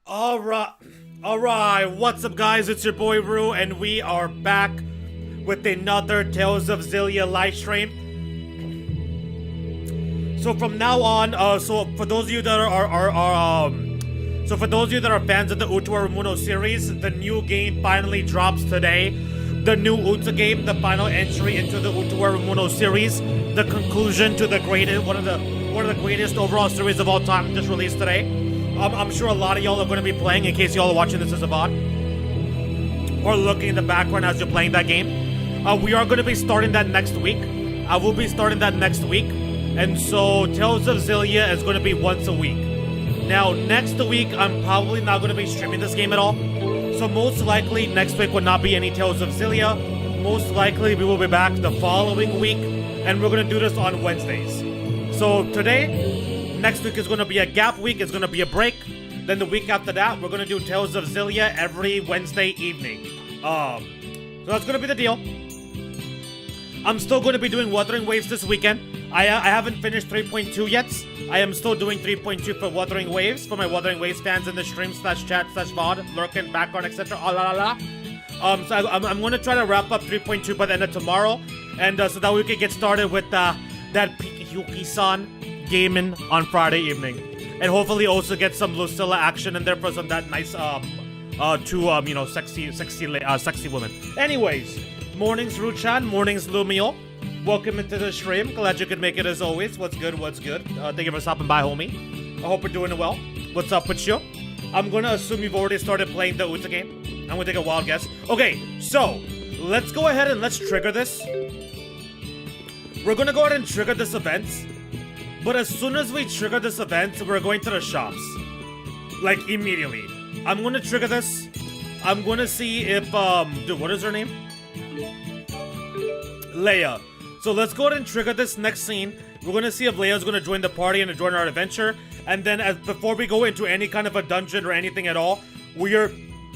Alright, what's up guys, it's your boy Rue, and we are back with another Tales of Xillia livestream. So from now on, so for those of you that are fans of the Uta Muno series, the new game finally drops today. The new Uta game, the final entry into the Uta Muno series, the conclusion to the greatest, one of the greatest overall series of all time, just released today. I'm sure a lot of y'all are going to be playing, in case y'all are watching this as a VOD, or looking in the background as you're playing that game. We are going to be starting that next week. I will be starting that next week, and so Tales of Xillia is going to be once a week. Now, next week, I'm probably not going to be streaming this game at all, so most likely next week will not be any Tales of Xillia. Most likely we will be back the following week, and we're going to do this on Wednesdays. So today, next week is going to be a gap week, it's going to be a break. Then the week after that, we're going to do Tales of Xillia every Wednesday evening. So that's going to be the deal. I'm still going to be doing Wuthering Waves this weekend. I haven't finished 3.2 yet. I am still doing 3.2 for Wuthering Waves, for my Wuthering Waves fans in the stream /chat /VOD, lurking, background, etc. So I'm going to try to wrap up 3.2 by the end of tomorrow. And so that we can get started with that Pikiyuki-san gaming on Friday evening, and hopefully also get some Lucilla action in there for some that nice sexy women. Anyways, mornings Ruchan, mornings Lumio. Welcome into the stream. Glad you could make it as always. What's good? Thank you for stopping by, homie. I hope you're doing well. What's up with you? I'm gonna assume you've already started playing the Uta game. I'm gonna take a wild guess. Okay, so let's go ahead and let's trigger this. We're gonna go ahead and trigger this event. But as soon as we trigger this event, we're going to the shops. Like, immediately. I'm gonna trigger this. I'm gonna see if, dude, what is her name? Leia. So let's go ahead and trigger this next scene. We're gonna see if Leia's gonna join the party and join our adventure. And then before we go into any kind of a dungeon or anything at all, we are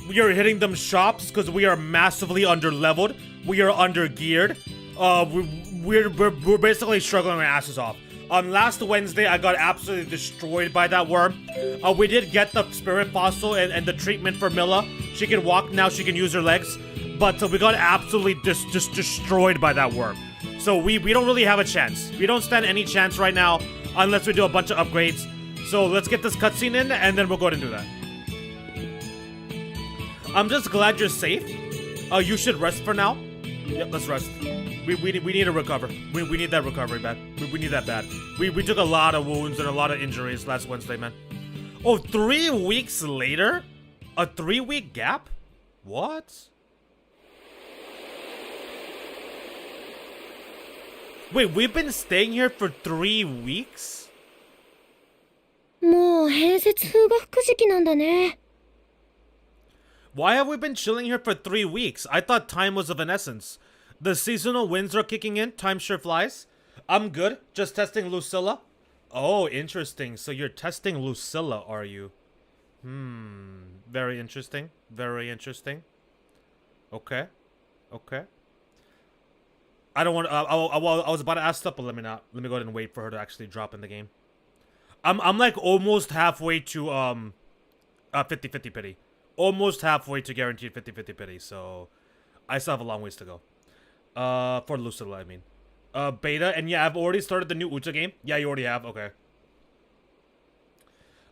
hitting them shops because we are massively under-leveled. We are under-geared. We're basically struggling our asses off. Last Wednesday, I got absolutely destroyed by that worm. We did get the spirit fossil and the treatment for Milla. She can walk now, she can use her legs. But we got absolutely just destroyed by that worm. So we don't really have a chance. We don't stand any chance right now unless we do a bunch of upgrades. So let's get this cutscene in, and then we'll go ahead and do that. I'm just glad you're safe. You should rest for now. Yep, let's rest. We need to recover. We need that recovery, man. We need that bad. We took a lot of wounds and a lot of injuries last Wednesday, man. Oh, 3 weeks later? A 3-week gap? What? Wait, we've been staying here for 3 weeks? もう併設風が吹く時期なんだね。 Why have we been chilling here for 3 weeks? I thought time was of an essence. The seasonal winds are kicking in. Time sure flies. I'm good. Just testing Lucilla. Oh, interesting. So you're testing Lucilla, are you? Very interesting. Very interesting. Okay. Okay. I don't want to... I was about to ask stuff, but let me not. Let me go ahead and wait for her to actually drop in the game. I'm like almost halfway to 50-50 pity. Almost halfway to guaranteed 50-50 pity, so I still have a long ways to go. For Lucilla, I mean. Beta, and yeah, I've already started the new Uta game. Yeah, you already have? Okay.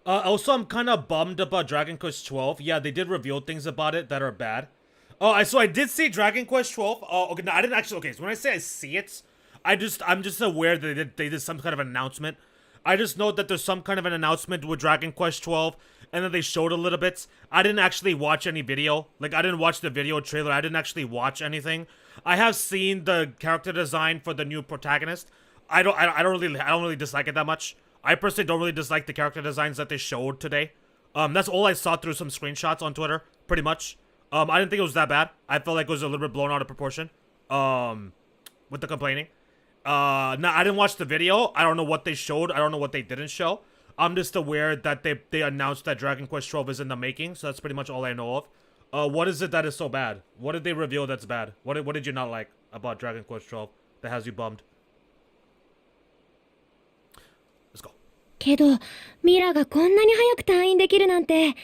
Also, I'm kind of bummed about Dragon Quest 12. Yeah, they did reveal things about it that are bad. Oh, so I did see Dragon Quest 12. Oh, okay, no, I didn't actually... Okay, so when I say I see it, I'm just aware that they did some kind of announcement. I just know that there's some kind of an announcement with Dragon Quest 12, and then they showed a little bit. I didn't actually watch any video. Like, I didn't watch the video trailer. I didn't actually watch anything. I have seen the character design for the new protagonist. I don't really dislike it that much. I personally don't really dislike the character designs that they showed today. That's all I saw through some screenshots on Twitter, pretty much. I didn't think it was that bad. I felt like it was a little bit blown out of proportion. With the complaining. No, I didn't watch the video. I don't know what they showed. I don't know what they didn't show. I'm just aware that they announced that Dragon Quest 12 is in the making, so that's pretty much all I know of. What is it that is so bad? What did they reveal that's bad? What did you not like about Dragon Quest 12 that has you bummed? Let's go. けど、ミラがこんなに早く退院できるなんて、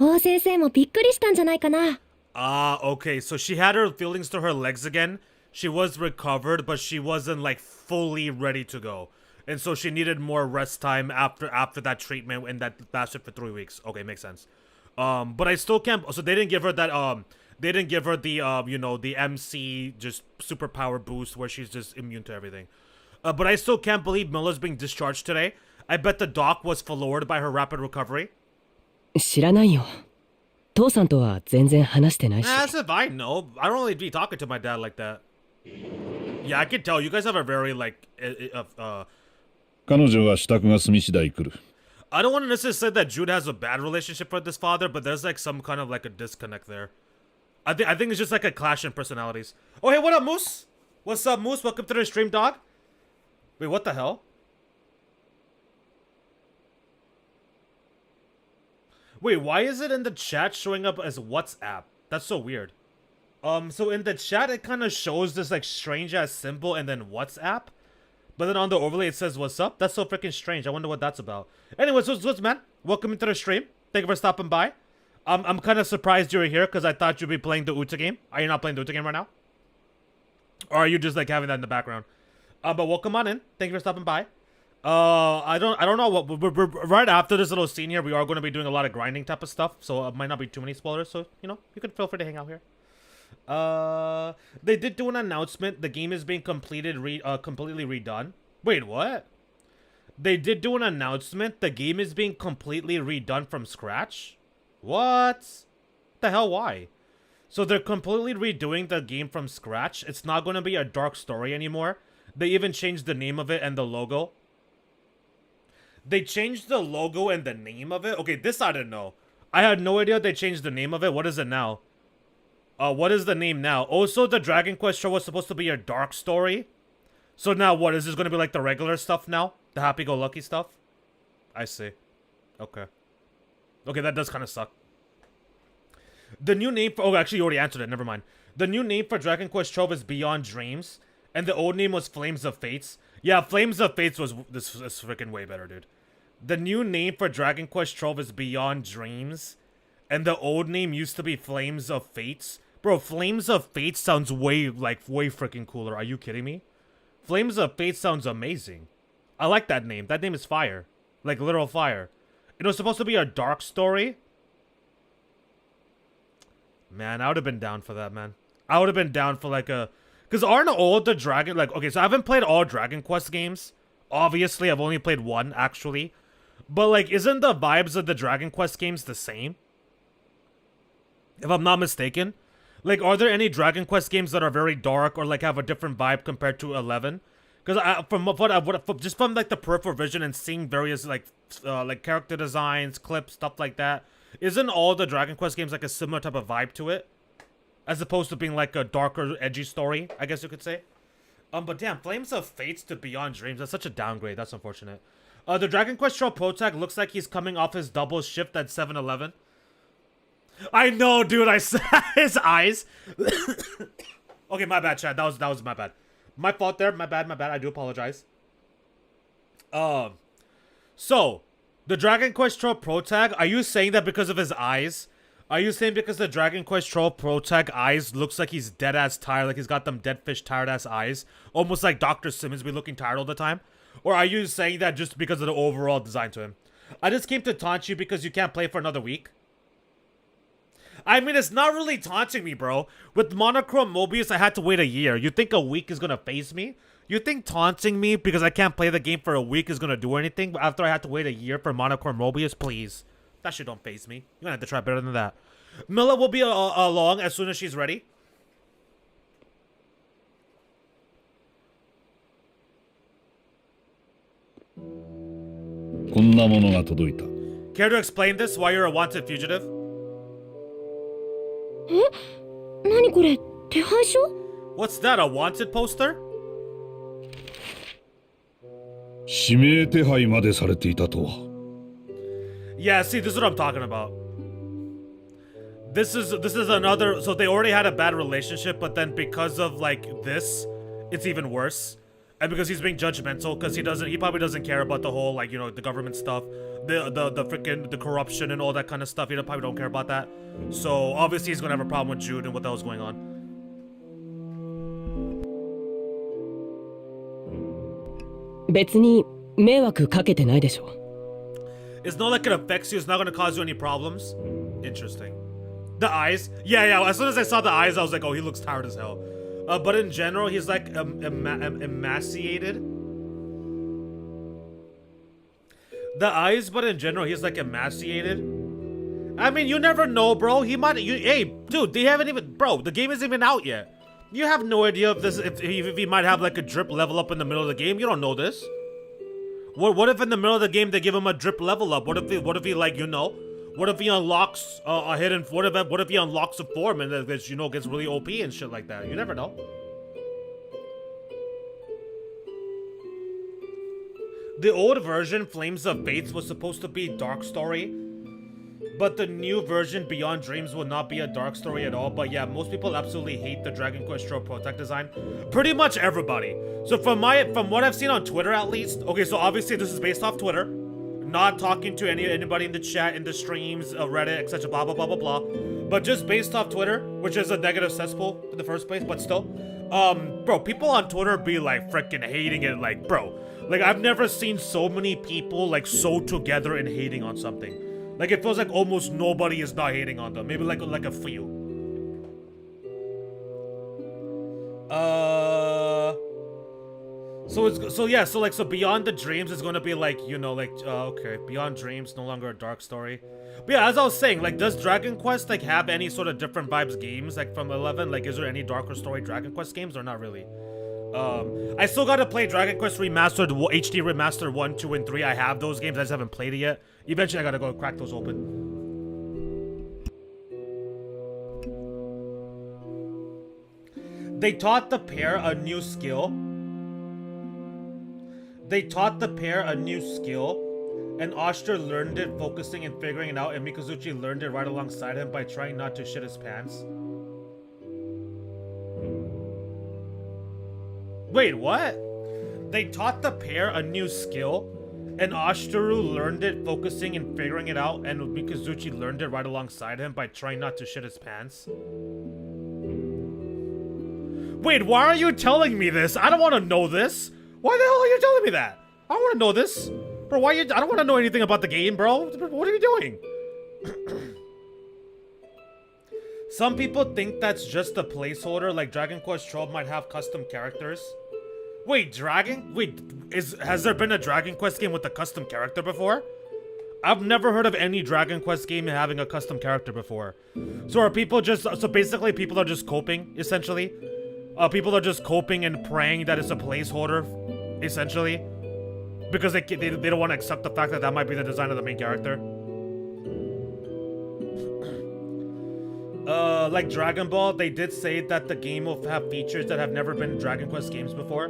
王先生もびっくりしたんじゃないかな。Okay, so she had her feelings to her legs again. She was recovered, but she wasn't like fully ready to go. And so she needed more rest time after that treatment and that lasted for 3 weeks. Okay, makes sense. But I still can't, so they didn't give her that they didn't give her the you know, the MC just superpower boost where she's just immune to everything. But I still can't believe Milla's being discharged today. I bet the doc was floored by her rapid recovery. 知らないよ。父さんとは全然話してないし。 As if I know. I don't really be talking to my dad like that. Yeah, I can tell. You guys have a very, like, 彼女が支度が済み次第来る。 I don't want to necessarily say that Jude has a bad relationship with his father, but there's, like, some kind of, like, a disconnect there. I think it's just, like, a clash in personalities. Oh, hey, what up, Moose? What's up, Moose? Welcome to the stream, dog. Wait, what the hell? Wait, why is it in the chat showing up as WhatsApp? That's so weird. So in the chat, it kind of shows this, like, strange-ass symbol and then WhatsApp. But then on the overlay, it says, what's up? That's so freaking strange. I wonder what that's about. Anyways, what's man? Welcome into the stream. Thank you for stopping by. I'm kind of surprised you're here because I thought you'd be playing the Uta game. Are you not playing the Uta game right now? Or are you just, like, having that in the background? But welcome on in. Thank you for stopping by. I don't know what we're right after this little scene here. We are going to be doing a lot of grinding type of stuff, so it might not be too many spoilers. So you know, you can feel free to hang out here. They did do an announcement. The game is being completely redone. Wait, what? They did do an announcement. The game is being completely redone from scratch. What? The hell? Why? So they're completely redoing the game from scratch. It's not going to be a dark story anymore. They even changed the name of it and the logo. They changed the logo and the name of it? Okay, this I didn't know. I had no idea they changed the name of it. What is it now? What is the name now? Also, the Dragon Quest show was supposed to be a dark story. So now what? Is this going to be like the regular stuff now? The happy-go-lucky stuff? I see. Okay. Okay, that does kind of suck. The new name for... Oh, actually, you already answered it. Never mind. The new name for Dragon Quest 12 is Beyond Dreams. And the old name was Flames of Fates. Yeah, Flames of Fates was... This is freaking way better, dude. The new name for Dragon Quest 12 is Beyond Dreams. And the old name used to be Flames of Fates. Bro, Flames of Fates sounds way freaking cooler. Are you kidding me? Flames of Fates sounds amazing. I like that name. That name is fire. Like, literal fire. It was supposed to be a dark story. Man, I would have been down for that, man. I would have been down for like a... Because aren't all the Dragon... Like, okay, so I haven't played all Dragon Quest games. Obviously, I've only played one, actually. But, like, isn't the vibes of the Dragon Quest games the same? If I'm not mistaken. Like, are there any Dragon Quest games that are very dark or, like, have a different vibe compared to 11? Because just from, like, the peripheral vision and seeing various, like character designs, clips, stuff like that, isn't all the Dragon Quest games, like, a similar type of vibe to it? As opposed to being, like, a darker, edgy story, I guess you could say. But damn, Flames of Fates to Beyond Dreams, that's such a downgrade. That's unfortunate. The Dragon Quest Show Pro Tag looks like he's coming off his double shift at 7-Eleven. I know, dude. I saw his eyes. Okay, my bad, Chad. That was my bad. My fault there. My bad. I do apologize. So the Dragon Quest Troll Pro Tag. Are you saying that because of his eyes? Are you saying because the Dragon Quest Troll Pro Tag eyes looks like he's dead ass tired, like he's got them dead fish tired ass eyes, almost like Dr. Simmons be looking tired all the time? Or are you saying that just because of the overall design to him? I just came to taunt you because you can't play for another week. I mean, it's not really taunting me, bro. With Monochrome Mobius, I had to wait a year. You think a week is gonna phase me? You think taunting me because I can't play the game for a week is gonna do anything after I had to wait a year for Monochrome Mobius? Please. That shit don't phase me. You're gonna have to try better than that. Milla will be along as soon as she's ready. Care to explain this? Why you're a wanted fugitive? 何これ手配書 What's that? A wanted poster? 指名手配までされていたとは。 Yeah, see, this is what I'm talking about. This is another. So they already had a bad relationship, but then because of like this, it's even worse. And because he's being judgmental, because he probably doesn't care about the whole, like, you know, the government stuff, the freaking, the corruption and all that kind of stuff. He probably don't care about that. So obviously he's gonna have a problem with Jude and what the hell's going on. 別に迷惑かけてないでしょ。 It's not like it affects you. It's not gonna cause you any problems. Interesting. The eyes? Yeah. As soon as I saw the eyes, I was like, oh, he looks tired as hell. But in general, he's like emaciated. The eyes, but in general, he's like emaciated. I mean, you never know, bro. He might. Hey, dude, they haven't even. Bro, the game isn't even out yet. You have no idea if he might have like a drip level up in the middle of the game. You don't know this. What if in the middle of the game they give him a drip level up? What if he like, you know? What if he unlocks a hidden? What if he unlocks a form and it, you know, gets really OP and shit like that? You never know. The old version, Flames of Fates, was supposed to be dark story, but the new version, Beyond Dreams, will not be a dark story at all. But yeah, most people absolutely hate the Dragon Quest Tro Protect design. Pretty much everybody. So from what I've seen on Twitter, at least. Okay, so obviously this is based off Twitter. Not talking to anybody in the chat, in the streams, Reddit, etc. Blah blah blah blah blah. But just based off Twitter, which is a negative cesspool in the first place. But still, bro, people on Twitter be like freaking hating it. Like, bro, like I've never seen so many people like so together in hating on something. Like it feels like almost nobody is not hating on them. Maybe like a few. So Beyond the Dreams is gonna be like, you know, like okay, Beyond Dreams no longer a dark story. But yeah, as I was saying, like, does Dragon Quest like have any sort of different vibes games like from 11? Like, is there any darker story Dragon Quest games or not really? I still gotta play Dragon Quest Remastered, HD Remastered 1, 2, and 3. I have those games. I just haven't played it yet. Eventually, I gotta go crack those open. They taught the pair a new skill. And Oster learned it, focusing and figuring it out, and Mikazuchi learned it right alongside him by trying not to shit his pants. Wait, what? They taught the pair a new skill, and Osteru learned it, focusing and figuring it out, and Mikazuchi learned it right alongside him by trying not to shit his pants. Wait, why are you telling me this? I don't want to know this. Why the hell are you telling me that? I don't want to know this. Bro, why you? I don't want to know anything about the game, bro. What are you doing? Some people think that's just a placeholder, like Dragon Quest 12 might have custom characters. Wait, has there been a Dragon Quest game with a custom character before? I've never heard of any Dragon Quest game having a custom character before. So are people just, so basically people are just coping, essentially? People are just coping and praying that it's a placeholder, essentially? Because they don't want to accept the fact that that might be the design of the main character. Like Dragon Ball, they did say that the game will have features that have never been in Dragon Quest games before.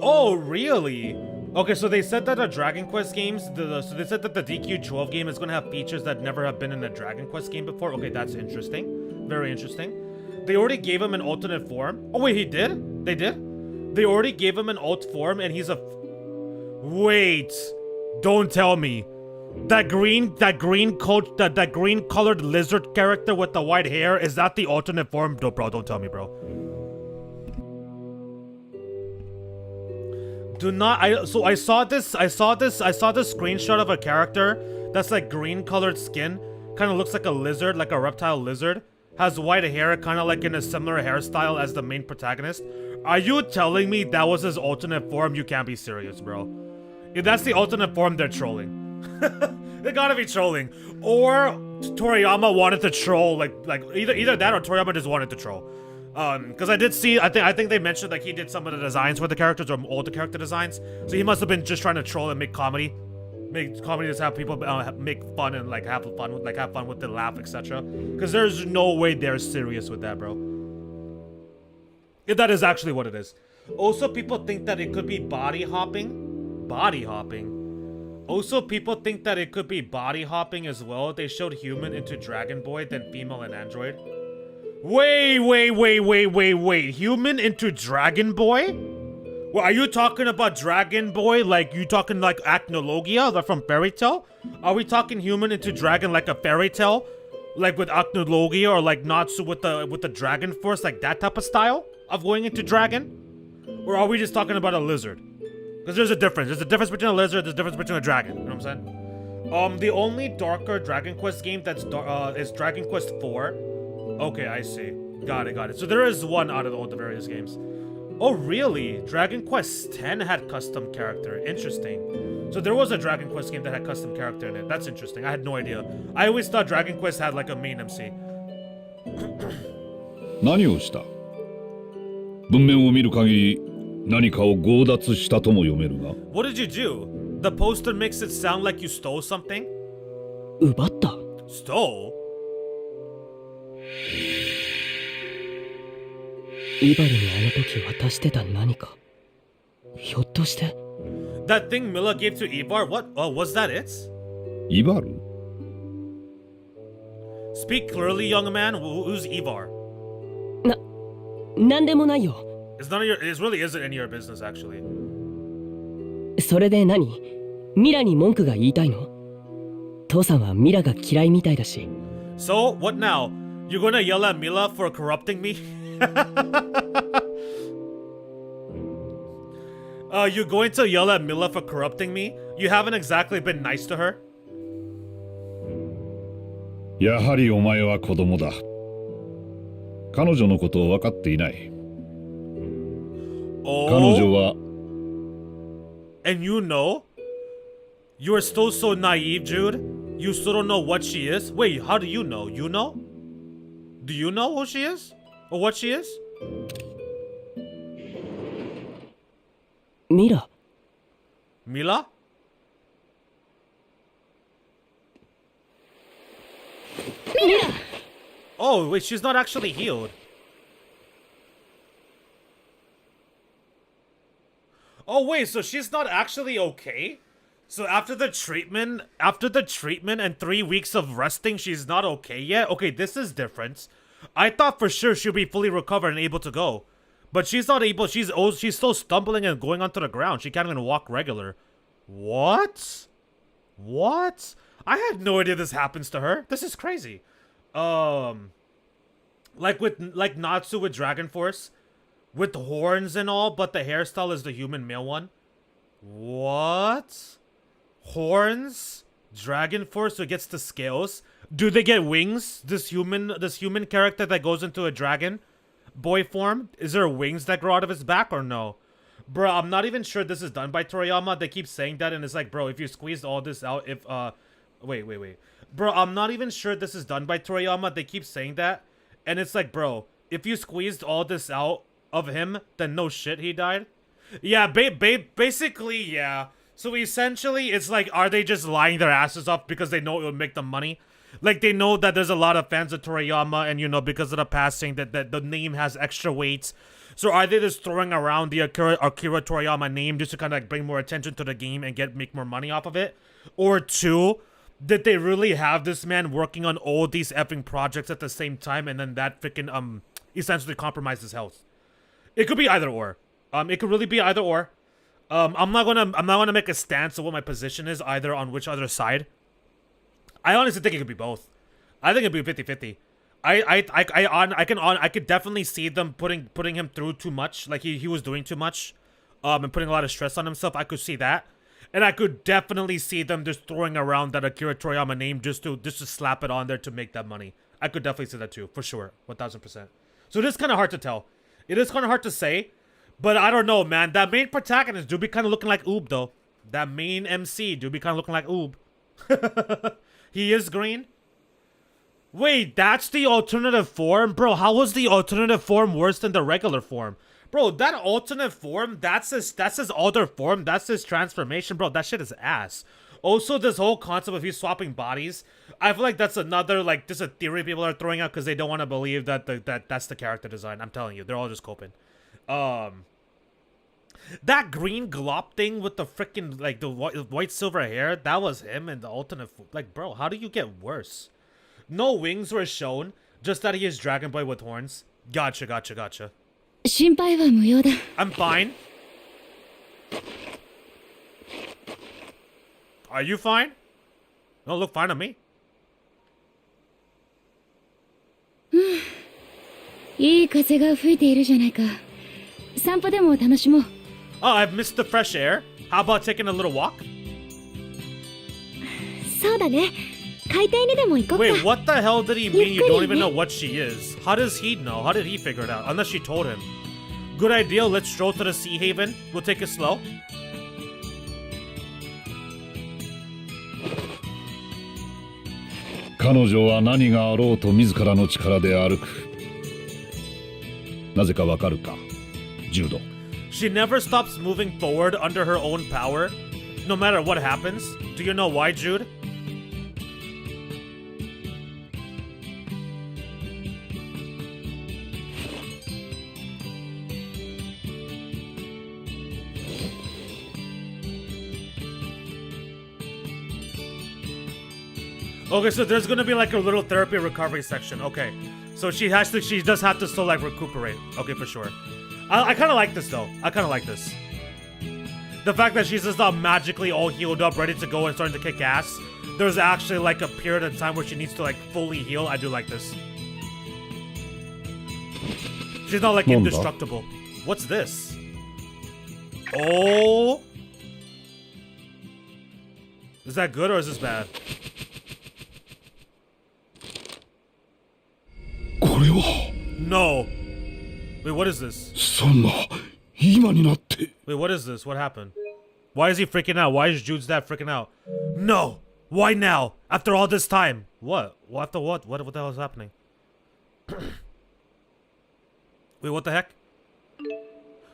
Oh, really? Okay, so they said that the Dragon Quest games, so they said that the DQ12 game is going to have features that never have been in a Dragon Quest game before. Okay, that's interesting. Very interesting. They already gave him an alternate form. Oh, wait, he did? They did? They already gave him an alt form and he's a... Wait. Don't tell me. That green colored lizard character with the white hair, is that the alternate form? No, bro, don't tell me, bro. Do not, I saw this screenshot of a character that's like green colored skin, kind of looks like a lizard, like a reptile lizard, has white hair, kind of like in a similar hairstyle as the main protagonist. Are you telling me that was his alternate form? You can't be serious, bro. If that's the alternate form, they're trolling. They gotta be trolling. Or Toriyama wanted to troll, like either that or Toriyama just wanted to troll. Because I did see, I think they mentioned like he did some of the designs for the characters, or all the character designs. So he must have been just trying to troll and make comedy. Make comedy, just have people make fun and like have fun with the laugh, etc. Because there's no way they're serious with that, bro. If that is actually what it is. Also, people think that it could be body hopping. Also, people think that it could be body hopping as well. They showed human into Dragon Boy, then female and android. Wait. Human into Dragon Boy? Well, are you talking about Dragon Boy? Like, you talking like Acnologia, like from Fairy Tail? Are we talking human into dragon like a fairy tale? Like with Acnologia or like Natsu with the Dragon Force, like that type of style of going into dragon? Or are we just talking about a lizard? Because there's a difference. There's a difference between a lizard, there's a difference between a dragon. You know what I'm saying? The only darker Dragon Quest game that's is Dragon Quest 4. Okay, I see. Got it. So there is one out of all the various games. Oh, really? Dragon Quest 10 had custom character. Interesting. So there was a Dragon Quest game that had custom character in it. That's interesting. I had no idea. I always thought Dragon Quest had like a main MC. 何をした？文面を見る限り何かを強奪したとも読めるが。What did you do? The poster makes it sound like you stole something? 奪った？ Stole? イバルにあの時渡してた何か。ひょっとして。That thing Milla gave to Ivar? What? Oh, was that it? イバル？ Speak clearly, young man. Who's Ivar? なんでもないよ。It's none of your. It really isn't any of your business, actually. それで何？ミラに文句が言いたいの？父さんはミラが嫌いみたいだし。So, what now? You're gonna yell at Milla for corrupting me? You're going to yell at Milla for corrupting me? You haven't exactly been nice to her? やはりお前は子供だ。彼女のことを分かっていない。Oh? 彼女は。And you know? You are still so naive, Jude. You still don't know what she is? Wait, how do you know? You know? Do you know who she is? Or what she is? ミラ。Mila? Oh, wait, she's not actually healed. Oh, wait, so she's not actually okay? So after the treatment and 3 weeks of resting, she's not okay yet? Okay, this is different. I thought for sure she'd be fully recovered and able to go. But she's not able, she's still stumbling and going onto the ground. She can't even walk regular. What? What? I had no idea this happens to her. This is crazy. Like Natsu with Dragon Force, with horns and all, but the hairstyle is the human male one. What? Horns, Dragon Force, so it gets the scales. Do they get wings? This human character that goes into a dragon boy form, is there wings that grow out of his back or no? Bro, I'm not even sure this is done by Toriyama. They keep saying that, and it's like, bro, if you squeezed all this out, wait. Bro, I'm not even sure this is done by Toriyama. They keep saying that, and it's like, bro, if you squeezed all this out of him, then no shit, he died. Yeah, basically, yeah. So essentially, it's like, are they just lying their asses off because they know it will make them money? Like, they know that there's a lot of fans of Toriyama, and, you know, because of the passing, that the name has extra weight. So are they just throwing around the Akira Toriyama name just to kind of like bring more attention to the game and make more money off of it? Or two, did they really have this man working on all these effing projects at the same time, and then that freaking essentially compromised his health? It could be either or. It could really be either or. I'm not gonna make a stance of what my position is either on which other side. I honestly think it could be both. I think it'd be 50-50. I could definitely see them putting him through too much, like he was doing too much, and putting a lot of stress on himself. I could see that, and I could definitely see them just throwing around that Akira Toriyama name just to slap it on there to make that money. I could definitely see that too, for sure, 1000%. So it is kind of hard to tell. It is kind of hard to say, but I don't know, man. That main protagonist do be kind of looking like Oob though. That main MC do be kind of looking like Oob. He is green. Wait, that's the alternative form? Bro, how was the alternative form worse than the regular form? Bro, that alternate form, that's his other form, that's his transformation, bro. That shit is ass. Also, this whole concept of he's swapping bodies, I feel like that's another, like, just a theory people are throwing out because they don't want to believe that that's the character design. I'm telling you, they're all just coping. That green glop thing with the freaking, like, the white silver hair, that was him in the alternate, like, bro, how do you get worse? No wings were shown, just that he is Dragon Boy with horns. Gotcha. 心配は無用だ。 I'm fine. Are you fine? Don't look fine to me. いい風が吹いているじゃないか。散歩でも楽しもう。Oh, I've missed the fresh air. How about taking a little walk? そうだね。海底にでも行こうか。 Wait, what the hell did he mean you don't even know what she is? How does he know? How did he figure it out? Unless she told him. Good idea, let's stroll to the sea haven. We'll take it slow. She 彼女は何があろうと自らの力で歩く。なぜかわかるか、ジュード。She never stops moving forward under her own power, no matter what happens. Do you know why, Jude? Okay, so there's gonna be like a little therapy recovery section. Okay, so she does have to still like recuperate. Okay, for sure. I kind of like this though. I kind of like this. The fact that she's just not magically all healed up, ready to go and starting to kick ass. There's actually like a period of time where she needs to like fully heal. I do like this. She's not like indestructible. What's this? Oh. Is that good or is this bad? これは No. Wait, what is this? そんな今になって Wait, what is this? What happened? Why is he freaking out? Why is Jude's dad freaking out? No! Why now? After all this time? What? What after what? What the hell is happening? Wait, what the heck?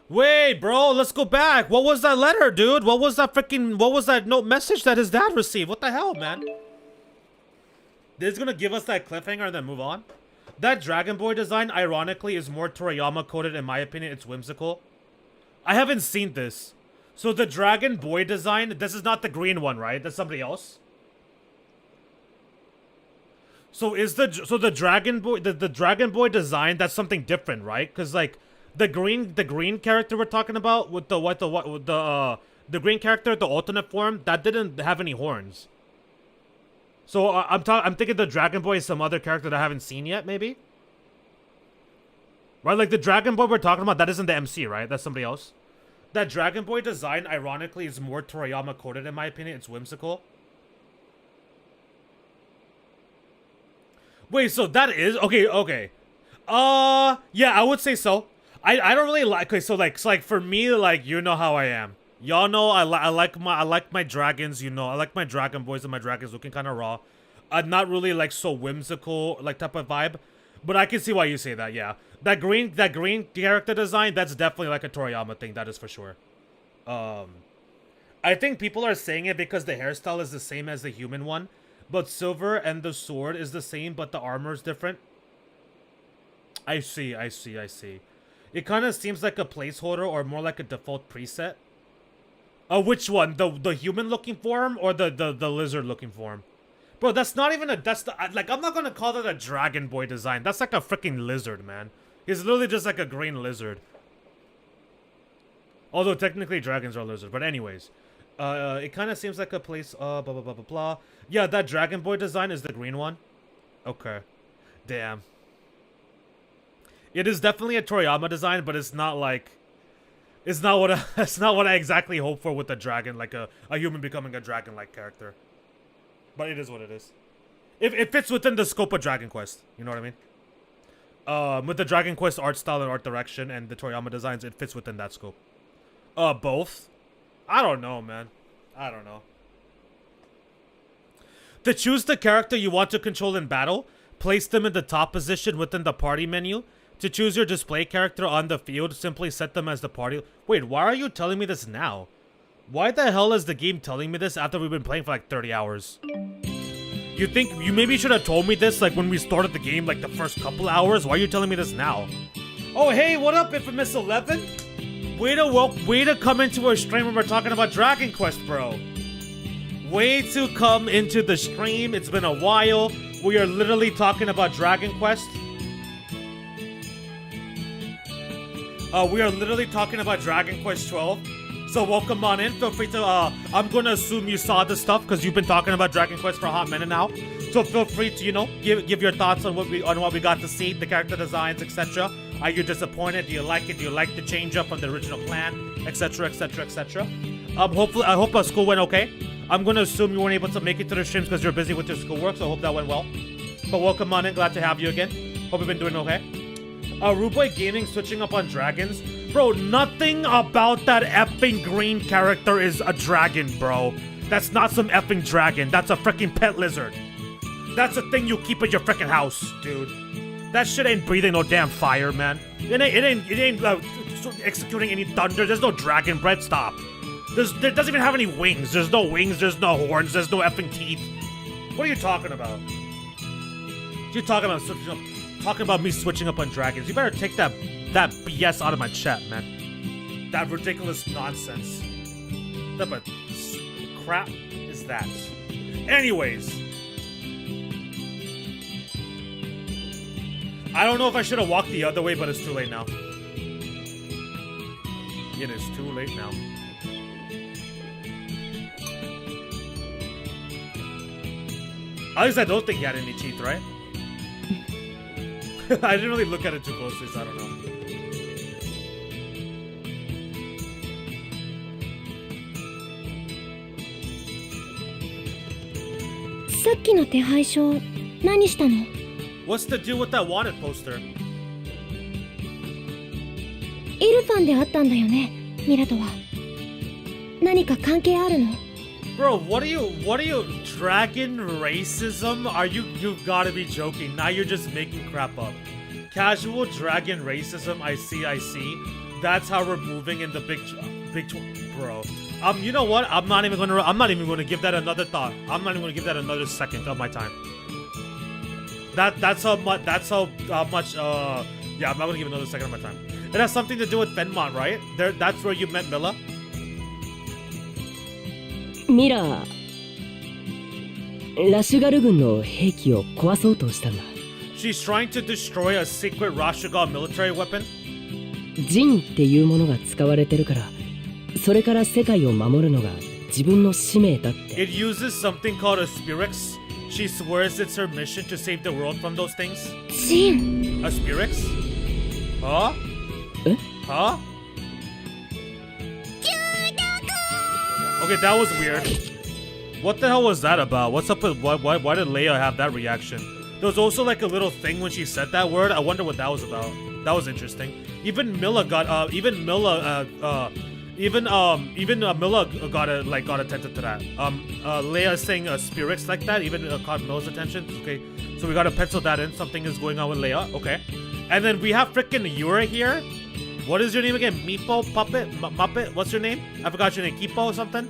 Wait, bro, let's go back. What was that letter, dude? What was that note message that his dad received? What the hell, man? They're just gonna give us that cliffhanger and then move on? That Dragon Boy design, ironically, is more Toriyama coded in my opinion. It's whimsical. I haven't seen this. So the Dragon Boy design, this is not the green one, right? That's somebody else. So the Dragon Boy the Dragon Boy design, that's something different, right? Cuz like the green character we're talking about with the green character, the alternate form, that didn't have any horns. So I'm thinking the Dragon Boy is some other character that I haven't seen yet, maybe? Right, like the Dragon Boy we're talking about, that isn't the MC, right? That's somebody else. That Dragon Boy design, ironically, is more Toriyama coded in my opinion. It's whimsical. Wait, so that is okay. Yeah, I would say so. I don't really like. Okay, so like for me, like, you know how I am. Y'all know I like my dragons, you know. I like my Dragon Boys and my dragons looking kind of raw. Not really like so whimsical like type of vibe, but I can see why you say that. Yeah, that green character design, that's definitely like a Toriyama thing. That is for sure. I think people are saying it because the hairstyle is the same as the human one, but silver and the sword is the same, but the armor is different. I see. It kind of seems like a placeholder or more like a default preset. Which one? The human looking form or the lizard looking form? Bro, that's not even like, I'm not gonna call that a Dragon Boy design. That's like a freaking lizard, man. He's literally just like a green lizard. Although technically dragons are lizards, but anyways. It kind of seems like a place, blah, blah, blah, blah, blah. Yeah, that Dragon Boy design is the green one. Okay. Damn. It is definitely a Toriyama design, but it's not like... It's not what I exactly hope for with a dragon, like a human becoming a dragon-like character. But it is what it is. It fits within the scope of Dragon Quest. You know what I mean? With the Dragon Quest art style and art direction and the Toriyama designs, it fits within that scope. Both? I don't know, man. I don't know. To choose the character you want to control in battle, place them in the top position within the party menu. To choose your display character on the field, simply set them as the party. Wait, why are you telling me this now? Why the hell is the game telling me this after we've been playing for like 30 hours? You think you maybe should have told me this like when we started the game, like the first couple hours? Why are you telling me this now? Oh, hey, what up, Infamous 11? Way to come into our stream when we're talking about Dragon Quest, bro. Way to come into the stream. It's been a while. We are literally talking about Dragon Quest. We are literally talking about Dragon Quest 12. So welcome on in. Feel free to, I'm gonna assume you saw this stuff because you've been talking about Dragon Quest for a hot minute now. So feel free to, you know, give your thoughts on what we got to see, the character designs, etc. Are you disappointed? Do you like it? Do you like the change up from the original plan, etc., etc., etc.? Hopefully, I hope school went okay. I'm gonna assume you weren't able to make it to the streams because you're busy with your schoolwork, so I hope that went well. But welcome on in. Glad to have you again. Hope you've been doing okay. Rude Boy Gaming switching up on dragons. Bro, nothing about that effing green character is a dragon, bro. That's not some effing dragon. That's a freaking pet lizard. That's a thing you keep at your freaking house, dude. That shit ain't breathing no damn fire, man. It ain't executing any thunder. There's no dragon breath. Stop. There doesn't even have any wings. There's no wings. There's no horns. There's no effing teeth. What are you talking about? You're talking about switching up. Talking about me switching up on dragons. You better take that BS out of my chat, man. That ridiculous nonsense. What type of crap is that? Anyways. I don't know if I should have walked the other way, but it's too late now. It is too late now. At least I don't think he had any teeth, right? I didn't really look at it too closely, so I don't know. さっきの手配書何したの？ What's the deal with that wanted poster? イルファンであったんだよね、ミラとは。何か関係あるの？ Bro, what are you, dragon racism? You've gotta be joking. Now you're just making crap up. Casual dragon racism, I see. That's how we're moving in the big, bro. You know what? I'm not even gonna give that another thought. I'm not even gonna give that another second of my time. That's how much, yeah, I'm not gonna give another second of my time. It has something to do with Fenmont, right? That's where you met Milla? ミラー、ラシュガル軍の兵器を壊そうとしたんだ。She's trying to destroy a secret Rashugal military weapon? ジンっていうものが使われてるから、それから世界を守るのが自分の使命だって。It uses something called a Spirix. She swears it's her mission to save the world from those things. ジン。A Spirix? Huh? え？ Huh? Okay, that was weird. What the hell was that about? What's up with why did Leia have that reaction? There was also like a little thing when she said that word. I wonder what that was about. That was interesting. Even Milla got Milla got attention to that. Leia saying spirits like that even caught Milla's attention. Okay, so we gotta pencil that in. Something is going on with Leia. Okay, and then we have freaking Yura here. What is your name again? Meepo? Puppet? Muppet? What's your name? I forgot your name. Kipo or something?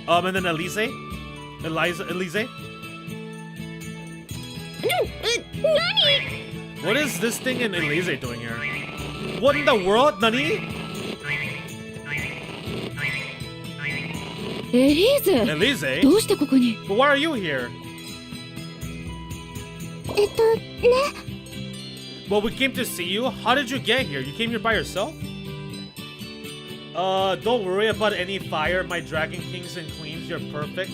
And then Elise? What is this thing in Elise doing here? What in the world? Nani? エリーゼ。 Elise? どうしてここに？ But why are you here? ね。Well, we came to see you. How did you get here? You came here by yourself? Don't worry about any fire, my dragon kings and queens. You're perfect.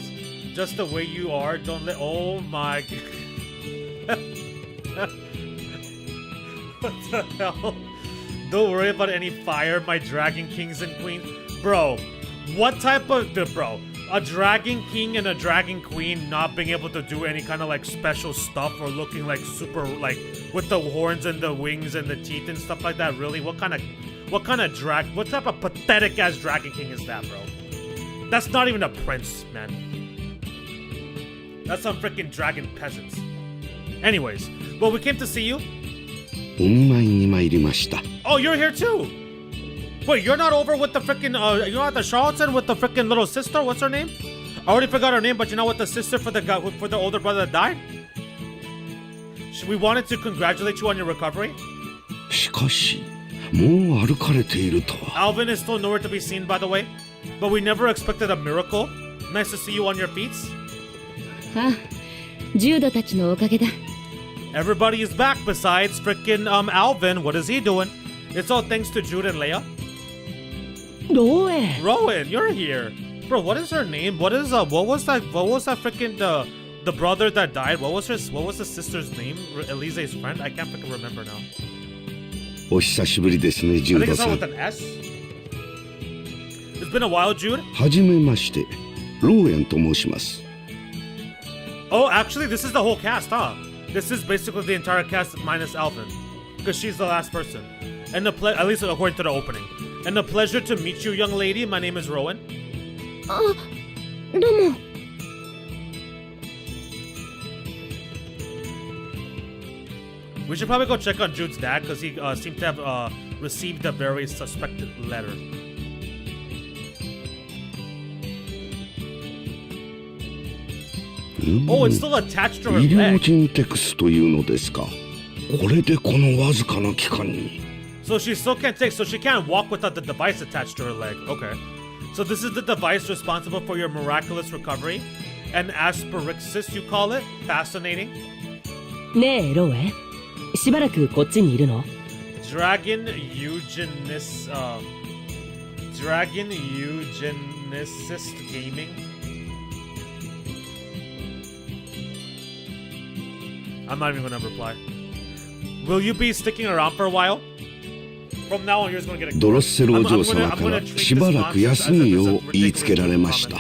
Just the way you are. Don't let... Oh my... What the hell? Don't worry about any fire, my dragon kings and queens. Bro, what type of... Bro, a dragon king and a dragon queen not being able to do any kind of like special stuff or looking like super like with the horns and the wings and the teeth and stuff like that. Really, what type of pathetic ass dragon king is that, bro? That's not even a prince, man. That's some freaking dragon peasants. Anyways, well, we came to see you. Oh, you're here too. Wait, you're not over with the freaking, you're not at the Charlatan with the freaking little sister? What's her name? I already forgot her name, but you know what? The sister for the older brother that died? We wanted to congratulate you on your recovery. Alvin is still nowhere to be seen, by the way. But we never expected a miracle. Nice to see you on your feet. あ、ジュードたちのおかげだ。 Everybody is back besides freaking Alvin. What is he doing? It's all thanks to Jude and Leia. Rowan! Rowan, you're here. Bro, what is her name? What was that freaking the brother that died? What was the sister's name? Elise's friend? I can't freaking remember now. お久しぶりですね、ジュ I ー think ド it's さ not ん。 with an S. It's been a while, Jude. はじめまして、ローエンと申します。Oh, actually, this is the whole cast, huh? This is basically the entire cast minus Alvin, because she's the last person. And at least according to the opening. And the pleasure to meet you, young lady. My name is Rowan. あ、どうも。We should probably go check on Jude's dad because he seemed to have received a very suspected letter. Oh, it's still attached to her 医療 leg. 人テクスというのですか。これでこのわずかな期間に。So she still can't take, so she can't walk without the device attached to her leg. Okay. So this is the device responsible for your miraculous recovery. And asperixis, you call it? Fascinating. ねえ、ローエン。しばらくこっちにいるの？ Dragon eugenicist gaming. I'm not even gonna reply. Will you be sticking around for a while? From now on, you're just gonna get a ドロッセルお嬢 I'm 様 gonna から treat しばらく this 休 nonsense む as よ a う言いつけられました。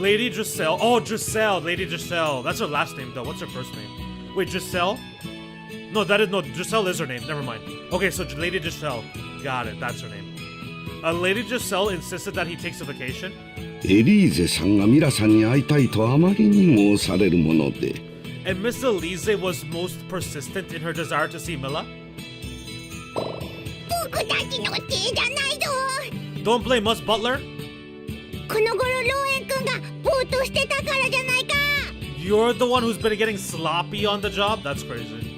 Lady Giselle. Oh, Giselle. Lady Giselle. That's her last name, though. What's her first name? Wait, Giselle? No, Giselle is her name. Never mind. Okay, so Lady Giselle. Got it. That's her name. Lady Giselle insisted that he takes a vacation. エリーゼさんがミラさんに会いたいとあまりに申されるもので。And Miss Elise was most persistent in her desire to see Mila. 僕たちのせいじゃないぞ。 Don't blame us, Butler. この頃ローエン君がぼーっとしてたからじゃないか。 You're the one who's been getting sloppy on the job? That's crazy.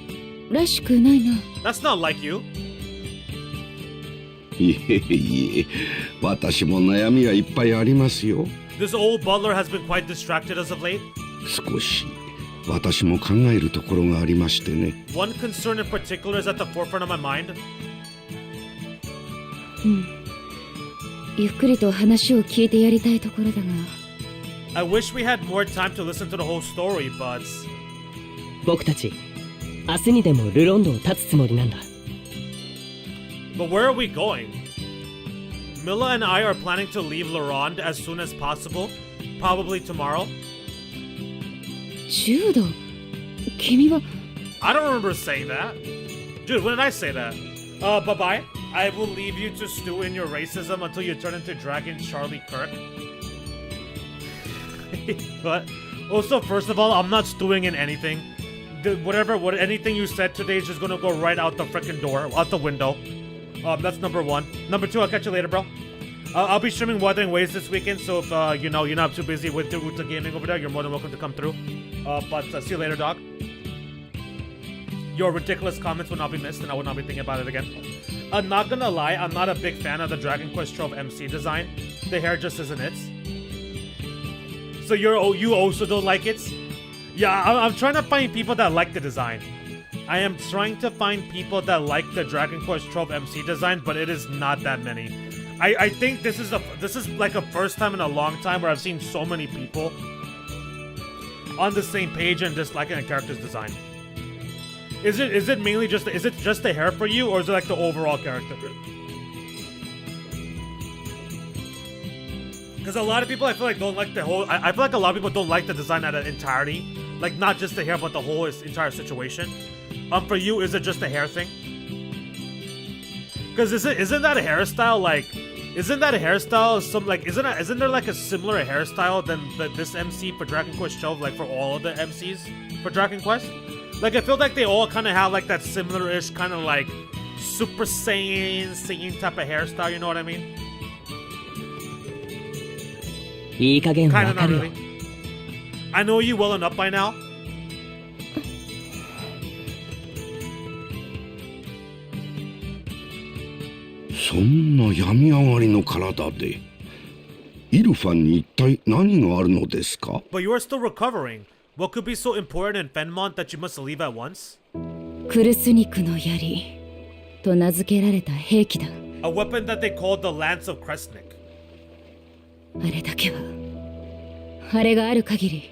らしくないな。 That's not like you. いえいえ、私も悩みはいっぱいありますよ。 This old butler has been quite distracted as of late. 少し私も考えるところがありましてね。 One concern in particular is at the forefront of my mind. ゆっくりと話を聞いてやりたいところだが。 I wish we had more time to listen to the whole story, but 僕たち、明日にでもルロンドを立つつもりなんだ。where are we going? Mila and I are planning to leave Laronde as soon as possible, probably tomorrow. 柔道君は I don't remember saying that. Dude, when did I say that? Bye-bye. I will leave you to stew in your racism until you turn into Dragon Charlie Kirk. But also, first of all, I'm not stewing in anything. Anything you said today is just gonna go right out the freaking door, out the window. That's number one. Number two, I'll catch you later, bro. I'll be streaming Wuthering Waves this weekend, so if you're not too busy with the Uta Gaming over there, you're more than welcome to come through. But see you later, dog. Your ridiculous comments will not be missed, and I will not be thinking about it again. Not gonna lie, I'm not a big fan of the Dragon Quest XII MC design. The hair just isn't it. So you also don't like it? Yeah, I'm trying to find people that like the design. I am trying to find people that like the Dragon Quest XII MC design, but it is not that many. I think this is like a first time in a long time where I've seen so many people on the same page and disliking a character's design. Is it mainly just the hair for you, or is it like the overall character? Because a lot of people I feel like don't like the whole. I feel like a lot of people don't like the design at an entirety, like not just the hair but the whole entire situation. For you, is it just the hair thing? Because isn't that a hairstyle like? Isn't that a hairstyle some like? Isn't there like a similar hairstyle than this MC for Dragon Quest XII, like for all of the MCs for Dragon Quest? Like I feel like they all kind of have like that similar-ish kind of like Super Saiyan singing type of hairstyle. You know what I mean? いい加減 Kind わ of か not るよ。 really. I know you well enough by now. そんな病み上がりの体でイルファンに一体何があるのですか？ But you are still recovering. What could be so important in Fenmont that you must leave at once? クルスニクの槍と名付けられた兵器だ。A weapon that they called the Lance of Kresnik. あれだけはあれがある限り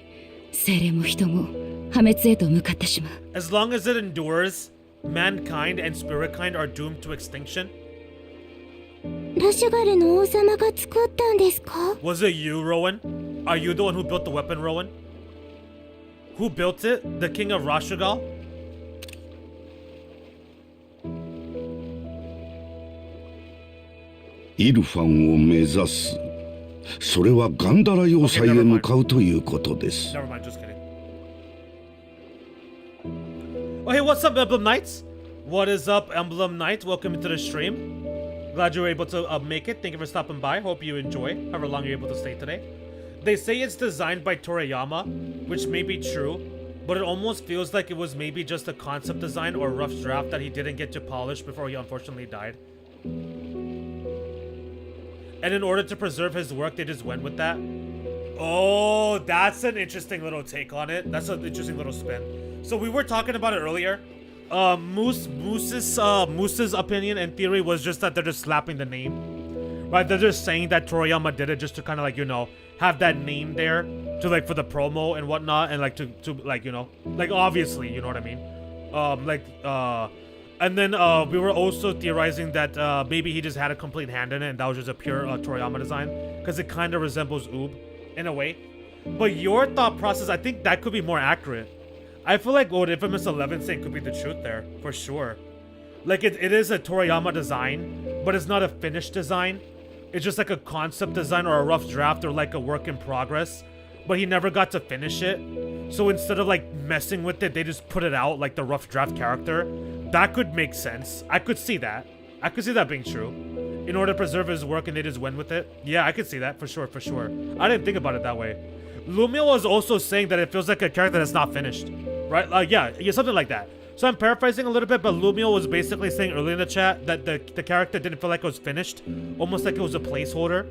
精霊も人も破滅へと向かってしまう。 As long as it endures, mankind and spiritkind are doomed to extinction. ラシュガルの王様が作ったんですか？ Was it you, Rowan? Are you the one who built the weapon, Rowan? Who built it? The king of Rashugal? イルファンを目指す。それはガンダラ要塞へ向かうということです。 Never mind, just kidding. Oh, hey, what's up, Emblem Knights? What is up, Emblem Knight? Welcome to the stream. Glad you were able to make it. Thank you for stopping by. Hope you enjoy however long you're able to stay today. They say it's designed by Toriyama, which may be true, but it almost feels like it was maybe just a concept design or a rough draft that he didn't get to polish before he unfortunately died. And in order to preserve his work, they just went with that. Oh, that's an interesting little take on it. That's an interesting little spin. So we were talking about it earlier. Moose's opinion and theory was just that they're just slapping the name. Right? They're just saying that Toriyama did it just to kind of like, you know, have that name there to like for the promo and whatnot, and like to like, you know, like obviously, you know what I mean? And then we were also theorizing that maybe he just had a complete hand in it, and that was just a pure Toriyama design, because it kind of resembles Oob in a way. But your thought process, I think that could be more accurate. I feel like what Infamous 11 saying could be the truth there, for sure. Like it is a Toriyama design, but it's not a finished design. It's just like a concept design or a rough draft or like a work in progress, but he never got to finish it. So instead of like messing with it, they just put it out like the rough draft character. That could make sense. I could see that. I could see that being true. In order to preserve his work, and they just went with it. Yeah, I could see that for sure, for sure. I didn't think about it that way. Lumio was also saying that it feels like a character that's not finished, right? Yeah, something like that. So I'm paraphrasing a little bit, but Lumio was basically saying earlier in the chat that the character didn't feel like it was finished, almost like it was a placeholder.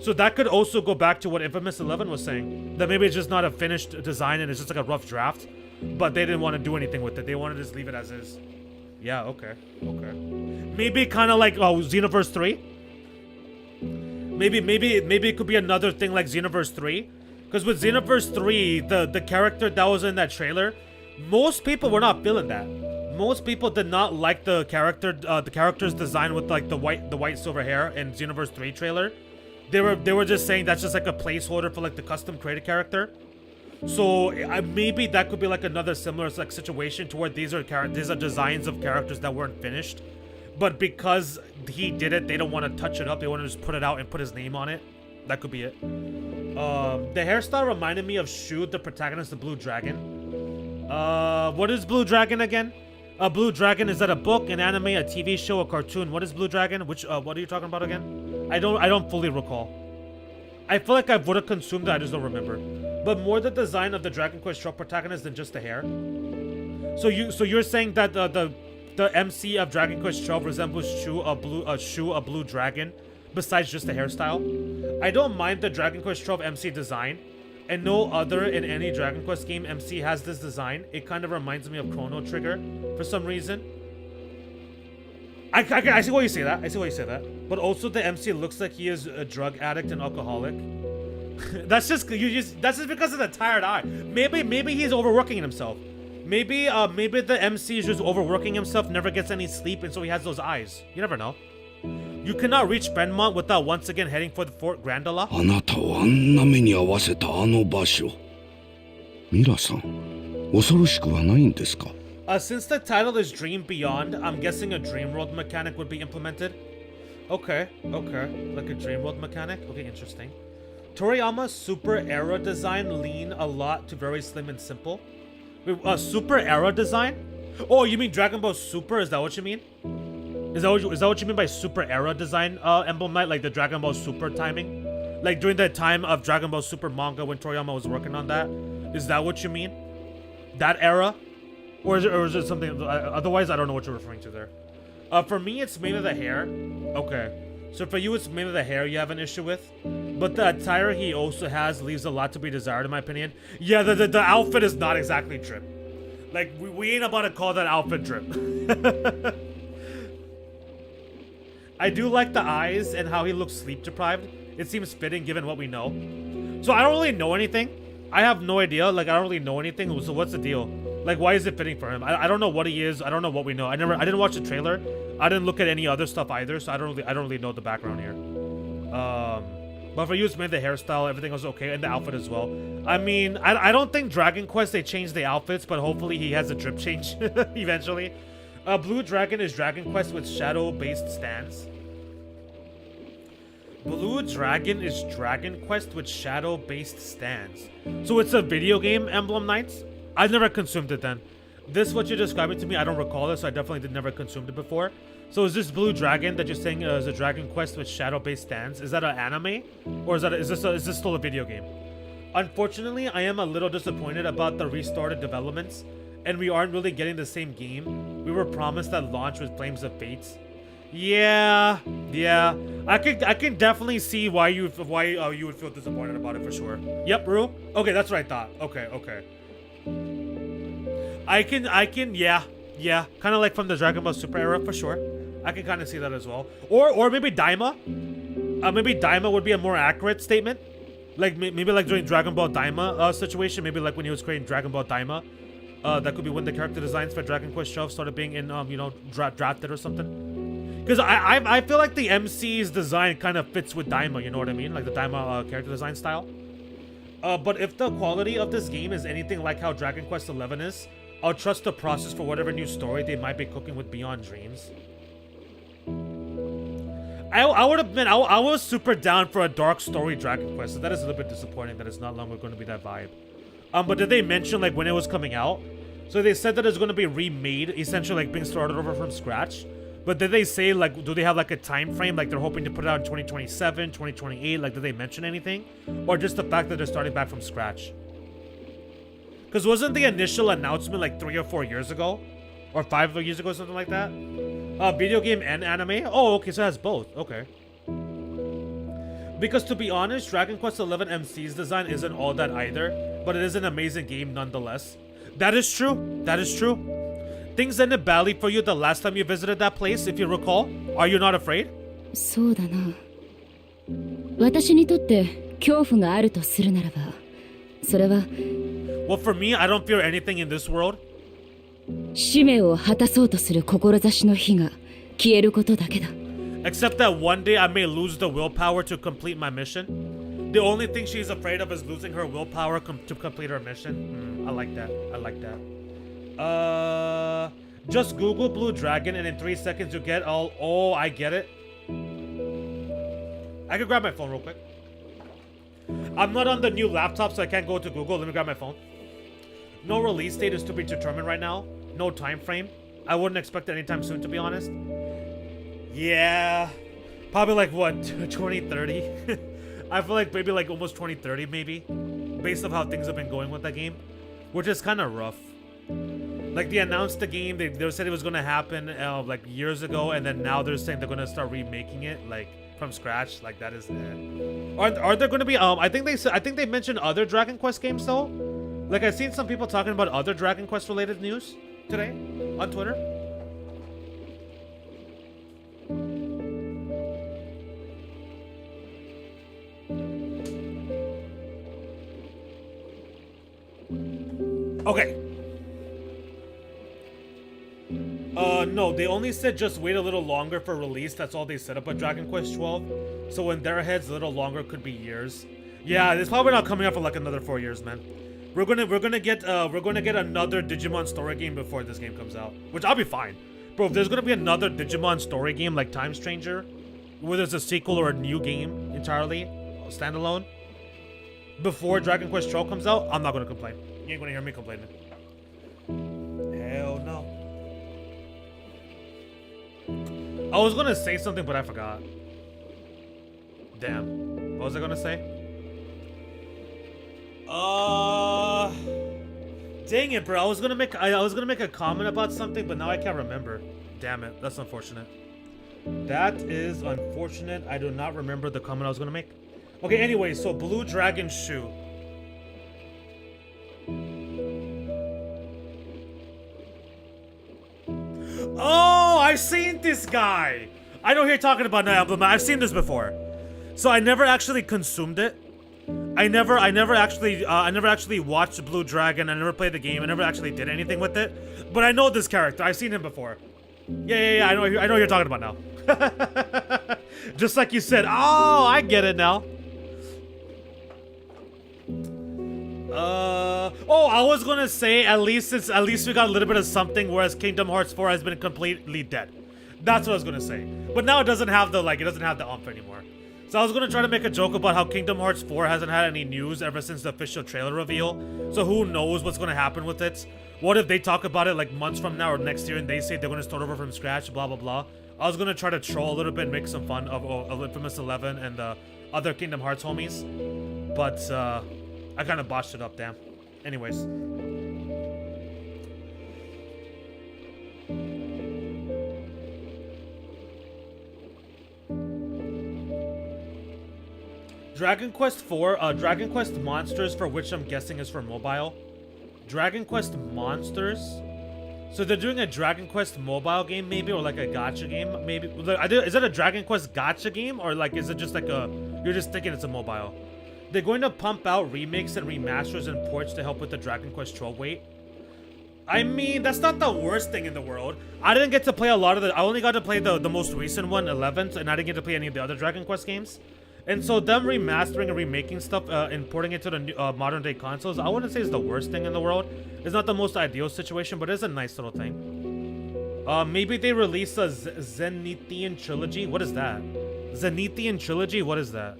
So that could also go back to what Infamous 11 was saying, that maybe it's just not a finished design and it's just like a rough draft, but they didn't want to do anything with it. They wanted to just leave it as is. Yeah, okay. Maybe kind of like Xenoverse 3. Maybe it could be another thing like Xenoverse 3. Because with Xenoverse 3, the character that was in that trailer, most people were not feeling that. Most people did not like the character's design with like the white silver hair in Xenoverse 3 trailer. They were just saying that's just like a placeholder for like the custom created character. So maybe that could be like another similar like situation to where these are designs of characters that weren't finished, but because he did it, they don't want to touch it up. They want to just put it out and put his name on it. That could be it. The hairstyle reminded me of Shu, the protagonist of Blue Dragon. What is Blue Dragon again? Blue Dragon, is that a book, an anime, a TV show, a cartoon? What is Blue Dragon? What are you talking about again? I don't fully recall. I feel like I would have consumed it, I just don't remember. But more the design of the Dragon Quest show protagonist than just the hair. So you're saying that the MC of Dragon Quest 12 resembles Shu, a blue dragon, besides just the hairstyle? I don't mind the Dragon Quest 12 MC design, and no other in any Dragon Quest game MC has this design. It kind of reminds me of Chrono Trigger for some reason. I see why you say that. But also the MC looks like he is a drug addict and alcoholic. That's just because of the tired eye. Maybe he's overworking himself. Maybe the MC is just overworking himself, never gets any sleep, and so he has those eyes. You never know. You cannot reach Benmont without once again heading for the Fort Grandala. あなたをあんな目に合わせたあの場所。ミラさん、恐ろしくはないんですか？ Since the title is Dream Beyond, I'm guessing a Dream World mechanic would be implemented. Okay. Like a Dream World mechanic? Okay, interesting. Toriyama's Super Era design lean a lot to very slim and simple. Wait, Super Era design? Oh, you mean Dragon Ball Super? Is that what you mean? Is that what you mean by Super Era design, Emblem Knight? Like the Dragon Ball Super timing? Like during the time of Dragon Ball Super manga when Toriyama was working on that? Is that what you mean? That era? Or is it something... otherwise, I don't know what you're referring to there. For me, it's mainly the hair. Okay. So for you, it's mainly the hair you have an issue with. But the attire he also has leaves a lot to be desired, in my opinion. Yeah, the outfit is not exactly drip. Like, we ain't about to call that outfit drip. I do like the eyes and how he looks sleep deprived. It seems fitting given what we know. So I don't really know anything. I have no idea. Like, I don't really know anything. So what's the deal? Like, why is it fitting for him? I don't know what he is. I don't know what we know. I didn't watch the trailer. I didn't look at any other stuff either. So I don't really know the background here. But for you, it's made the hairstyle, everything was okay, and the outfit as well. I mean, I don't think Dragon Quest they changed the outfits, but hopefully he has a drip change eventually. Blue Dragon is Dragon Quest with shadow-based stands. Blue Dragon is Dragon Quest with shadow-based stands. So it's a video game, Emblem Knights? I've never consumed it then. This, what you're describing to me, I don't recall this, so I definitely never consumed it before. So is this Blue Dragon that you're saying is a Dragon Quest with shadow-based stands? Is that an anime? Or is this still a video game? Unfortunately, I am a little disappointed about the restarted developments, and we aren't really getting the same game. We were promised at launch with Flames of Fates. Yeah. I can definitely see why you would feel disappointed about it for sure. Yep, Rue. Okay, that's what I thought. Okay. I can, yeah. Kind of like from the Dragon Ball Super era for sure. I can kind of see that as well. Or maybe Daima. Maybe Daima would be a more accurate statement. Like maybe like during Dragon Ball Daima situation. Maybe like when he was creating Dragon Ball Daima. That could be when the character designs for Dragon Quest 12 started being in drafted or something. Because I feel like the MC's design kind of fits with Daima. You know what I mean? Like the Daima character design style. But if the quality of this game is anything like how Dragon Quest 11 is, I'll trust the process for whatever new story they might be cooking with Beyond Dreams. I would admit, I was super down for a dark story Dragon Quest, so that is a little bit disappointing that it's not longer going to be that vibe. But did they mention like when it was coming out? So they said that it's going to be remade, essentially like being started over from scratch. But did they say like, do they have like a time frame? Like they're hoping to put it out in 2027, 2028? Like did they mention anything? Or just the fact that they're starting back from scratch? Because wasn't the initial announcement like 3 or 4 years ago? Or 5 years ago, something like that? Video game and anime? Oh, okay, so it has both. Okay. Because to be honest, Dragon Quest XI MC's design isn't all that either, but it is an amazing game nonetheless. That is true. That is true. Things ended badly for you the last time you visited that place, if you recall. Are you not afraid? そうだな。私にとって恐怖があるとするならば、それは Well, for me, I don't fear anything in this world. 使命を果たそうとする志の火が消えることだけだ。Except that one day I may lose the willpower to complete my mission. The only thing she's afraid of is losing her willpower to complete her mission. I like that. I like that. Just Google Blue Dragon and in 3 seconds you get all... Oh, I get it. I can grab my phone real quick. I'm not on the new laptop, so I can't go to Google. Let me grab my phone. No release date is to be determined right now. No time frame. I wouldn't expect it anytime soon, to be honest. Yeah. Probably like, what, 2030? I feel like maybe like almost 2030, maybe. Based on how things have been going with that game. Which is kind of rough. Like, they announced the game. They said it was going to happen like years ago. And then now they're saying they're going to start remaking it. Like, from scratch. Like, that is... Are there going to be... I think they mentioned other Dragon Quest games, though. Like, I've seen some people talking about other Dragon Quest related news today on Twitter. Okay. No, they only said just wait a little longer for release. That's all they said about Dragon Quest 12. So in their heads, a little longer could be years. Yeah, it's probably not coming out for like another 4 years, man. We're gonna get another Digimon story game before this game comes out, which I'll be fine, bro. If there's gonna be another Digimon story game like Time Stranger, whether it's a sequel or a new game entirely, standalone, before Dragon Quest 12 comes out, I'm not gonna complain. You ain't gonna hear me complaining. Hell no. I was gonna say something, but I forgot. Damn. What was I gonna say? Dang it, bro. I was gonna make a comment about something, but now I can't remember. Damn it. That's unfortunate. That is unfortunate. I do not remember the comment I was gonna make. Okay, anyway, so Blue Dragon shoe. Oh, I've seen this guy. I know who you're talking about now, but I've seen this before. So I never actually consumed it. I never actually watched Blue Dragon. I never played the game. I never actually did anything with it. But I know this character. I've seen him before. Yeah. I know who you're talking about now. Just like you said. Oh, I get it now. I was gonna say at least we got a little bit of something, whereas Kingdom Hearts 4 has been completely dead. That's what I was gonna say. But now it doesn't have the umph anymore. So I was gonna try to make a joke about how Kingdom Hearts 4 hasn't had any news ever since the official trailer reveal. So who knows what's gonna happen with it? What if they talk about it like months from now or next year and they say they're gonna start over from scratch, blah blah blah. I was gonna try to troll a little bit and make some fun of Infamous 11 and the other Kingdom Hearts homies. But I kind of botched it up, damn. Anyways. Dragon Quest 4, Dragon Quest Monsters, for which I'm guessing is for mobile. Dragon Quest Monsters? So they're doing a Dragon Quest mobile game maybe, or like a gacha game maybe? Is it a Dragon Quest gacha game, or like is it just like you're just thinking it's a mobile? They're going to pump out remakes and remasters and ports to help with the Dragon Quest 12 wait. I mean, that's not the worst thing in the world. I didn't get to play a lot of I only got to play the most recent one, 11th, and I didn't get to play any of the other Dragon Quest games. And so them remastering and remaking stuff and porting it to the new, modern day consoles, I wouldn't say it's the worst thing in the world. It's not the most ideal situation, but it's a nice little thing. Maybe they release a Zenithian trilogy. What is that? Zenithian trilogy? What is that?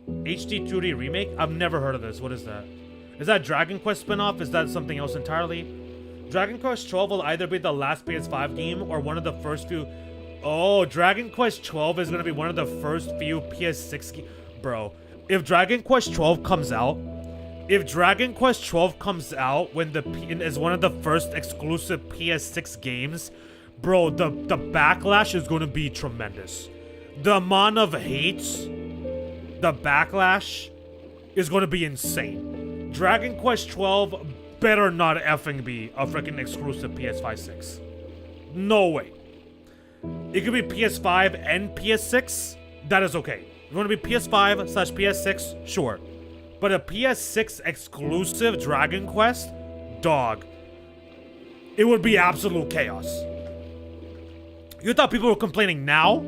HD 2D remake? I've never heard of this. What is that? Is that Dragon Quest spinoff? Is that something else entirely? Dragon Quest 12 will either be the last PS5 game or one of the first few... Oh, Dragon Quest 12 is going to be one of the first few PS6 games. Bro, if Dragon Quest 12 comes out... If Dragon Quest 12 comes out when is one of the first exclusive PS6 games, bro, the backlash is going to be tremendous. The amount of hate, the backlash is going to be insane. Dragon Quest 12 better not effing be a freaking exclusive PS5 6. No way. It could be PS5 and PS6. That is okay. If you want to be PS5/PS6, sure. But a PS6 exclusive Dragon Quest? Dog. It would be absolute chaos. You thought people were complaining now?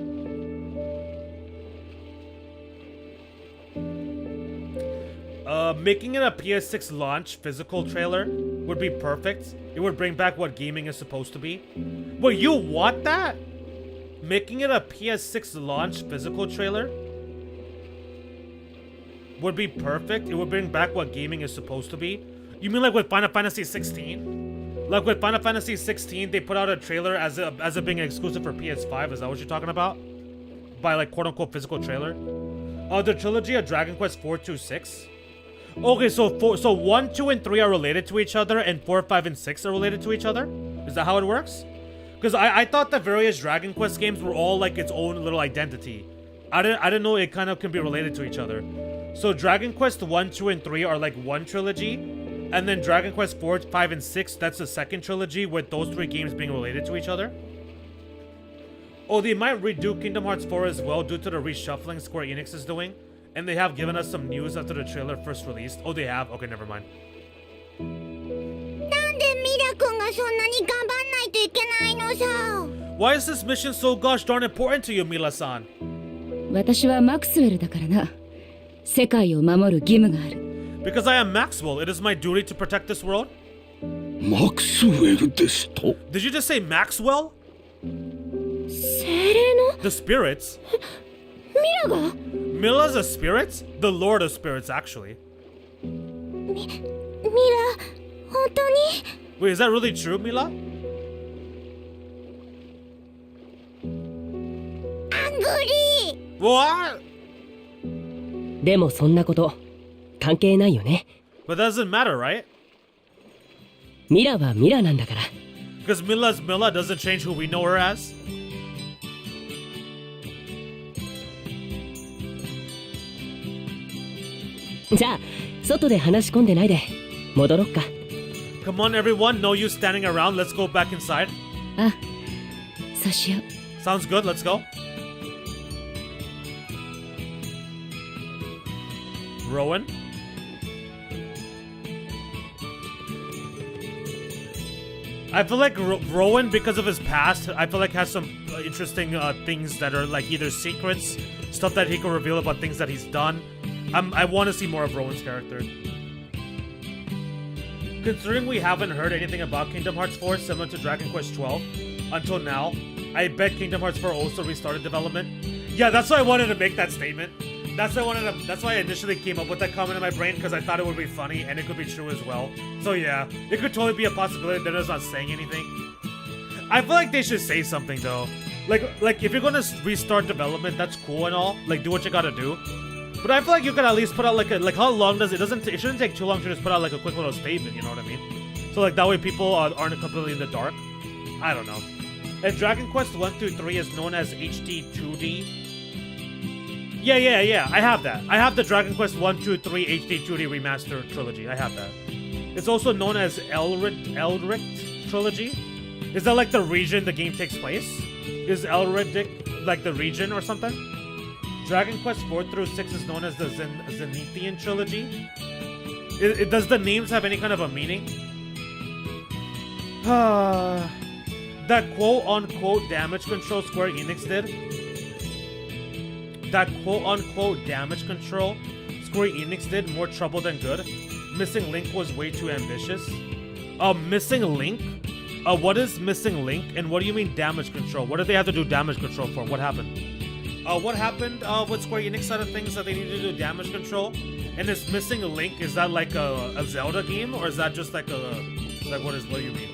Making it a PS6 launch physical trailer would be perfect. It would bring back what gaming is supposed to be. Well, you want that? Making it a PS6 launch physical trailer would be perfect. It would bring back what gaming is supposed to be. You mean like with Final Fantasy 16? Like with Final Fantasy 16, they put out a trailer as it being exclusive for PS5. Is that what you're talking about? By like quote unquote physical trailer? The trilogy of Dragon Quest 4, 2, 6. Okay, so 1, 2, and 3 are related to each other, and 4, 5, and 6 are related to each other? Is that how it works? Because I thought the various Dragon Quest games were all like its own little identity. I didn't know it kind of can be related to each other. So Dragon Quest 1, 2, and 3 are like one trilogy, and then Dragon Quest 4, 5, and 6, that's the second trilogy with those 3 games being related to each other. Oh, they might redo Kingdom Hearts 4 as well due to the reshuffling Square Enix is doing. And they have given us some news after the trailer first released. Oh, they have? Okay, never mind. Why is this mission so gosh darn important to you, Mila-san? 私はマクスウェルだからな。世界を守る義務がある。Because I am Maxwell. It is my duty to protect this world. マクスウェルですと Did you just say Maxwell? 精霊の The spirits? ミラが Mila's a spirit? The Lord of Spirits, actually. ミラ、本当に Wait, is that really true, Mila? アングリー What? でもそんなこと関係ないよね。 But that doesn't matter, right? ミラはミラなんだから。 Because Mila's Mila doesn't change who we know her as. じゃあ外で話し込んでないで戻ろっか。 Come on, everyone. No use standing around. Let's go back inside. あ、そうしよう。 Sounds good. Let's go. Rowan? I feel like Rowan, because of his past, I feel like has some interesting things that are like either secrets, stuff that he can reveal about things that he's done. I want to see more of Rowan's character. Considering we haven't heard anything about Kingdom Hearts 4 similar to Dragon Quest 12 until now, I bet Kingdom Hearts 4 also restarted development. Yeah, that's why I wanted to make that statement. That's why I initially came up with that comment in my brain, because I thought it would be funny and it could be true as well. So yeah, it could totally be a possibility. They're just not saying anything. I feel like they should say something though. Like if you're gonna restart development, that's cool and all. Like do what you gotta do. But I feel like you could at least put out like how long does it? It shouldn't take too long to just put out like a quick little statement. You know what I mean? So like that way people aren't completely in the dark. I don't know. And Dragon Quest 1 through 3 is known as HD 2D. Yeah. I have that. I have the Dragon Quest 1, 2, 3 HD 2D Remastered trilogy. I have that. It's also known as Elric trilogy. Is that like the region the game takes place? Is Elric like the region or something? Dragon Quest 4 through 6 is known as the Zenithian trilogy. Does the names have any kind of a meaning? That quote-unquote damage control Square Enix did. That quote-unquote damage control Square Enix did more trouble than good. Missing Link was way too ambitious. Missing Link? What is Missing Link? And what do you mean damage control? What did they have to do damage control for? What happened? What happened with Square Enix side of things that they needed to do damage control? And is Missing Link, is that like a Zelda game? Or is that just like what do you mean?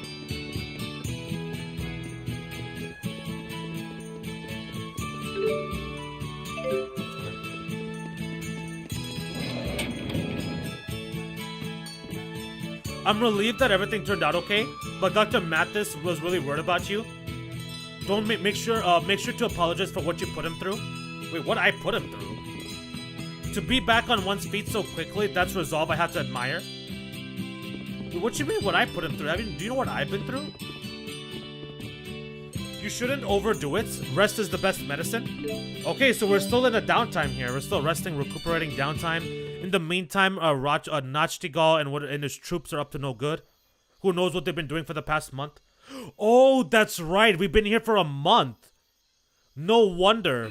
I'm relieved that everything turned out okay, but Dr. Mathis was really worried about you. Don't make sure to apologize for what you put him through. Wait, what I put him through? To be back on one's feet so quickly, that's resolve I have to admire. Wait, what you mean what I put him through? Do you know what I've been through? You shouldn't overdo it. Rest is the best medicine. Okay, so we're still in a downtime here. We're still resting, recuperating downtime. In the meantime, Nachtigal and his troops are up to no good. Who knows what they've been doing for the past month? Oh, that's right. We've been here for a month. No wonder.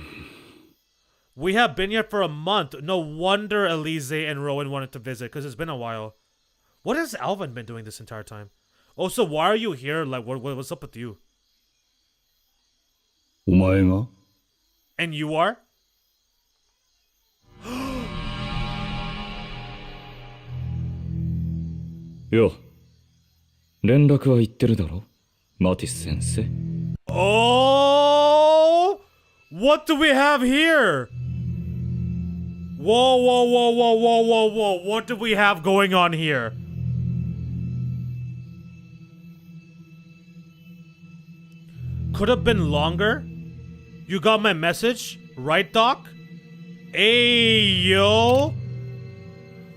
We have been here for a month. No wonder Elise and Rowan wanted to visit, because it's been a while. What has Alvin been doing this entire time? Oh, so why are you here? Like, what's up with you? お前が And you are? よ、連絡は言ってるだろ、マティス先生。Oh! What do we have here? Whoa. What do we have going on here? Could have been longer. You got my message, right, Doc? Hey, yo.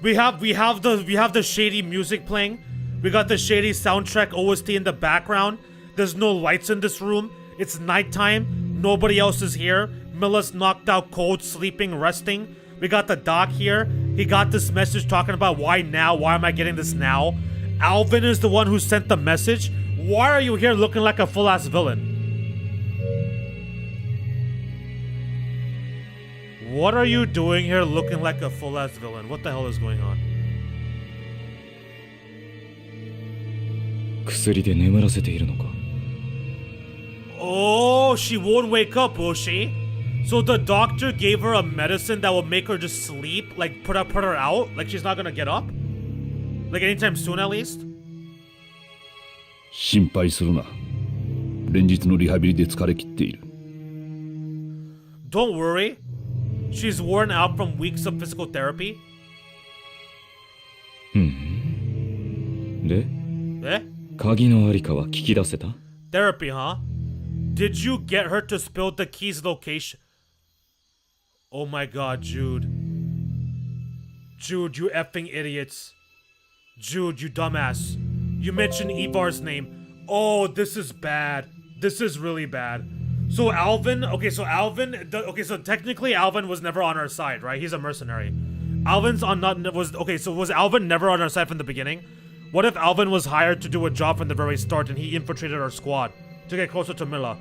We have the shady music playing. We got the shady soundtrack OST in the background. There's no lights in this room. It's nighttime. Nobody else is here. Milla's knocked out cold, sleeping, resting. We got the Doc here. He got this message talking about why now? Why am I getting this now? Alvin is the one who sent the message. Why are you here looking like a full-ass villain? What are you doing here looking like a full-ass villain? What the hell is going on? 薬で眠らせているのか。 Oh, she won't wake up, will she? So the doctor gave her a medicine that will make her just sleep, like put her out, like she's not gonna get up? Like anytime soon at least? 心配するな。連日のリハビリで疲れ切っている。 Don't worry. She's worn out from weeks of physical therapy. で、 Eh? 鍵のありかは聞き出せた？ Therapy, huh? Did you get her to spill the key's location? Oh my god, Jude. Jude, you effing idiots. Jude, you dumbass. You mentioned Ivar's name. Oh, this is bad. This is really bad. So Alvin, so technically Alvin was never on our side, right? He's a mercenary. Alvin's on not was okay. So was Alvin never on our side from the beginning? What if Alvin was hired to do a job from the very start and he infiltrated our squad to get closer to Mila?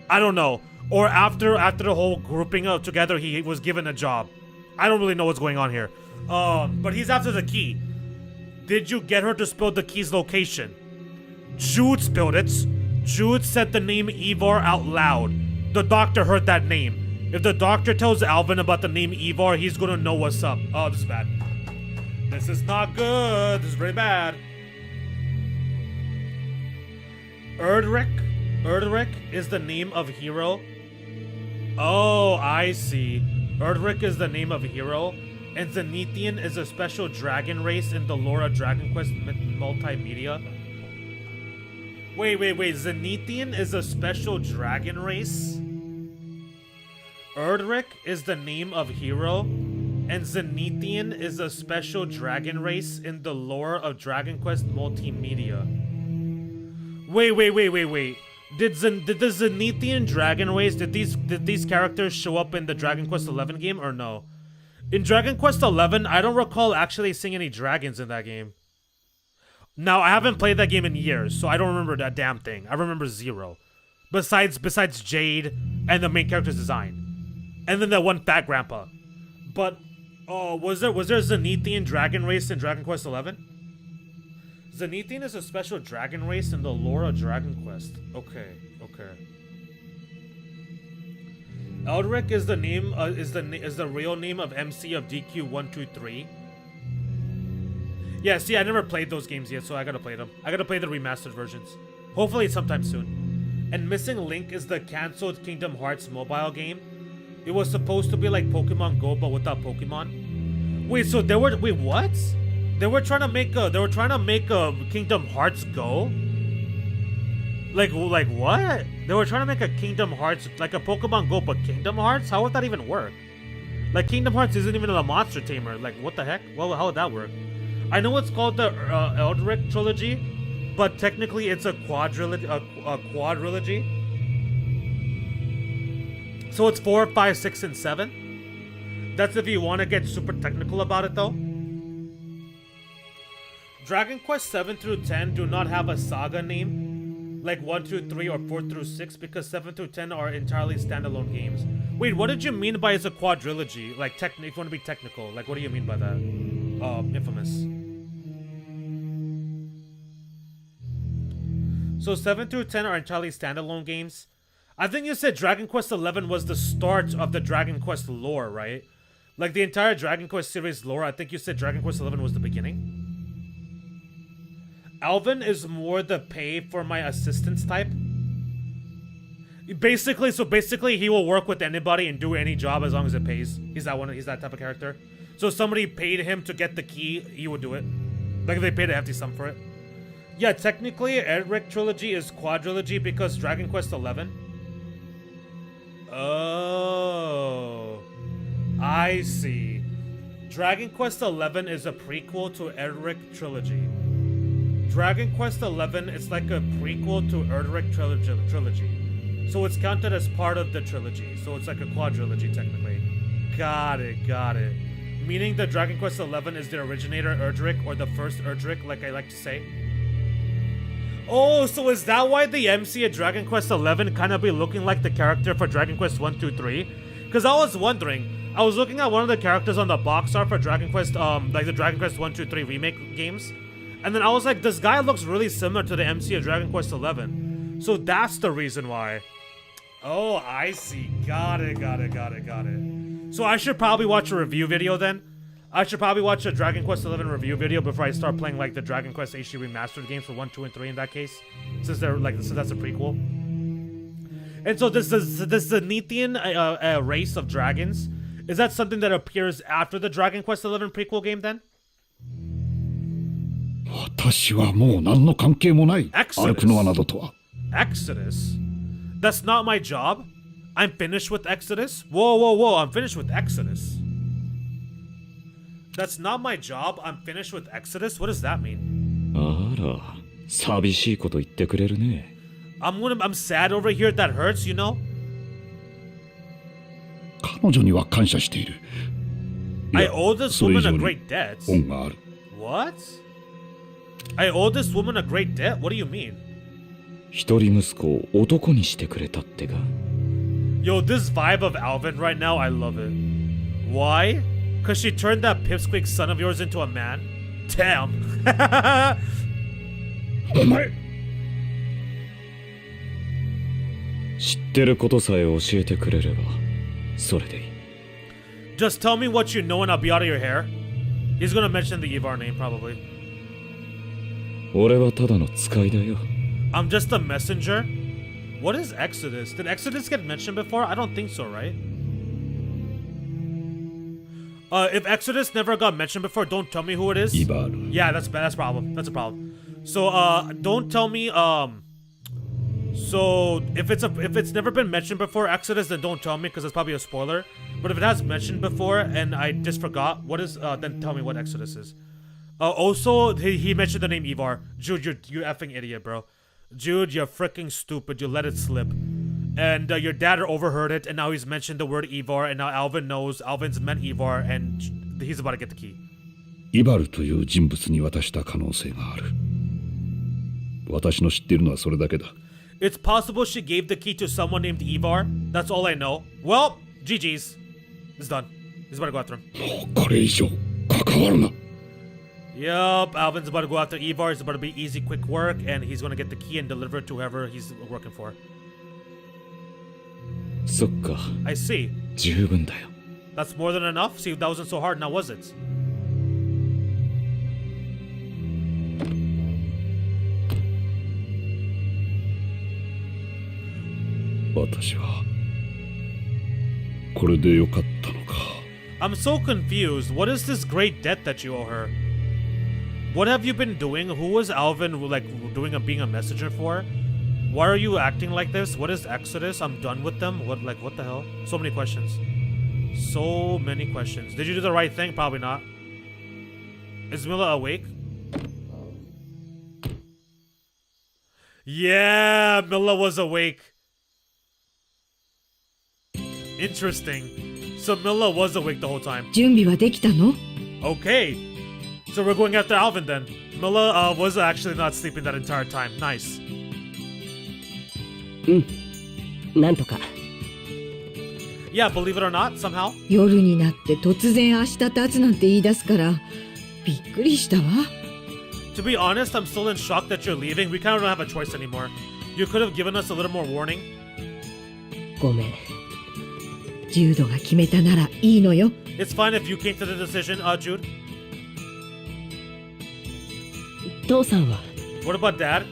I don't know. Or after the whole grouping up together, he was given a job. I don't really know what's going on here. But he's after the key. Did you get her to spill the key's location? Jude spilled it. Jude said the name Ivar out loud. The doctor heard that name. If the doctor tells Alvin about the name Ivar, he's gonna know what's up. Oh, this is bad. This is not good. This is very bad. Erdrick is the name of hero. Oh, I see. Erdrick is the name of hero, and Zenithian is a special dragon race in the lore of Dragon Quest multimedia. Wait. Zenithian is a special dragon race? Erdrick is the name of hero, and Zenithian is a special dragon race in the lore of Dragon Quest multimedia. Wait. Did the Zenithian dragon race, did these characters show up in the Dragon Quest 11 game or no? In Dragon Quest 11, I don't recall actually seeing any dragons in that game. Now, I haven't played that game in years, so I don't remember that damn thing. I remember zero. Besides Jade and the main character's design. And then that one fat grandpa. But was there Zenithian dragon race in Dragon Quest 11? Zenithian is a special dragon race in the lore of Dragon Quest. Okay. Eldrick is the name is the real name of MC of DQ123. Yeah, see, I never played those games yet, so I gotta play them. I gotta play the remastered versions. Hopefully sometime soon. And Missing Link is the cancelled Kingdom Hearts mobile game. It was supposed to be like Pokemon Go, but without Pokemon. Wait, so wait, what? They were trying to make a Kingdom Hearts Go? Like what? They were trying to make a Kingdom Hearts, like a Pokemon Go, but Kingdom Hearts? How would that even work? Like, Kingdom Hearts isn't even a monster tamer. Like, what the heck? Well, how would that work? I know it's called the Eldrick trilogy, but technically it's a quadrilogy. So it's 4, 5, 6, and 7. That's if you want to get super technical about it, though. Dragon Quest 7 through 10 do not have a saga name, like 1, 2, 3, or 4 through 6, because 7 through 10 are entirely standalone games. Wait, what did you mean by it's a quadrilogy? Like, if you want to be technical, like, what do you mean by that? Infamous. So 7 through 10 are entirely standalone games. I think you said Dragon Quest 11 was the start of the Dragon Quest lore, right? Like, the entire Dragon Quest series lore, I think you said Dragon Quest 11 was the beginning. Alvin is more the pay for my assistance type. Basically, he will work with anybody and do any job as long as it pays. He's that type of character. So if somebody paid him to get the key, he would do it. Like if they paid a hefty sum for it. Yeah, technically, Eldrick trilogy is quadrilogy because Dragon Quest 11. Oh, I see. Dragon Quest 11 is a prequel to Eldrick trilogy. Dragon Quest 11 is like a prequel to Eldrick trilogy. So it's counted as part of the trilogy. So it's like a quadrilogy technically. Got it. Meaning that Dragon Quest 11 is the originator Erdrick, or the first Erdrick, like I like to say. Oh, so is that why the MC at Dragon Quest 11 kind of be looking like the character for Dragon Quest 1, 2, 3? Because I was wondering, I was looking at one of the characters on the box art for Dragon Quest, like the Dragon Quest 1, 2, 3 remake games. And then I was like, this guy looks really similar to the MC of Dragon Quest 11. So that's the reason why. Oh, I see. Got it. So I should probably watch a review video then. I should probably watch a Dragon Quest 11 review video before I start playing like the Dragon Quest HD remastered games for 1, 2, and 3 in that case. Since that's a prequel. And so this Zenithian race of dragons, is that something that appears after the Dragon Quest 11 prequel game then? 私はもう何の関係もない。歩くのはなどとは。Exodus? That's not my job? I'm finished with Exodus? Whoa, I'm finished with Exodus. That's not my job? I'm finished with Exodus? What does that mean? あら、寂しいこと言ってくれるね。I'm sad over here, that hurts, you know? 彼女には感謝している。I owe this それ以 woman 上 a に great debt. 恩がある。 What? I owe this woman a great debt? What do you mean? 一人息子を男にしてくれたってか。 Yo, this vibe of Alvin right now, I love it. Why? Cause she turned that pipsqueak son of yours into a man? Damn. お前知ってることさえ教えてくれればそれでいい。 Just tell me what you know and I'll be out of your hair. He's gonna mention the Ivar name, probably. 俺はただの使いだよ。 I'm just a messenger? What is Exodus? Did Exodus get mentioned before? I don't think so, right? If Exodus never got mentioned before, don't tell me who it is. イバール。 Yeah, that's bad. That's a problem. That's a problem. So, don't tell me, so if it's never been mentioned before, Exodus, then don't tell me because it's probably a spoiler. But if it has mentioned before and I just forgot, what is, then tell me what Exodus is. Also, he mentioned the name Ivar. Jude, you effing idiot, bro. Jude, you're freaking stupid. You let it slip. And your dad overheard it, and now he's mentioned the word Ivar, and now Alvin knows Alvin's meant Ivar, and he's about to get the key. イバルという人物に渡した可能性がある。私の知っているのはそれだけだ。 It's possible she gave the key to someone named Ivar. That's all I know. Well, GG's. It's done. He's about to go after him. もうこれ以上関わるな。 Yup, Alvin's about to go after Ivar. It's about to be easy, quick work, and he's gonna get the key and deliver it to whoever he's working for. そっか、 I see. 十分だよ。 That's more than enough? See, that wasn't so hard, now was it? 私はこれでよかったのか。 I'm so confused. What is this great debt that you owe her? What have you been doing? Who was Alvin like being a messenger for? Why are you acting like this? What is Exodus? I'm done with them. What the hell? So many questions. So many questions. Did you do the right thing? Probably not. Is Mila awake? Yeah, Mila was awake. Interesting. So Mila was awake the whole time. 準備はできたの？ Okay. So we're going after Alvin then. Mila was actually not sleeping that entire time. Nice. なんとか。 Yeah, believe it or not, somehow. 夜になって突然明日経つなんて言い出すからびっくりしたわ。 To be honest, I'm still in shock that you're leaving. We kind of don't have a choice anymore. You could have given us a little more warning. ごめん。ジュードが決めたならいいのよ。 It's fine if you came to the decision, Jude. 父さんは What about Dad?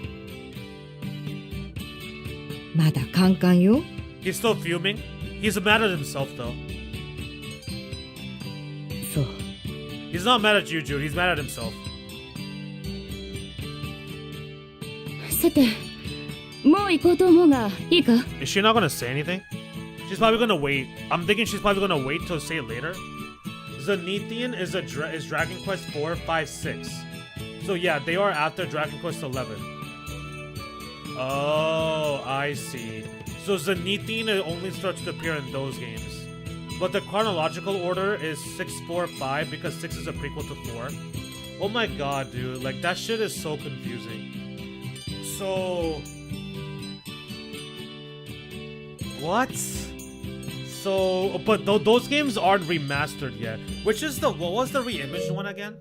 まだカンカンよ。 He's still fuming. He's mad at himself, though. そう。 He's not mad at you, Jude. He's mad at himself. さて、もう行こうと思うがいいか？ Is she not gonna say anything? She's probably gonna wait. I'm thinking she's probably gonna wait to say it later. Zenithian is Dragon Quest 4, 5, 6. So yeah, they are after Dragon Quest 11. Oh, I see. So Zenithian only starts to appear in those games. But the chronological order is 6, 4, 5 because 6 is a prequel to 4. Oh my god, dude. Like, that shit is so confusing. So... What? So, but those games aren't remastered yet. Which is what was the re-imaged one again?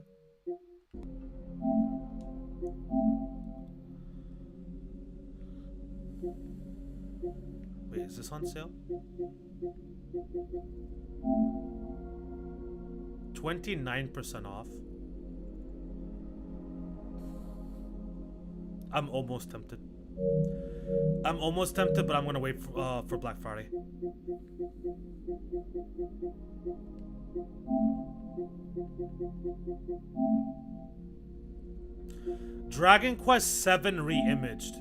Wait, is this on sale? 29% off. I'm almost tempted. I'm almost tempted, but I'm gonna wait for Black Friday. Dragon Quest 7 re-imaged.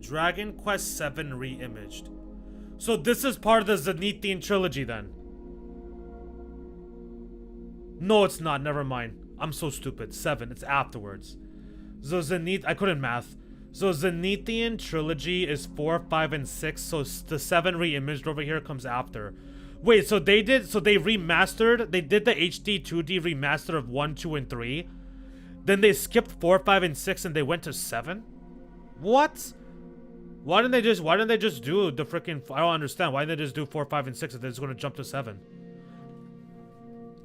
Dragon Quest 7 re-imaged. So this is part of the Zenithian trilogy then. No, it's not. Never mind. I'm so stupid. 7. It's afterwards. So I couldn't math. So Zenithian trilogy is 4, 5, and 6. So the 7 re-imaged over here comes after. Wait, so they remastered, they did the HD 2D remaster of 1, 2, and 3. Then they skipped 4, 5, and 6 and they went to 7? What? Why didn't they just do the freaking, I don't understand. Why didn't they just do 4, 5, and 6 if they're just gonna jump to 7?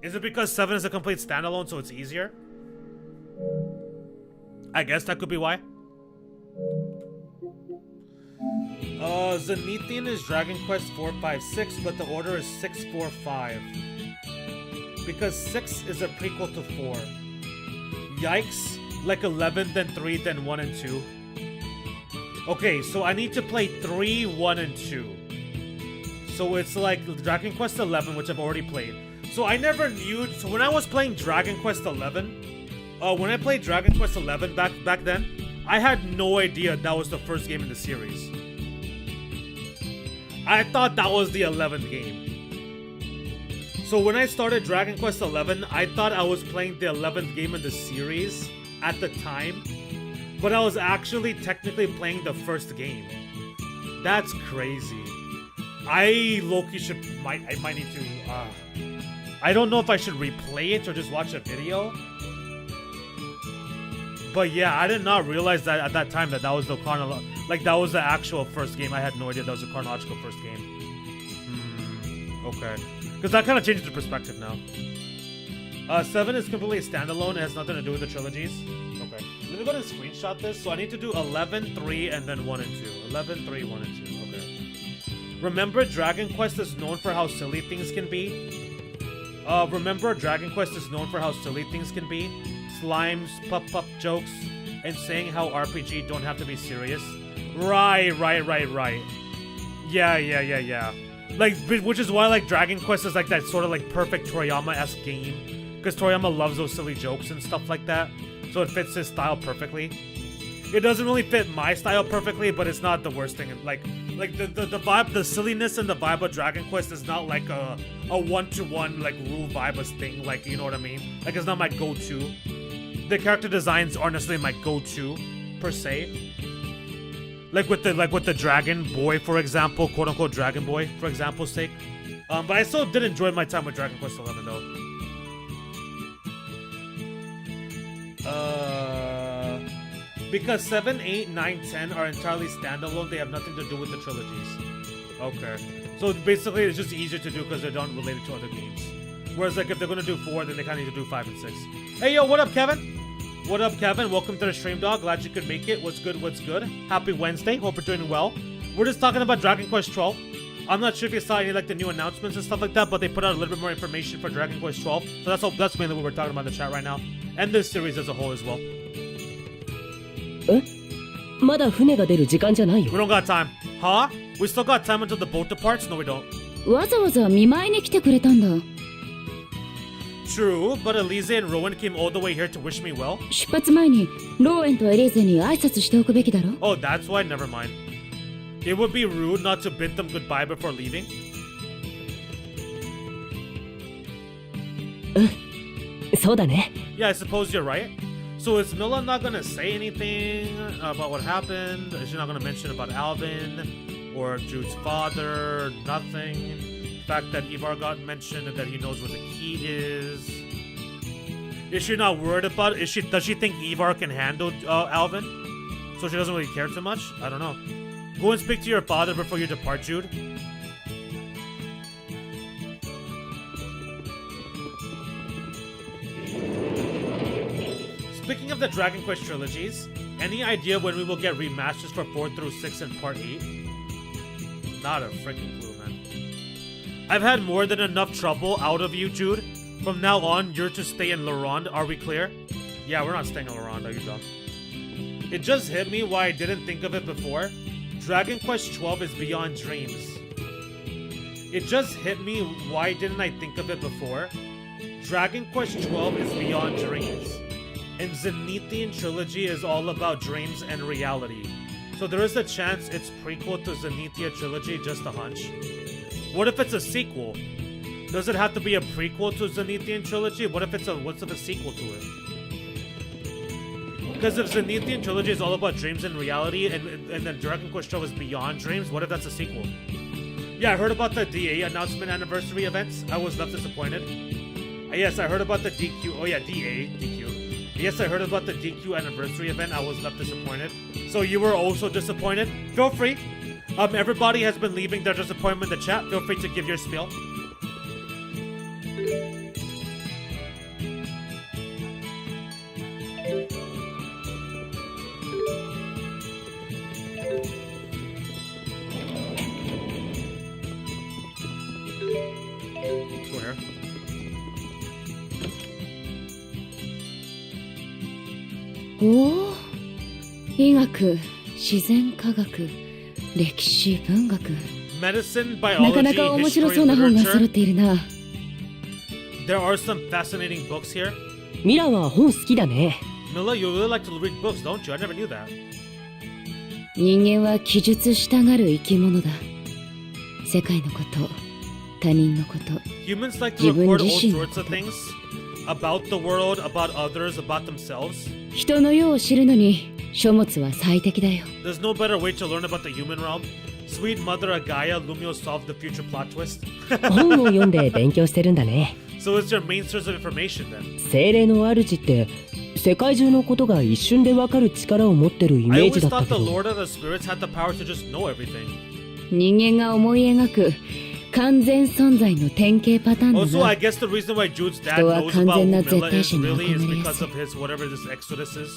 Is it because 7 is a complete standalone so it's easier? I guess that could be why. Zenithian is Dragon Quest 4, 5, 6, but the order is 6, 4, 5. Because 6 is a prequel to 4. Yikes. Like 11, then 3, then 1 and 2. Okay, so I need to play 3, 1, and 2. So it's like Dragon Quest 11, which I've already played. So I never knew, so when I was playing Dragon Quest 11, when I played Dragon Quest 11 back then, I had no idea that was the first game in the series. I thought that was the 11th game. So when I started Dragon Quest 11, I thought I was playing the 11th game in the series at the time, but I was actually technically playing the first game. That's crazy. I low-key I might need to, I don't know if I should replay it or just watch a video. But yeah, I did not realize that at that time that was the that was the actual first game. I had no idea that was the chronological first game. Okay. Because that kind of changes the perspective now. 7 is completely standalone. It has nothing to do with the trilogies. Okay. Let me go ahead and screenshot this. So I need to do 11, 3, and then 1 and 2. 11, 3, 1, and 2. Okay. Remember, Dragon Quest is known for how silly things can be. Slimes, pup jokes, and saying how RPG don't have to be serious. Right. Yeah. Like, which is why, like, Dragon Quest is like that sort of like perfect Toriyama-esque game. Because Toriyama loves those silly jokes and stuff like that. So it fits his style perfectly. It doesn't really fit my style perfectly, but it's not the worst thing. Like the vibe, the silliness and the vibe of Dragon Quest is not like a one-to-one like rule vibus thing. Like, you know what I mean? Like, it's not my go-to. The character designs aren't necessarily my go-to per se. Like with the Dragon Boy, for example, quote-unquote Dragon Boy, for example's sake. But I still did enjoy my time with Dragon Quest XI though. Because 7, 8, 9, 10 are entirely standalone, they have nothing to do with the trilogies. Okay. So basically it's just easier to do because they're not related to other games. Whereas like if they're gonna do 4, then they kinda need to do 5 and 6. Hey yo, what up Kevin? What up Kevin? Welcome to the stream, dog. Glad you could make it. What's good? Happy Wednesday. Hope you're doing well. We're just talking about Dragon Quest 12. I'm not sure if you saw any like the new announcements and stuff like that, but they put out a little bit more information for Dragon Quest 12. So that's mainly what we're talking about in the chat right now. And this series as a whole as well. まだ船が出る時間じゃないよ。 We don't got time. Huh? We still got time until the boat departs? No, we don't. わざわざ見舞いに来てくれたんだ。 True, but Elise and Rowan came all the way here to wish me well. 出発前にローエンとエリーゼに挨拶しておくべきだろ。 Oh, that's why? Never mind. It would be rude not to bid them goodbye before leaving. そうだね。 Yeah, I suppose you're right. So is Milla not gonna say anything about what happened? Is she not gonna mention about Alvin or Jude's father? Nothing. The fact that Ivar got mentioned and that he knows where the key is. Is she not worried about it? Does she think Ivar can handle Alvin? So she doesn't really care too much? I don't know. Go and speak to your father before you depart, Jude. Speaking of the Dragon Quest trilogies, any idea when we will get remasters for 4 through 6 and Part 8? Not a freaking clue, man. I've had more than enough trouble out of you, Jude. From now on, you're to stay in Laronde. Are we clear? Yeah, we're not staying in Laronde, are you dumb? It just hit me why I didn't think of it before. Dragon Quest 12 is beyond dreams. It just hit me why didn't I think of it before. Dragon Quest 12 is beyond dreams. And Zenithian Trilogy is all about dreams and reality. So there is a chance it's prequel to Zenithia Trilogy, just a hunch. What if it's a sequel? Does it have to be a prequel to Zenithian Trilogy? What if it's a sequel to it? Because if Zenithian Trilogy is all about dreams and reality and then Dragon Quest 12 is beyond dreams, what if that's a sequel? Yeah, I heard about the DA announcement anniversary events. I was left disappointed. Yes, I heard about the DQ. Oh yeah, DQ. Yes, I heard about the DQ anniversary event. I was left disappointed. So you were also disappointed? Feel free. Everybody has been leaving their disappointment in the chat. Feel free to give your spiel. Let's go here. おお、医学、自然科学、歴史、文学。 Medicine, なかな biology, か面白 history, そうな本が揃っ literature. ているな。 There are some fascinating books here. ミラは本好きだね。 Mila, you really like to read books, don't you? I never knew that. 人間は記述したがる生き物だ。世界のこと、他人のこと。 Humans like to 自分 record all 自身のこ sorts と。 of things about the world, about others, about themselves. 人の世を知るのに書物は最適だよ。 There's no better way to learn about the human realm. Sweet Mother Agaya, Lumio solved the future plot twist. 本を読んで勉強してるんだね。 So it's your main source of information then. 精霊の主って世界中のことが一瞬でわかる力を持ってるイ I メー always ジだった thought け the ど、 Lord of the Spirits had the power to just know everything. 人間が思い描く完全存在の典型パターンだ Also, I な。 guess the reason why Jude's dad 人は knows 完 about 全な who 絶 Mila 対 is 者に really is 憧れや because すい。 of his whatever this Exodus is.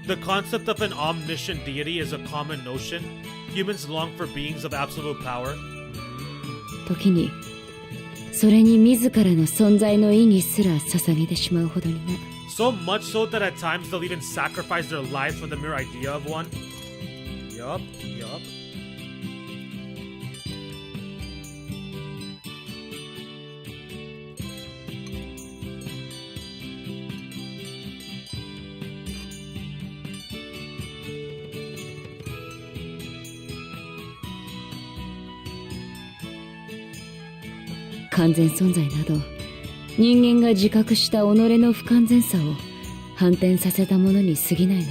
The concept of an omniscient deity is a common notion. Humans long for beings of absolute power. 時にそれに自らの存在の意義すら捧げてしまうほどにな。 So much so that at times they'll even sacrifice their lives for the mere idea of one. Yup.「完全存在など人間が自覚した己の不完全さを反転させたものに過ぎないのに。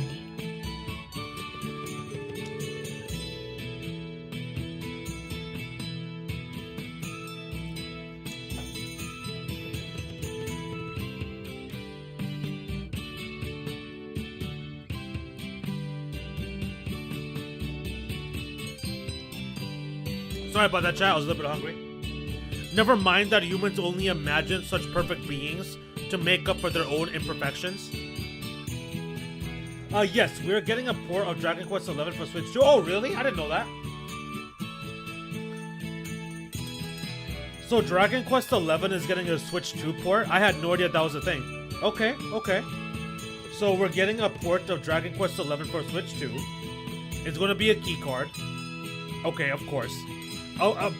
Sorry about that, chat. I was a little bit hungry. Never mind that humans only imagine such perfect beings to make up for their own imperfections. Yes, we're getting a port of Dragon Quest XI for Switch 2. Oh, really? I didn't know that. So Dragon Quest XI is getting a Switch 2 port? I had no idea that was a thing. Okay. So we're getting a port of Dragon Quest XI for Switch 2. It's going to be a key card. Okay, of course.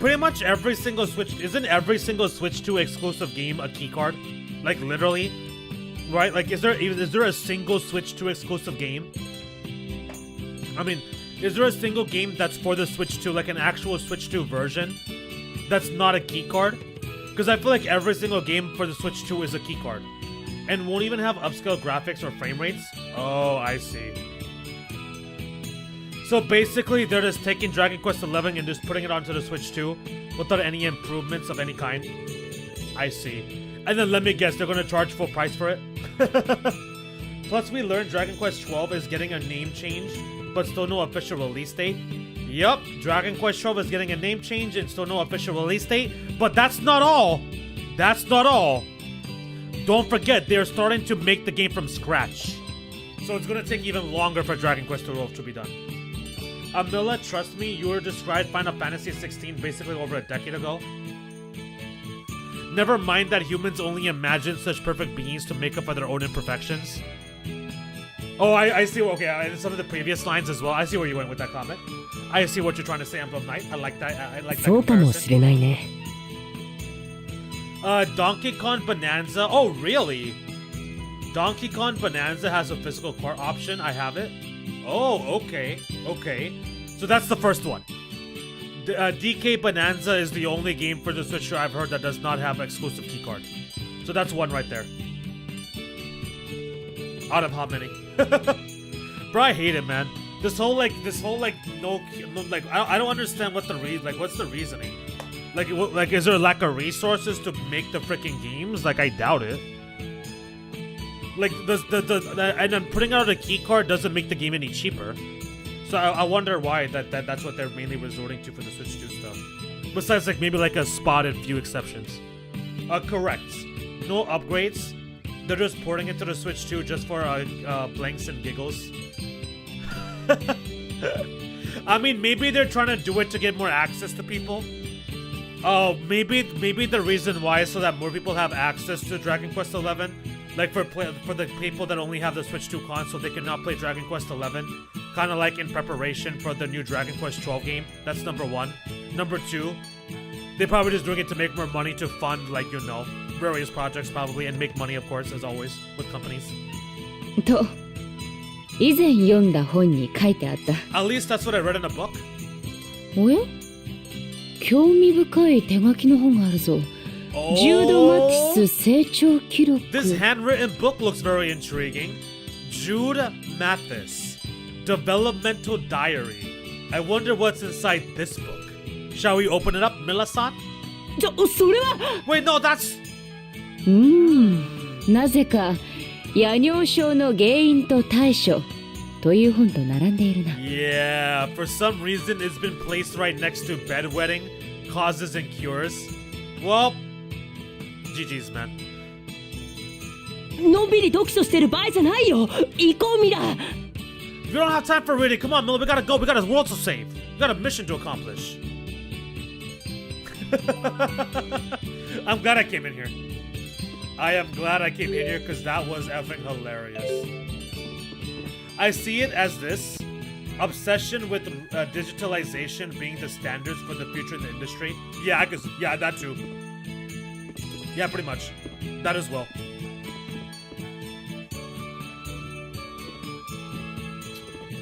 Pretty much every single Switch... Isn't every single Switch 2 exclusive game a key card? Like, literally? Right? Like, is there a single Switch 2 exclusive game? I mean, is there a single game that's for the Switch 2, like an actual Switch 2 version, that's not a key card? Because I feel like every single game for the Switch 2 is a key card. And won't even have upscale graphics or frame rates? Oh, I see. So basically, they're just taking Dragon Quest XI and just putting it onto the Switch 2 without any improvements of any kind. I see. And then let me guess, they're gonna charge full price for it? Plus, we learned Dragon Quest XII is getting a name change, but still no official release date. Yup, Dragon Quest XII is getting a name change and still no official release date. But that's not all. That's not all. Don't forget, they're starting to make the game from scratch. So it's gonna take even longer for Dragon Quest XII to be done. Amila, trust me, you were described Final Fantasy 16 basically over a decade ago. Never mind that humans only imagine such perfect beings to make up for their own imperfections. Oh, I see. Okay, and some of the previous lines as well. I see where you went with that comment. I see what you're trying to say, Emblem Knight. I like that. I like that そうかもし comparison. れないね。 Donkey Kong Bonanza. Oh, really? Donkey Kong Bonanza has a physical card option. I have it. Oh, okay. So that's the first one. DK Bonanza is the only game for the Switch I've heard that does not have an exclusive keycard. So that's one right there. Out of how many? Bro, I hate it, man. This whole no, like, I don't understand what the what's the reasoning? Like, is there a lack of resources to make the freaking games? Like, I doubt it. Like, and then putting out a key card doesn't make the game any cheaper. So I wonder why that's what they're mainly resorting to for the Switch 2 stuff. Besides, like, maybe like a spotted few exceptions. Correct. No upgrades. They're just porting it to the Switch 2 just for blanks and giggles. I mean, maybe they're trying to do it to get more access to people. Maybe the reason why is so that more people have access to Dragon Quest XI. Like for the people that only have the Switch 2 console, they can now play Dragon Quest XI. Kind of like in preparation for the new Dragon Quest 12 game. That's number one. Number two, they're probably just doing it to make more money to fund, like, you know, various projects probably, and make money, of course, as always, with companies. と以前読んだ本に書いてあった。 At least that's what I read in a book. おや興味深い手書きの本があるぞ。ジュード・マティス成長記録。 This handwritten book looks very intriguing. Jude Mathis, Developmental Diary. I wonder what's inside this book. Shall we open it up, Mila-san? それは Wait, no, that's... なぜか夜尿症の原因と対処という本と並んでいるな。 Yeah, for some reason it's been placed right next to bedwetting, causes and cures. Well, GG's, man. のんびり読書してる場合じゃないよ。行こうミラ。 If you don't have time for reading, come on, Mila, we gotta go. We got a world to save. We got a mission to accomplish. I'm glad I came in here. I am glad I came in here because that was effing hilarious. I see it as this obsession with digitalization being the standards for the future of the industry. Yeah, yeah, that too. Yeah, pretty much. That as well.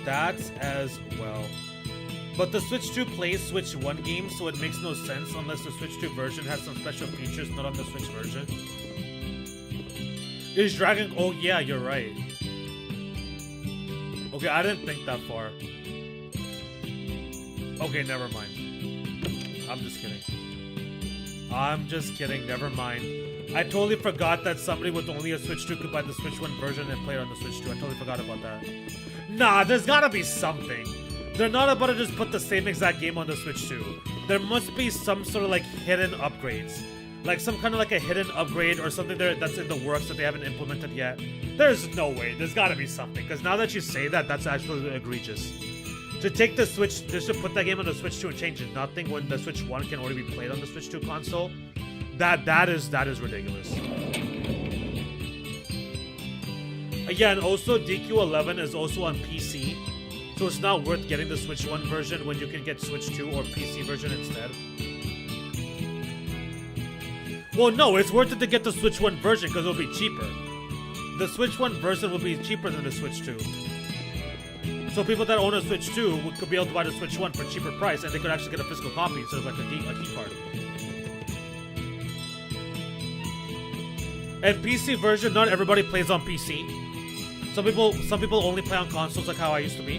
That's as well. But the Switch 2 plays Switch 1 games, so it makes no sense unless the Switch 2 version has some special features not on the Switch version. Is Dragon... Oh, yeah, you're right. Okay, I didn't think that far. Okay, never mind. I'm just kidding. I'm just kidding, never mind. I totally forgot that somebody with only a Switch 2 could buy the Switch 1 version and play it on the Switch 2. I totally forgot about that. Nah, there's gotta be something. They're not about to just put the same exact game on the Switch 2. There must be some sort of like hidden upgrades. Like some kind of like a hidden upgrade or something there that's in the works that they haven't implemented yet. There's no way. There's gotta be something. Because now that you say that, that's actually egregious. To take the Switch, just to put that game on the Switch 2 and change nothing when the Switch 1 can already be played on the Switch 2 console, that is ridiculous. Yeah, and also DQ11 is also on PC, so it's not worth getting the Switch 1 version when you can get Switch 2 or PC version instead. Well, no, it's worth it to get the Switch 1 version because it'll be cheaper. The Switch 1 version will be cheaper than the Switch 2. So people that own a Switch 2 could be able to buy the Switch 1 for a cheaper price, and they could actually get a physical copy instead of like a key card. And PC version, not everybody plays on PC. Some people only play on consoles, like how I used to be.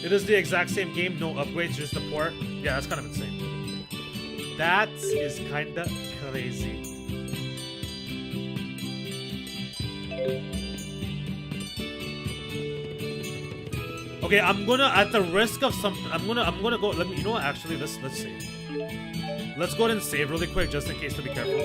It is the exact same game, no upgrades, just the port. Yeah, that's kind of insane. That is kinda crazy. Okay, I'm gonna, at the risk of some, I'm gonna go. Let me, you know what? Actually, let's save. Let's go ahead and save really quick, just in case, to be careful.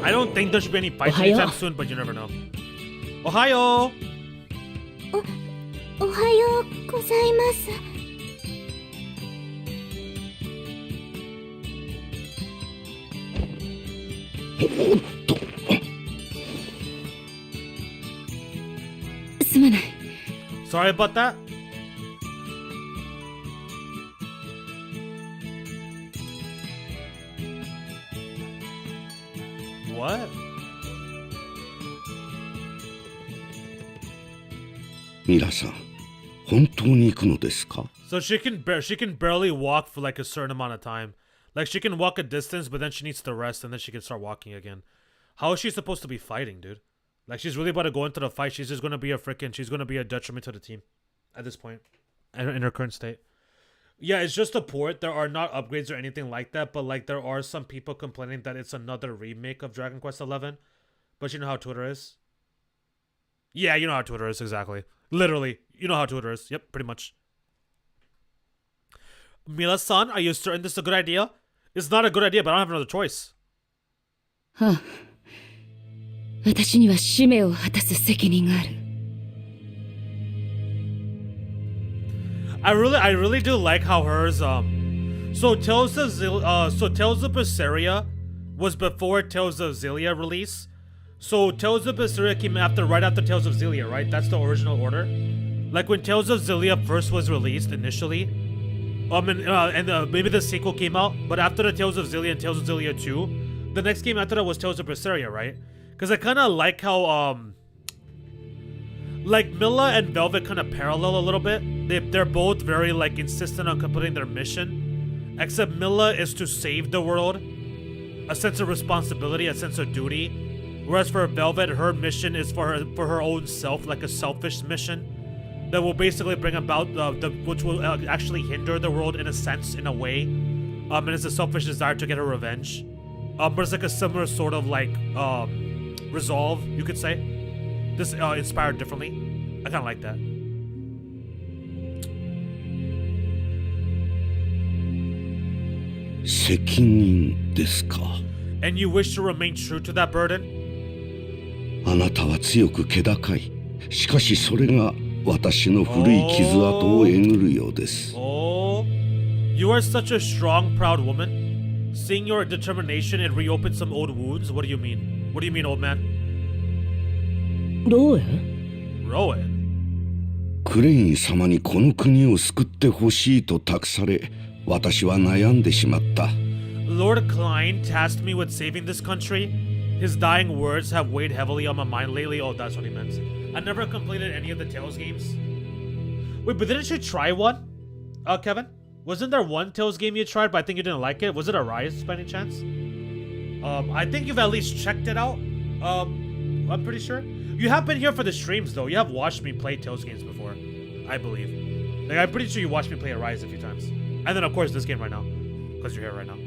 I don't think there should be any fights anytime soon, but you never know. Ohio! おはようございます。すまない。 Sorry about that. What? ミラさん、本当に行くのですか？ So she can barely walk for like a certain amount of time. Like, she can walk a distance, but then she needs to rest, and then she can start walking again. How is she supposed to be fighting, dude? Like, she's really about to go into the fight. She's just going to be she's going to be a detriment to the team at this point in her current state. Yeah, it's just a port. There are not upgrades or anything like that, but, like, there are some people complaining that it's another remake of Dragon Quest XI. But you know how Twitter is? Yeah, you know how Twitter is, exactly. Literally, you know how Twitter is. Yep, pretty much. Mila-san, are you certain this is a good idea? It's not a good idea, but I don't have another choice. はあ、私には使命を果たす責任がある。I really do like how hers so Tales of Berseria was before Tales of Xillia release. So Tales of Berseria came right after Tales of Xillia, right? That's the original order. Like when Tales of Xillia first was released initially, maybe the sequel came out, but after the Tales of Xillia and Tales of Xillia 2, the next game after that was Tales of Berseria, right? Because I kind of like how like Milla and Velvet kind of parallel a little bit. They're both very like insistent on completing their mission, except Milla is to save the world, a sense of responsibility, a sense of duty. Whereas for Velvet, her mission is for her own self, like a selfish mission that will basically bring about which will actually hinder the world in a sense, in a way. And it's a selfish desire to get her revenge. But it's like a similar sort of like resolve, you could say. This inspired differently. I kind of like that. And you wish to remain true to that burden? あなたは強く気高い。しかしそれが私の古い傷跡をえぐるようです。Oh, you are such a strong, proud woman. Seeing your determination, it reopened some old wounds. What do you mean? What do you mean, old man? ローエン？ Rowan? クレイン様にこの国を救ってほしいと託され、私は悩んでしまった。Lord Klein tasked me with saving this country. His dying words have weighed heavily on my mind lately. Oh, that's what he meant. I never completed any of the Tales games. Wait, but didn't you try one? Kevin? Wasn't there one Tales game you tried, but I think you didn't like it? Was it Arise by any chance? I think you've at least checked it out. I'm pretty sure. You have been here for the streams, though. You have watched me play Tales games before, I believe. Like, I'm pretty sure you watched me play Arise a few times. And then, of course, this game right now. Because you're here right now.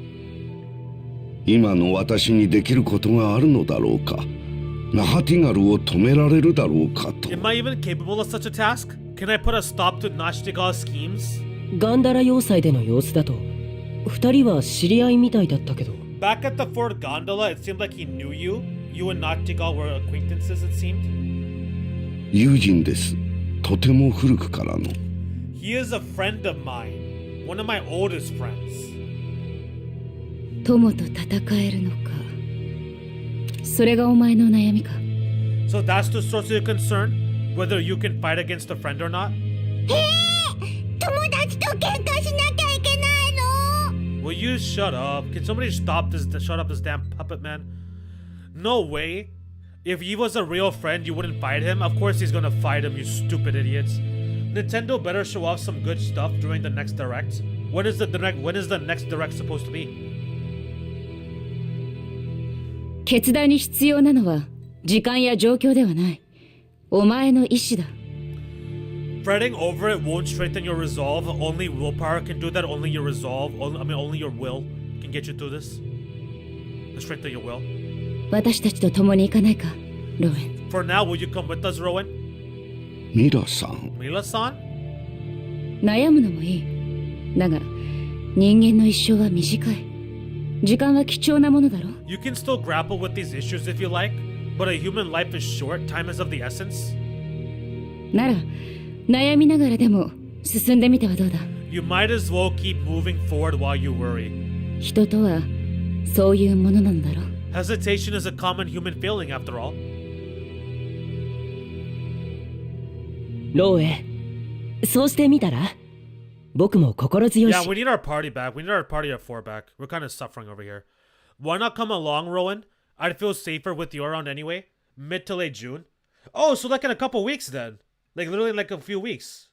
今の私にできることがあるのだろうか。ナハティガルを止められるだろうかと。Am I even capable of such a task? Can I put a stop to Nashtigal's schemes? ガンダラ要塞での様子だと、二人は知り合いみたいだったけど。Back at the Fort Gondola, it seemed like he knew you. You and Nashtigal were acquaintances, it seemed. 友人です。とても古くからの。He is a friend of mine. One of my oldest friends. 友と戦えるのか。それがお前の悩みか。So that's the source of your concern? Whether you can fight against a friend or not? 友達と喧嘩しなきゃいけないの？ Will you shut up? Can somebody shut up this damn puppet man? No way. If he was a real friend, you wouldn't fight him? Of course he's gonna fight him, you stupid idiots. Nintendo better show off some good stuff during the next direct. When is the next direct supposed to be? 決断に必要なのは時間や状況ではない。お前の意志だ。Fretting over it won't strengthen your resolve. Only willpower can do that. Only your resolve. Only your will can get you through this. The strength of your will. 私たちと共に行かないか、ローエン。For now, will you come with us, Rowan? ミラさん。Mila-san? 悩むのもいい。だが、人間の一生は短い。時間は貴重なものだろ。You can still grapple with these issues if you like, but a human life is short. Time is of the essence. なら、悩みながらでも進んでみてはどうだ。You might as well keep moving forward while you worry. 人とはそういうものなんだろ。Hesitation is a common human feeling after all. ローエン、そうしてみたら？僕も心強いし。 Yeah, we need our party back. We need our party of 4 back. We're kind of suffering over here. Why not come along, Rowan? I'd feel safer with you around anyway. Mid to late June. Oh, so like in a couple weeks then. Like literally like a few weeks.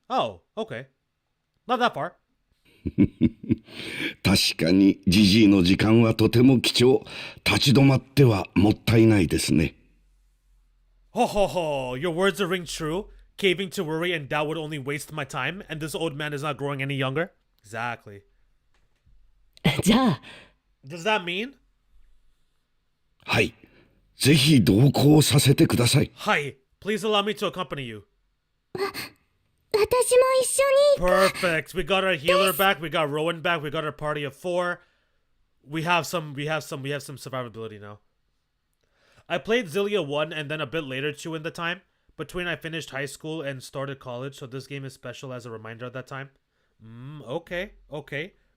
Oh, okay. Not that far. 確かにジジイの時間はとても貴重。立ち止まってはもったいないですね。Ho ho ho, your words are ring true. Caving to worry and doubt would only waste my time, and this old man is not growing any younger. Exactly. じゃあ、 Does that mean? はい。ぜひ同行させてください。Hi, please allow me to accompany you. 私も一緒に。 Perfect. We got our healer back. We got Rowan back. We got our party of 4. We have some survivability now. I played Xillia 1 and then a bit later 2 in the time between I finished high school and started college, so this game is special as a reminder of that time. Okay.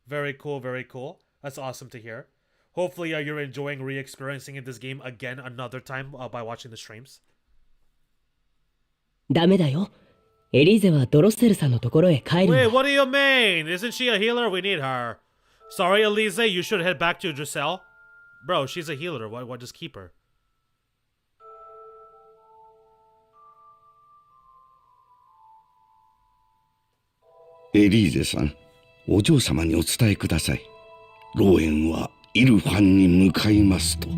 Very cool. That's awesome to hear. Hopefully you're enjoying re-experiencing this game again another time by watching the streams. ダメだよ。エリーゼはドロッセルさんのところへ帰るんだ。 Wait, what do you mean? Isn't she a healer? We need her. Sorry, Elise, you should head back to Giselle. Bro, she's a healer. Why just keep her? エリーゼさん、お嬢様にお伝えください。ローエンはイルファンに向かいますと。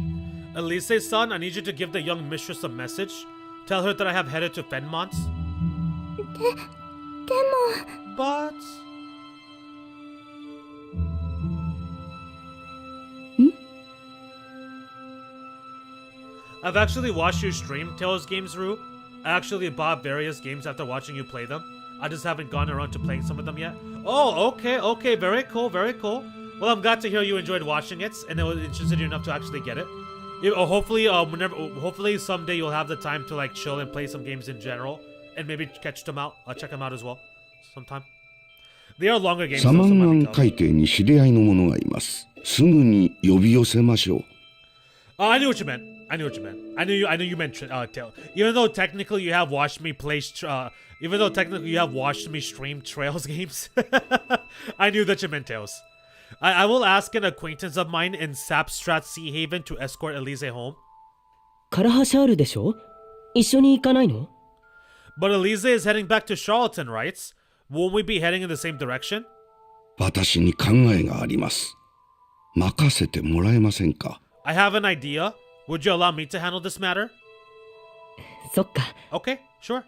Elise, son, I need you to give the young mistress a message. Tell her that I have headed to Fenmont. でも But... I've actually watched you stream Tales games, Rue. I actually bought various games after watching you play them. I just haven't gone around to playing some of them yet. Oh, okay. Very cool. Well, I'm glad to hear you enjoyed watching it, and it interested you enough to actually get it. Hopefully someday you'll have the time to like chill and play some games in general, and maybe check them out as well, sometime. They are longer games. サマンガン海底に知り合いの者がいます。すぐに呼び寄せましょう。I knew what you meant. I knew you meant Tail. Even though technically you have watched me stream Trails games, I knew that you meant Tails. I will ask an acquaintance of mine in Sapstrat Sea Haven to escort Elise home. カラハシャールでしょ？一緒に行かないの？ But Elise is heading back to Charlatan, right? Won't we be heading in the same direction? 私に考えがあります。任せてもらえませんか？ I have an idea. Would you allow me to handle this matter? そっか。 Okay, sure.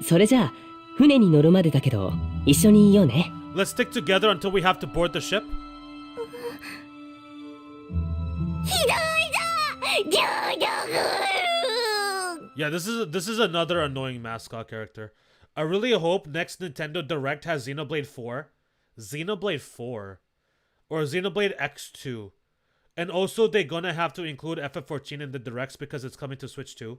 それじゃあ、船に乗るまでだけど、一緒にいようね。Let's stick together until we have to board the ship. ひどいぞ！Yeah, this is another annoying mascot character. I really hope next Nintendo Direct has Xenoblade 4. Xenoblade 4. Or Xenoblade X2. And also they're gonna have to include FF14 in the Directs because it's coming to Switch 2.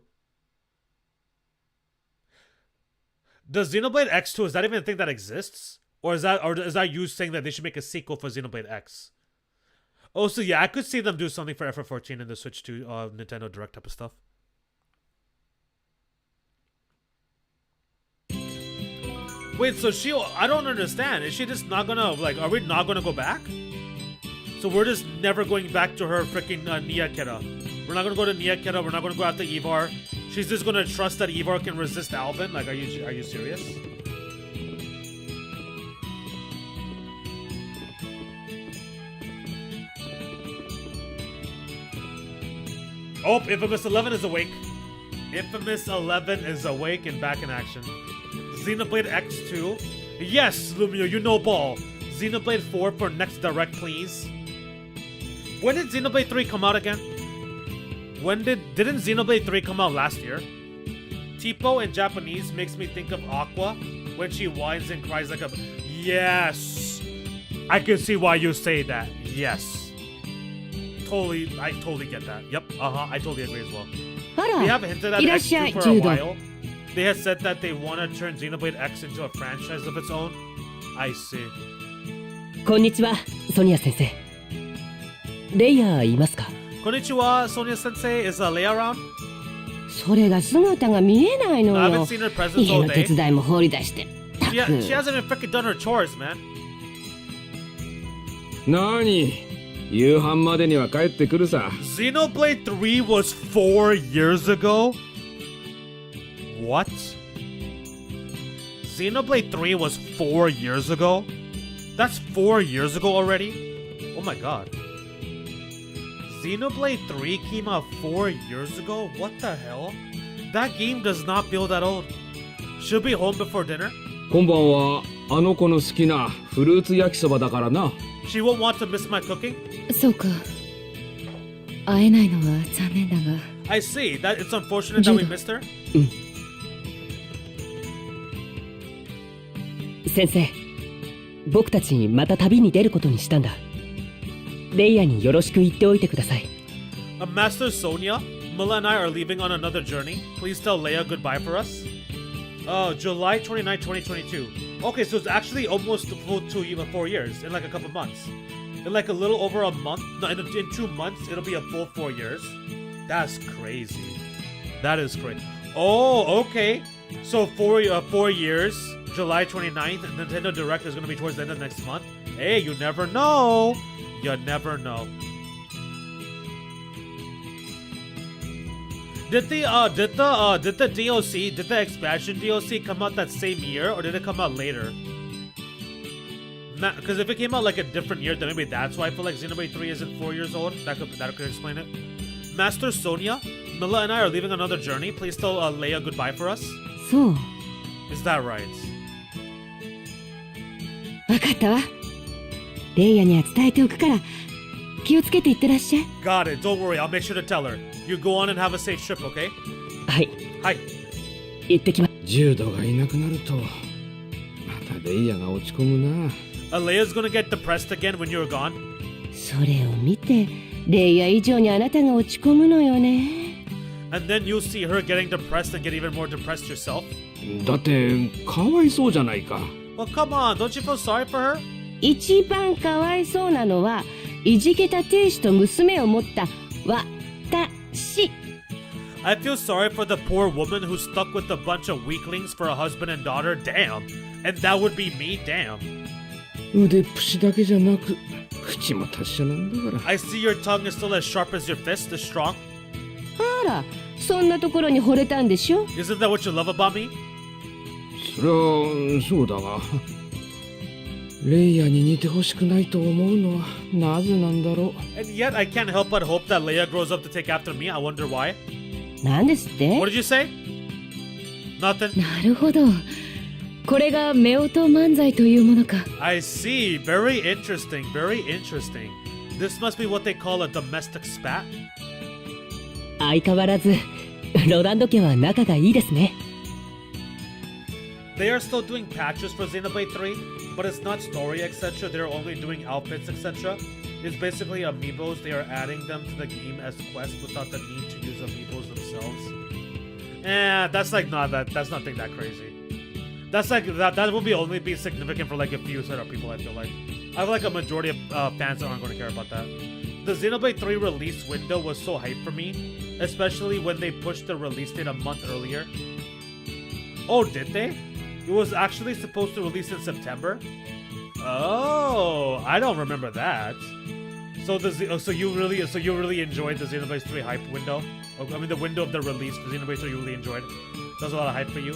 Does Xenoblade X2, is that even a thing that exists? Or is that you saying that they should make a sequel for Xenoblade X? Also, yeah, I could see them do something for FF14 in the Switch 2 Nintendo Direct type of stuff. Wait, so I don't understand. Is she just not gonna, like, are we not gonna go back? So we're just never going back to her freaking Niakera. We're not gonna go to Niakera, we're not gonna go after Ivar. She's just gonna trust that Ivar can resist Alvin? Like, are you serious? Oh, Infamous 11 is awake. Infamous 11 is awake and back in action. Xenoblade X2. Yes, Lumio, you know ball. Xenoblade 4 for next Direct, please. When did Xenoblade 3 come out again? Didn't Xenoblade 3 come out last year? Tipo in Japanese makes me think of Aqua when she whines and cries like a... Yes! I can see why you say that. Yes. I totally get that. Yep, I totally agree as well. We have hinted at X2 for a while. They had said that they want to turn Xenoblade X into a franchise of its own. I see. こんにちは、ソニア先生。レイヤーいますか？ Konnichiwa, Sonia Sensei. Is Leia around? それが姿が見えないの I よ。 haven't seen her presence 家 all の手 day. 伝いも放り出して。たく She hasn't even freaking done her chores, man. なに夕飯までには帰ってくるさ。 Xenoblade 3 was 4 years ago? What? Xenoblade 3 was 4 years ago? That's 4 years ago already? Oh my god. Xenoblade 3 came out 4 years ago? What the hell? That game does not feel that old. Should be home before dinner? 今晩はあの子の好きなフルーツ焼きそばだからな。 She won't want to miss my cooking? そうか。会えないのは残念だが。 I see. That it's unfortunate that we missed her? 先生、僕たちまた旅に出ることにしたんだ。レイヤによろしく言っておいてください。Master Sonia, Milla and I are leaving on another journey. Please tell Leia goodbye for us. July 29, 2022. Okay, so it's actually almost full 4 years in like a couple months. In like a little over a month, no, in 2 months, it'll be a full 4 years. That's crazy. That is crazy. Oh, okay. So 4 years, July 29th, Nintendo Direct is going to be towards the end of next month. Hey, you never know. You never know. Did the DLC, did the expansion DLC come out that same year, or did it come out later? Because if it came out like a different year, then maybe that's why I feel like Xenoblade 3 isn't 4 years old. That could explain it. Master Sonia, Milla and I are leaving another journey. Please tell Leia goodbye for us. そう。 Is that right? わかったわ。レイヤには伝えておくから気をつけていってらっしゃい。 Got it. Don't worry. I'll make sure to tell her. You go on and have a safe trip, okay? はい、 Hi. 行ってきま。ジュードがいなくなるとまたレイヤが落ち込むな。 Leia's gonna get depressed again when you're gone. それを見てレイヤ以上にあなたが落ち込むのよね。 And then you'll see her getting depressed and get even more depressed yourself. だってかわいそうじゃないか。 Well, come on. Don't you feel sorry for her? 一番かわいそうなのはいじけた亭主と娘を持った私。 I feel sorry for the poor woman who's stuck with a bunch of weaklings for a husband and daughter. Damn. And that would be me. Damn. 腕っぷしだけじゃなく口も達者なんだから。 I see your tongue is still as sharp as your fist, is strong. あら、そんなところに惚れたんでしょ。 Isn't that what you love about me? それはそうだがレイヤに似てほしくないと思うのはなぜなんだろう。 And yet I can't help but hope that Leia grows up to take after me. I wonder why. なんですって。 What did you say? Nothing. なるほど。これが夫婦漫才というものか。 I see. Very interesting. Very interesting. This must be what they call a domestic spat. 相変わらずロランド家は仲がいいですね。 They are still doing patches for Xenoblade 3, but it's not story, etc. They're only doing outfits, etc. It's basically amiibos. They are adding them to the game as quests without the need to use amiibos themselves. That's like not that. That's nothing that crazy. That's like that will be only be significant for like a few set of people. I feel like a majority of fans that aren't going to care about that. The Xenoblade 3 release window was so hype for me, especially when they pushed the release date a month earlier. Oh, did they? It was actually supposed to release in September. Oh, I don't remember that. So you really enjoyed the Xenoblade 3 hype window? I mean, the window of the release for Xenoblade 3 you really enjoyed. There was a lot of hype for you.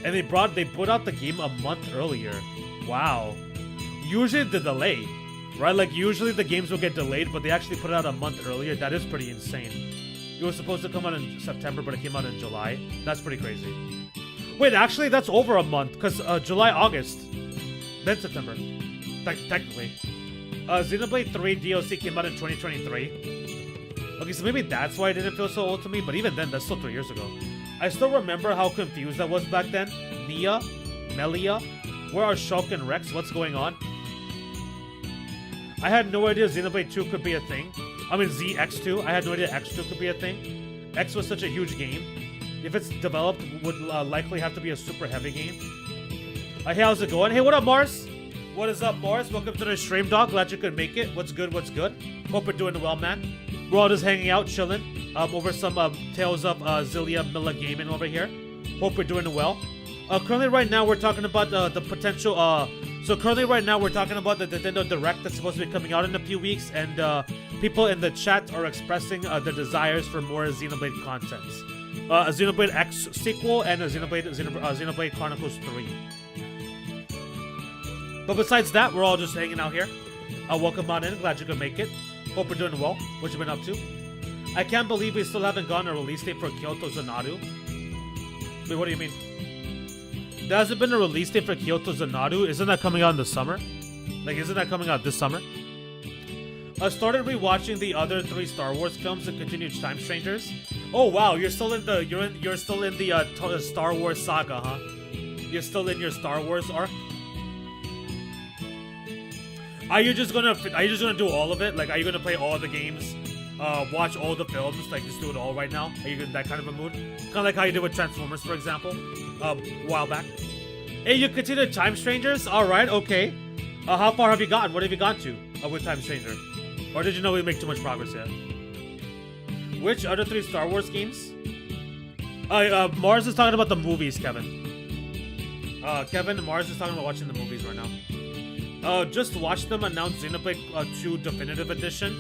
And they put out the game a month earlier. Wow. Usually the delay, right? Like usually the games will get delayed, but they actually put it out a month earlier. That is pretty insane. It was supposed to come out in September, but it came out in July. That's pretty crazy. Wait, actually that's over a month, because July, August, then September. Technically. Xenoblade 3 DLC came out in 2023. Okay, so maybe that's why it didn't feel so old to me, but even then, that's still 3 years ago. I still remember how confused I was back then. Nia, Melia, where are Shulk and Rex? What's going on? I had no idea Xenoblade 2 could be a thing. I mean ZX2. I had no idea X2 could be a thing. X was such a huge game. If it's developed, would likely have to be a super heavy game. Hey, how's it going? Hey, what up, Mars? What is up, Mars? Welcome to the stream, dog. Glad you could make it. What's good? What's good? Hope you're doing well, man. We're all just hanging out, chilling. Over some Tales of Xillia Milla gaming over here. Hope you're doing well. Currently, right now, we're talking about the potential. Currently, right now, we're talking about the Nintendo Direct that's supposed to be coming out in a few weeks, and people in the chat are expressing their desires for more Xenoblade content. A Xenoblade X sequel and a Xenoblade Chronicles 3. But besides that, we're all just hanging out here. Welcome on in. Glad you could make it. Hope you're doing well. What you been up to? I can't believe we still haven't gotten a release date for Kyoto Zanadu. Wait, what do you mean? There hasn't been a release date for Kyoto Zanadu. Isn't that coming out in the summer? Like, isn't that coming out this summer? I started rewatching the other 3 Star Wars films and continued Time Strangers. Oh wow, you're still in the Star Wars saga, huh? You're still in your Star Wars arc. Are you just gonna do all of it? Like, are you gonna play all the games, watch all the films, like just do it all right now? Are you in that kind of a mood? Kind of like how you did with Transformers, for example, a while back. Hey, you continued Time Strangers? All right, okay. How far have you gotten? What have you gotten to with Time Stranger? Or did you know we make too much progress yet? Which other 3 Star Wars games? Mars is talking about the movies, Kevin. Mars is talking about watching the movies right now. Just watch them announce Xenoblade 2 Definitive Edition.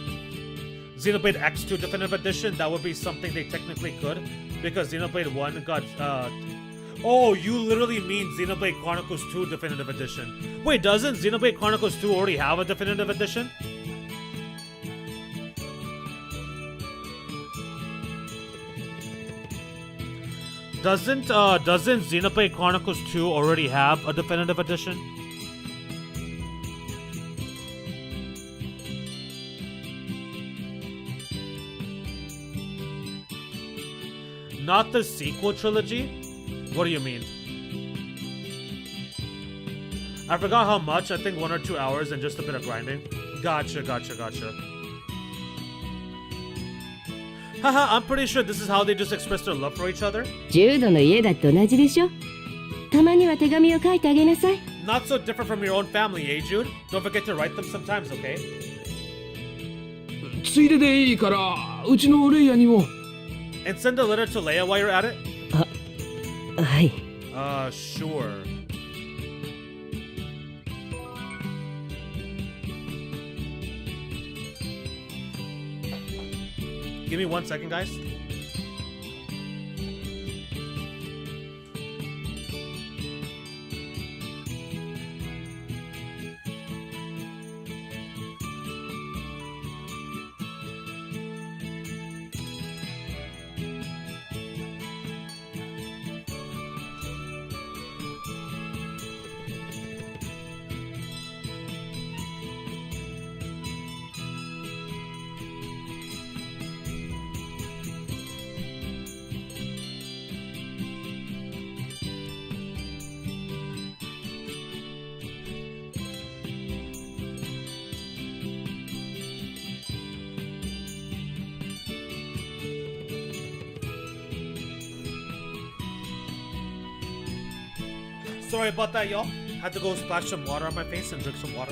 Xenoblade X2 Definitive Edition, that would be something they technically could. Because Xenoblade 1 got... Oh, you literally mean Xenoblade Chronicles 2 Definitive Edition. Wait, doesn't Xenoblade Chronicles 2 already have a Definitive Edition? Doesn't Xenoblade Chronicles 2 already have a Definitive Edition? Not the sequel trilogy? What do you mean? I forgot how much. I think 1 or 2 hours and just a bit of grinding. Gotcha. Haha, I'm pretty sure this is how they just express their love for each other. 重度の家だって同じでしょ。たまには手紙を書いてあげなさい。 Not so different from your own family, eh, Jude? Don't forget to write them sometimes, okay? ついででいいからうちのレイヤにも。 And send a letter to Leia while you're at it? はい。 Sure. Give me 1 second, guys. Sorry about that, y'all. Had to go splash some water on my face and drink some water.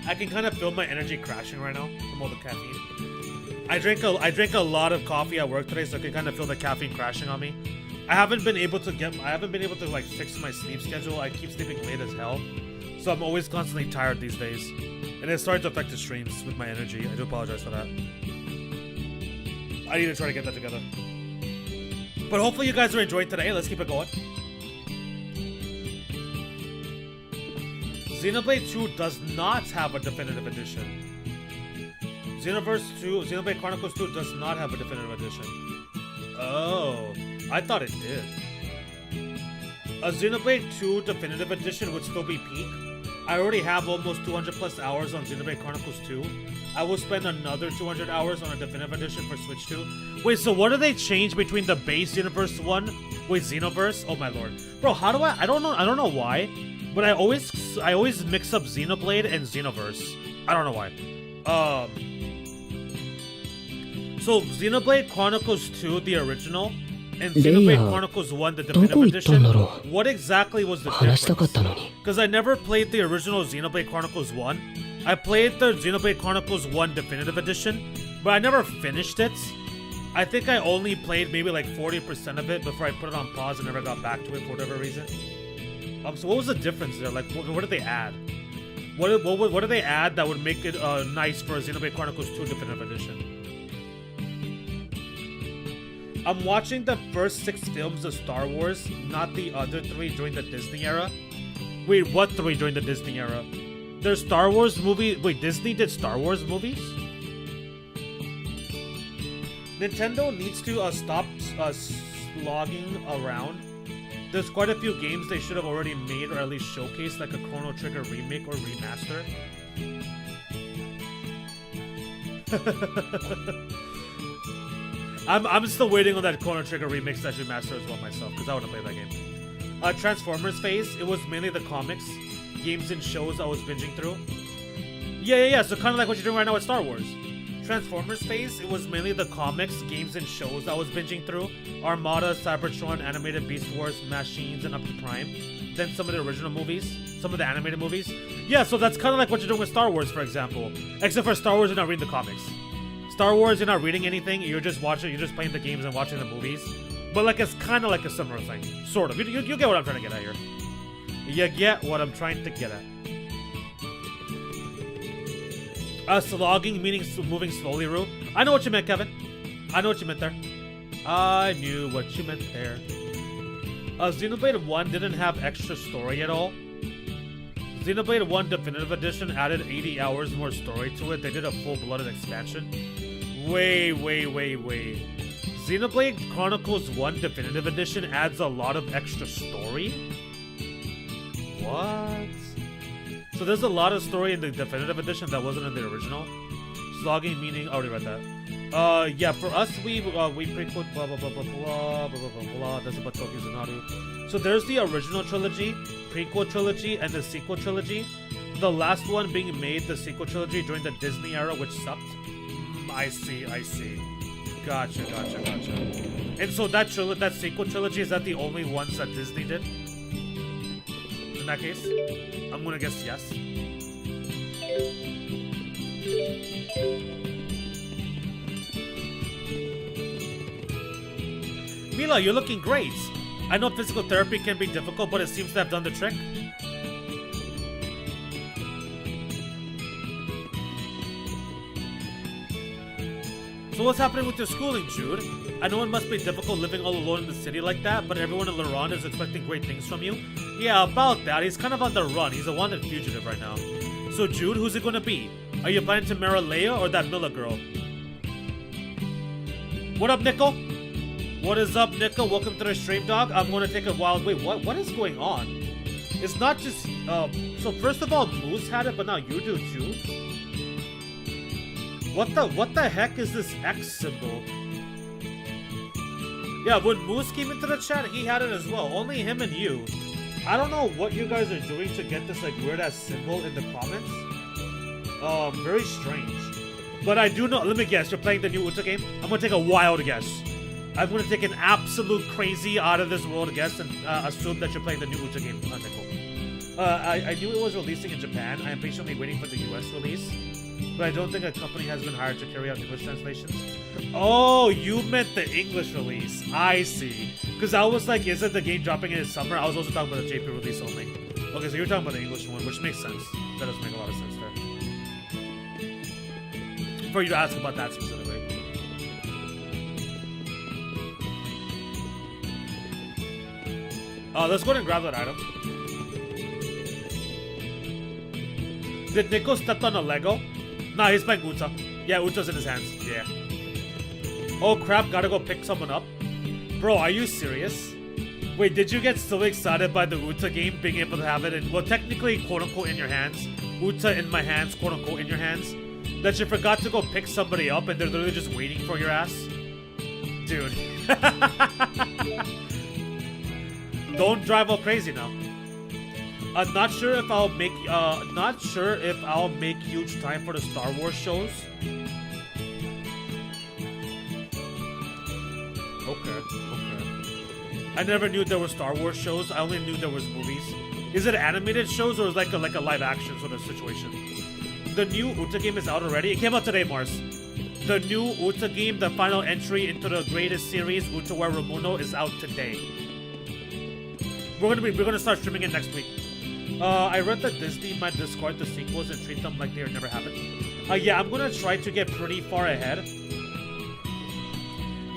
I can kind of feel my energy crashing right now from all the caffeine. I drank a lot of coffee at work today, so I can kind of feel the caffeine crashing on me. I haven't been able to like fix my sleep schedule. I keep sleeping late as hell, so I'm always constantly tired these days, and it started to affect the streams with my energy. I do apologize for that. I need to try to get that together. But hopefully you guys are enjoying today. Let's keep it going. Xenoblade 2 does not have a definitive edition. Xenoblade Chronicles 2 does not have a definitive edition. Oh, I thought it did. A Xenoblade 2 definitive edition would still be peak. I already have almost 200 plus hours on Xenoblade Chronicles 2. I will spend another 200 hours on a definitive edition for Switch 2. Wait, so what do they change between the base Universe 1 with Xenoverse? Oh my lord. Bro, how do I don't know why, but I always mix up Xenoblade and Xenoverse. I don't know why. So Xenoblade Chronicles 2, the original, and Xenoblade Chronicles 1, the definitive edition, what exactly was the difference? Because I never played the original Xenoblade Chronicles 1. I played the Xenoblade Chronicles 1 definitive edition, but I never finished it. I think I only played maybe like 40% of it before I put it on pause and never got back to it for whatever reason. So what was the difference there? Like, what did they add? What did they add that would make it nice for a Xenoblade Chronicles 2 definitive edition? I'm watching the first 6 films of Star Wars, not the other 3 during the Disney era. Wait, what 3 during the Disney era? There's Star Wars movie. Wait, Disney did Star Wars movies? Nintendo needs to stop slogging around. There's quite a few games they should have already made or at least showcased, like a Chrono Trigger remake or remaster. I'm still waiting on that Chrono Trigger remix / remaster as well myself, because I want to play that game. Transformers phase, it was mainly the comics, games and shows I was binging through. Yeah, so kind of like what you're doing right now with Star Wars. Transformers phase, it was mainly the comics, games, and shows I was binging through. Armada, Cybertron, Animated Beast Wars, Machines, and up to Prime. Then some of the original movies, some of the animated movies. Yeah, so that's kind of like what you're doing with Star Wars, for example. Except for Star Wars, you're not reading the comics. Star Wars, you're not reading anything, you're just watching, you're just playing the games and watching the movies. But like, it's kind of like a similar thing. Sort of. You get what I'm trying to get at here. You get what I'm trying to get at. Slogging, meaning moving slowly, Rue. I know what you meant, Kevin. I know what you meant there. I knew what you meant there. Xenoblade 1 didn't have extra story at all. Xenoblade 1 Definitive Edition added 80 hours more story to it. They did a full-blooded expansion. Wait. Xenoblade Chronicles 1 Definitive Edition adds a lot of extra story? What? So there's a lot of story in the Definitive Edition that wasn't in the original. Slogging meaning, I already read that. Yeah, for us, we prequel blah blah blah blah blah blah blah blah. That's about Tokyo Zanaru. So there's the original trilogy, prequel trilogy, and the sequel trilogy. The last one being made, the sequel trilogy, during the Disney era, which sucked. I see. Gotcha. And so that sequel trilogy, is that the only ones that Disney did? In that case, I'm gonna guess yes. Mila, you're looking great. I know physical therapy can be difficult, but it seems to have done the trick. So what's happening with your schooling, Jude? I know it must be difficult living all alone in the city like that, but everyone in Laurent is expecting great things from you. Yeah, about that. He's kind of on the run. He's a wanted fugitive right now. So Jude, who's it gonna be? Are you planning to marry Leia or that Miller girl? What up, Nickel? What is up, Nickel? Welcome to the stream, dog. I'm gonna take a wild... Wait, what is going on? It's not just... So first of all, Moose had it, but now you do too? What the heck is this X symbol? Yeah, when Moose came into the chat, he had it as well. Only him and you. I don't know what you guys are doing to get this like weird ass symbol in the comments. Very strange. But I do know, let me guess, you're playing the new Uta game? I'm gonna take a wild guess. I'm gonna take an absolute crazy out of this world guess and assume that you're playing the new Uta game, Nicole. I knew it was releasing in Japan. I am patiently waiting for the US release. But I don't think a company has been hired to carry out English translations. Oh, you meant the English release. I see. Because I was like, is it the game dropping in summer? I was also talking about the JP release only. Okay, so you're talking about the English one, which makes sense. That does make a lot of sense there. For you to ask about that specifically. Let's go ahead and grab that item. Did Nico step on a Lego? Nah, he's playing Uta. Yeah, Uta's in his hands. Yeah. Oh crap, gotta go pick someone up. Bro, are you serious? Wait, did you get so excited by the Uta game being able to have it in, well, technically, quote-unquote, in your hands? Uta in my hands, quote-unquote, in your hands? That you forgot to go pick somebody up and they're literally just waiting for your ass? Dude. Don't drive all crazy now. Not sure if I'll make huge time for the Star Wars shows. Okay. I never knew there were Star Wars shows. I only knew there was movies. Is it animated shows or is it like a live action sort of situation? The new Uta game is out already. It came out today, Mars. The new Uta game, the final entry into the greatest series, Uta wa Ramuno, is out today. We're gonna start streaming it next week. I read that Disney might discard the sequels and treat them like they never happened. Yeah, I'm gonna try to get pretty far ahead.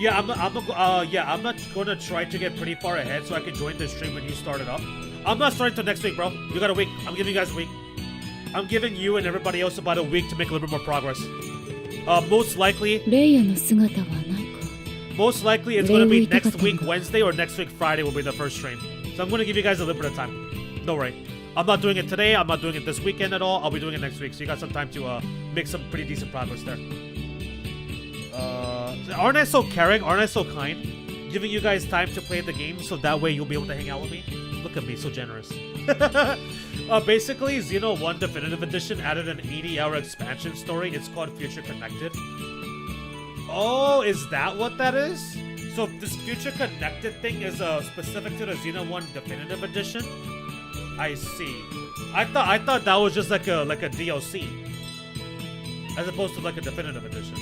Yeah, I'm not gonna try to get pretty far ahead so I can join the stream when you start it up. I'm not starting till next week, bro. You got a week. I'm giving you guys a week. I'm giving you and everybody else about a week to make a little bit more progress. Most likely, レイヤの姿はないか。 most likely it's gonna be next week Wednesday or next week Friday will be the first stream. So I'm gonna give you guys a little bit of time. Don't worry. I'm not doing it today. I'm not doing it this weekend at all. I'll be doing it next week. So you got some time to make some pretty decent progress there. Aren't I so caring? Aren't I so kind? Giving you guys time to play the game so that way you'll be able to hang out with me. Look at me, so generous. Basically, Xeno 1 Definitive Edition added an 80-hour expansion story. It's called Future Connected. Oh, is that what that is? So this Future Connected thing is specific to the Xeno 1 Definitive Edition? I see. I thought that was just like a DLC. As opposed to like a Definitive Edition.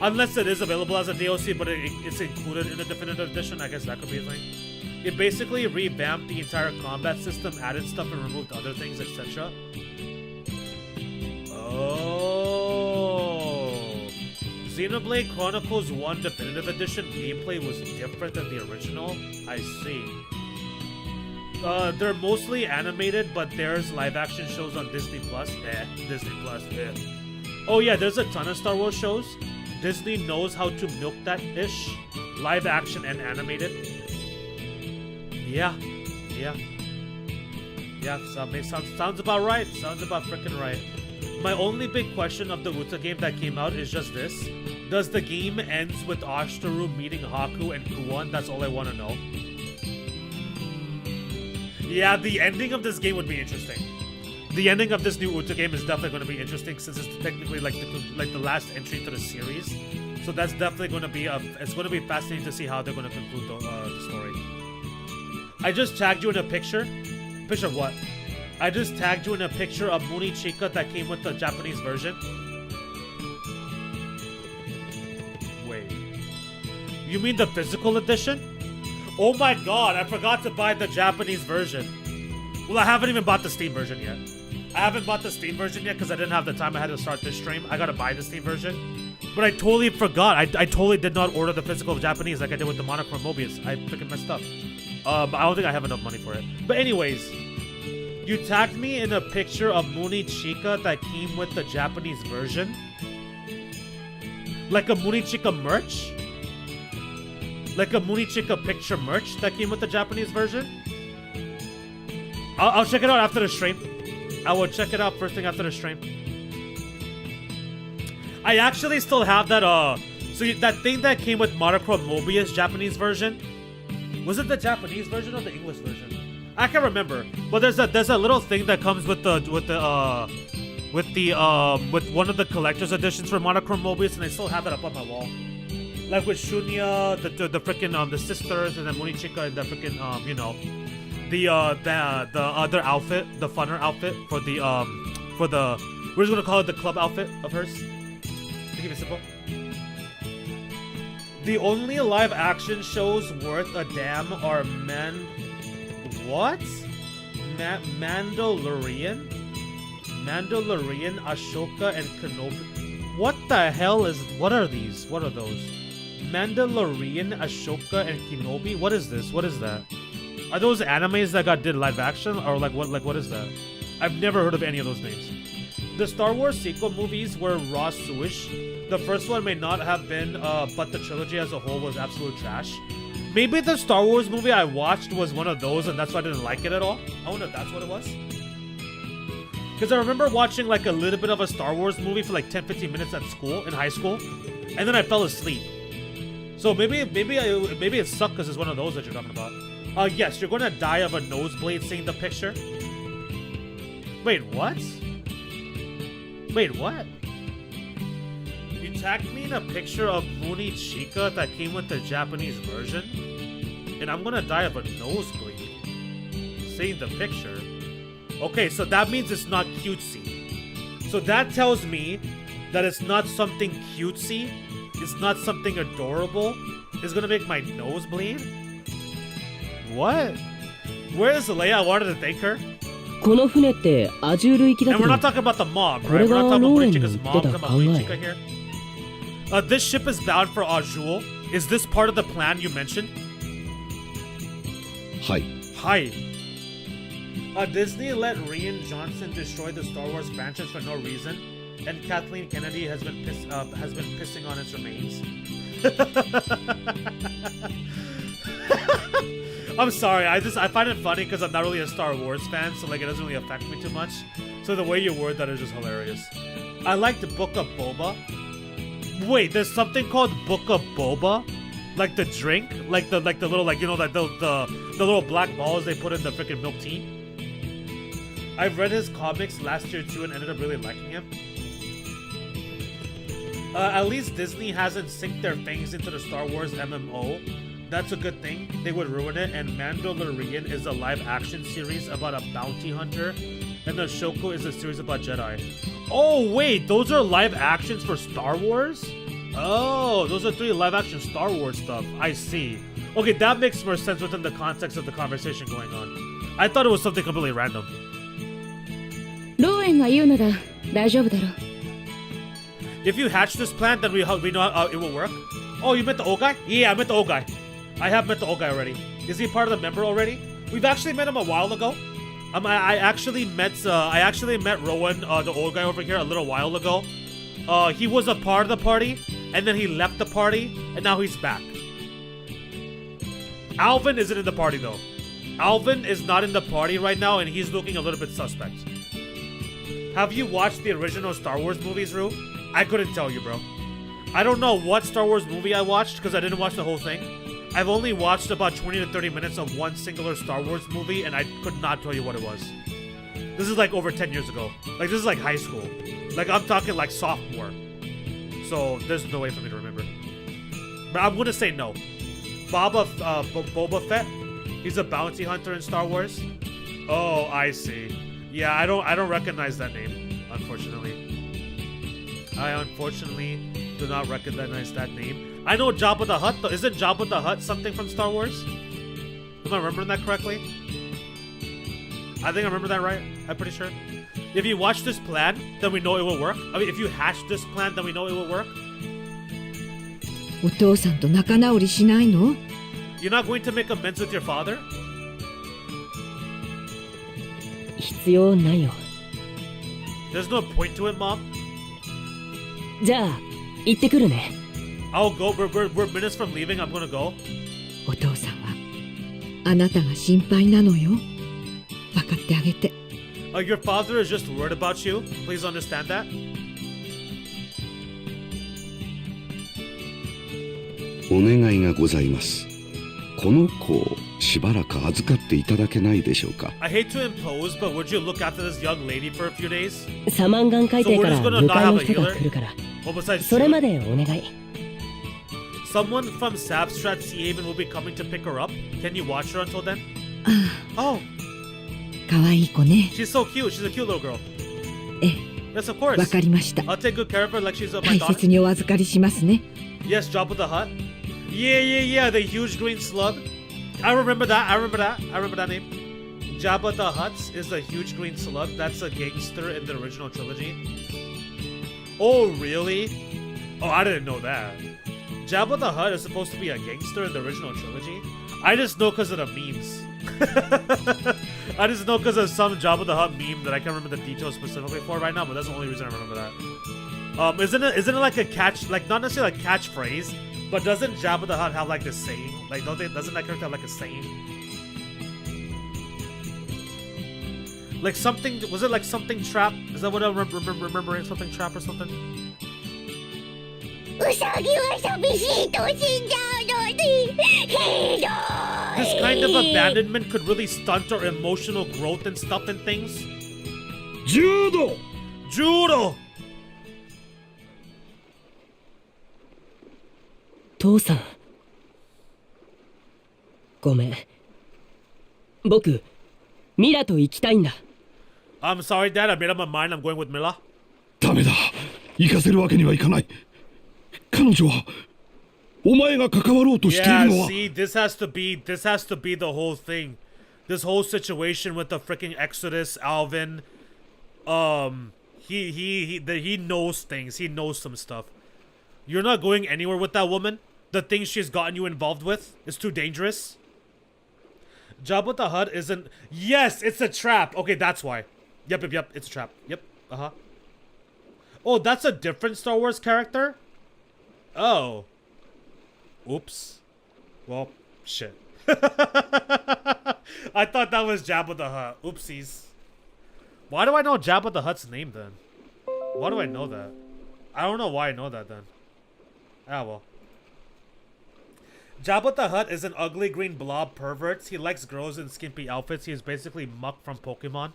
Unless it is available as a DLC, but it's included in the Definitive Edition, I guess that could be a thing. It basically revamped the entire combat system, added stuff and removed other things, etc. Oh. Xenoblade Chronicles 1 Definitive Edition gameplay was different than the original? I see. They're mostly animated, but there's live action shows on Disney Plus. Disney Plus. Oh yeah, there's a ton of Star Wars shows. Disney knows how to milk that ish. Live action and animated. Yeah. Sounds about right. Sounds about freaking right. My only big question of the Uta game that came out is just this. Does the game ends with Ashtaru meeting Haku and Kuon? That's all I want to know. Yeah, the ending of this game would be interesting. The ending of this new Uta game is definitely going to be interesting since it's technically like the last entry to the series. So that's definitely going to be it's going to be fascinating to see how they're going to conclude the story. I just tagged you in a picture. Picture of what? I just tagged you in a picture of Muni Chika that came with the Japanese version. Wait. You mean the physical edition? Oh my god, I forgot to buy the Japanese version. Well, I haven't even bought the Steam version yet. I haven't bought the Steam version yet because I didn't have the time. I had to start this stream. I gotta buy the Steam version. But I totally forgot. I totally did not order the physical Japanese like I did with the Monochrome Mobius. I freaking messed up. But I don't think I have enough money for it. But anyways, you tagged me in a picture of Muni Chika that came with the Japanese version. Like a Muni Chika merch? Like a Muni Chika picture merch that came with the Japanese version? I'll check it out after the stream. I will check it out first thing after the stream. I actually still have that, so that thing that came with Monochrome Mobius Japanese version. Was it the Japanese version or the English version? I can't remember. But there's a little thing that comes with one of the collector's editions for Monochrome Mobius, and I still have it up on my wall. Like with Shunya, the freaking the sisters, and then Muni Chika and the freaking the other outfit, the funner outfit for the we're just gonna call it the club outfit of hers. To keep it simple. The only live action shows worth a damn are Mandalorian, Ashoka, and Kenobi. What the hell what are these? What are those? Mandalorian, Ashoka, and Kenobi? What is this? What is that? Are those animes that did live action? Or what is that? I've never heard of any of those names. The Star Wars sequel movies were raw sewage. The first one may not have been, but the trilogy as a whole was absolute trash. Maybe the Star Wars movie I watched was one of those and that's why I didn't like it at all. I wonder if that's what it was. Because I remember watching like a little bit of a Star Wars movie for like 10-15 minutes at school, in high school. And then I fell asleep. So maybe it sucked because it's one of those that you're talking about. Yes, you're gonna die of a nosebleed seeing the picture. Wait, what? Wait, what? You tagged me in a picture of Muni Chika that came with the Japanese version? And I'm gonna die of a nosebleed seeing the picture. Okay, so that means it's not cutesy. So that tells me that it's not something cutesy. It's not something adorable. It's gonna make my nose bleed? What? Where is Xillia? I wanted to thank her. この船ってアジュール行きだ And け we're ど not talking about the mob, こ right? れ We're が not talking about ローエン Muni の Chika's 言 mom. って We're た talking 考 about Muni え Chika here. This ship is bound for Azul. Is this part of the plan you mentioned? はい。 Hi. Disney let Rian Johnson destroy the Star Wars franchise for no reason, and Kathleen Kennedy has been pissing on its remains. I'm sorry. I find it funny because I'm not really a Star Wars fan, so like it doesn't really affect me too much. So the way you word that is just hilarious. I like the Book of Boba. Wait, there's something called Book of Boba, like the drink, like the little like you know that the little black balls they put in the freaking milk tea. I've read his comics last year too and ended up really liking him. At least Disney hasn't synced their fangs into the Star Wars MMO. That's a good thing. They would ruin it. And Mandalorian is a live-action series about a bounty hunter, and the Ahsoka is a series about Jedi. Oh wait, those are live actions for Star Wars? Oh, those are 3 live-action Star Wars stuff. I see. Okay, that makes more sense within the context of the conversation going on. I thought it was something completely random. ローエンが言うのだ。大丈夫だろう。 If you hatch this plan, then we know it will work. Oh, you met the old guy? Yeah, I met the old guy. I have met the old guy already. Is he part of the member already? We've actually met him a while ago. I actually met Rowan, the old guy over here, a little while ago. He was a part of the party, and then he left the party, and now he's back. Alvin isn't in the party though. Alvin is not in the party right now, and he's looking a little bit suspect. Have you watched the original Star Wars movies, Rue? I couldn't tell you, bro. I don't know what Star Wars movie I watched because I didn't watch the whole thing. I've only watched about 20 to 30 minutes of one singular Star Wars movie, and I could not tell you what it was. This is like over 10 years ago. Like, this is like high school. Like, I'm talking like sophomore. So, there's no way for me to remember. But I'm gonna say no. Boba Fett? He's a bounty hunter in Star Wars? Oh, I see. Yeah, I don't recognize that name, unfortunately. I unfortunately do not recognize that name. I know Jabba the Hutt though. Isn't Jabba the Hutt something from Star Wars? Am I remembering that correctly? I think I remember that right. I'm pretty sure. If you watch this plan, then we know it will work. I mean, if you hash this plan, then we know it will work. お父さんと仲直りしないの？ You're not going to make amends with your father? 必要ないよ。 There's no point to it, Mom. じゃあ行ってくるね。 I'll go. We're minutes from leaving. I'm gonna go. お父さんはあなたが心配なのよ。分かってあげて。 Your father is just worried about you. Please understand that. お願いがございます。この子をしばらく預かっていただけないでしょうか。 I hate to impose, but would you look after this young lady for a few days? サマンガン海底から迎えの人が来るから。 Well, besides それまでお願い。 Someone from Sabstrat Sea Haven will be coming to pick her up. Can you watch her until then? Oh, 可愛い子ね。 she's so cute. She's a cute little girl. え、 Yes, of course. わかりました。 I'll take good care of her like she's my 大 daughter. 切にお預かりしますね。 Yes, Jabba the Hutt. Yeah. The huge green slug. I remember that name. Jabba the Hutt is the huge green slug. That's a gangster in the original trilogy. Oh, really? Oh, I didn't know that. Jabba the Hutt is supposed to be a gangster in the original trilogy? I just know because of the memes. I just know because of some Jabba the Hutt meme that I can't remember the details specifically for right now, but that's the only reason I remember that. Isn't it like a catch, like not necessarily like catchphrase, but doesn't Jabba the Hutt have like a saying? Like doesn't that character have like a saying? Like something, was it like something trap? Is that what I remember? Something trap or something? This kind of abandonment could really stunt our emotional growth and stuff and things. Judo! Judo! 父さん。ごめん。僕、ミラと行きたいんだ。I'm sorry, Dad. I made up my mind. I'm going with Mila. ダメだ。行かせるわけにはいかない。彼女はお前が関わろうとしているのは。 See, this has to be the whole thing. This whole situation with the freaking Exodus, Alvin. He knows things. He knows some stuff. You're not going anywhere with that woman? The things she's gotten you involved with is too dangerous? Jabba the Hutt isn't... Yes, it's a trap. Okay, that's why. Yep. It's a trap. Yep. Uh-huh. Oh, that's a different Star Wars character? Oh. Oops. Well, shit. I thought that was Jabba the Hutt. Oopsies. Why do I know Jabba the Hutt's name then? Why do I know that? I don't know why I know that then. Ah, well. Jabba the Hutt is an ugly green blob pervert. He likes girls in skimpy outfits. He is basically Muck from Pokemon.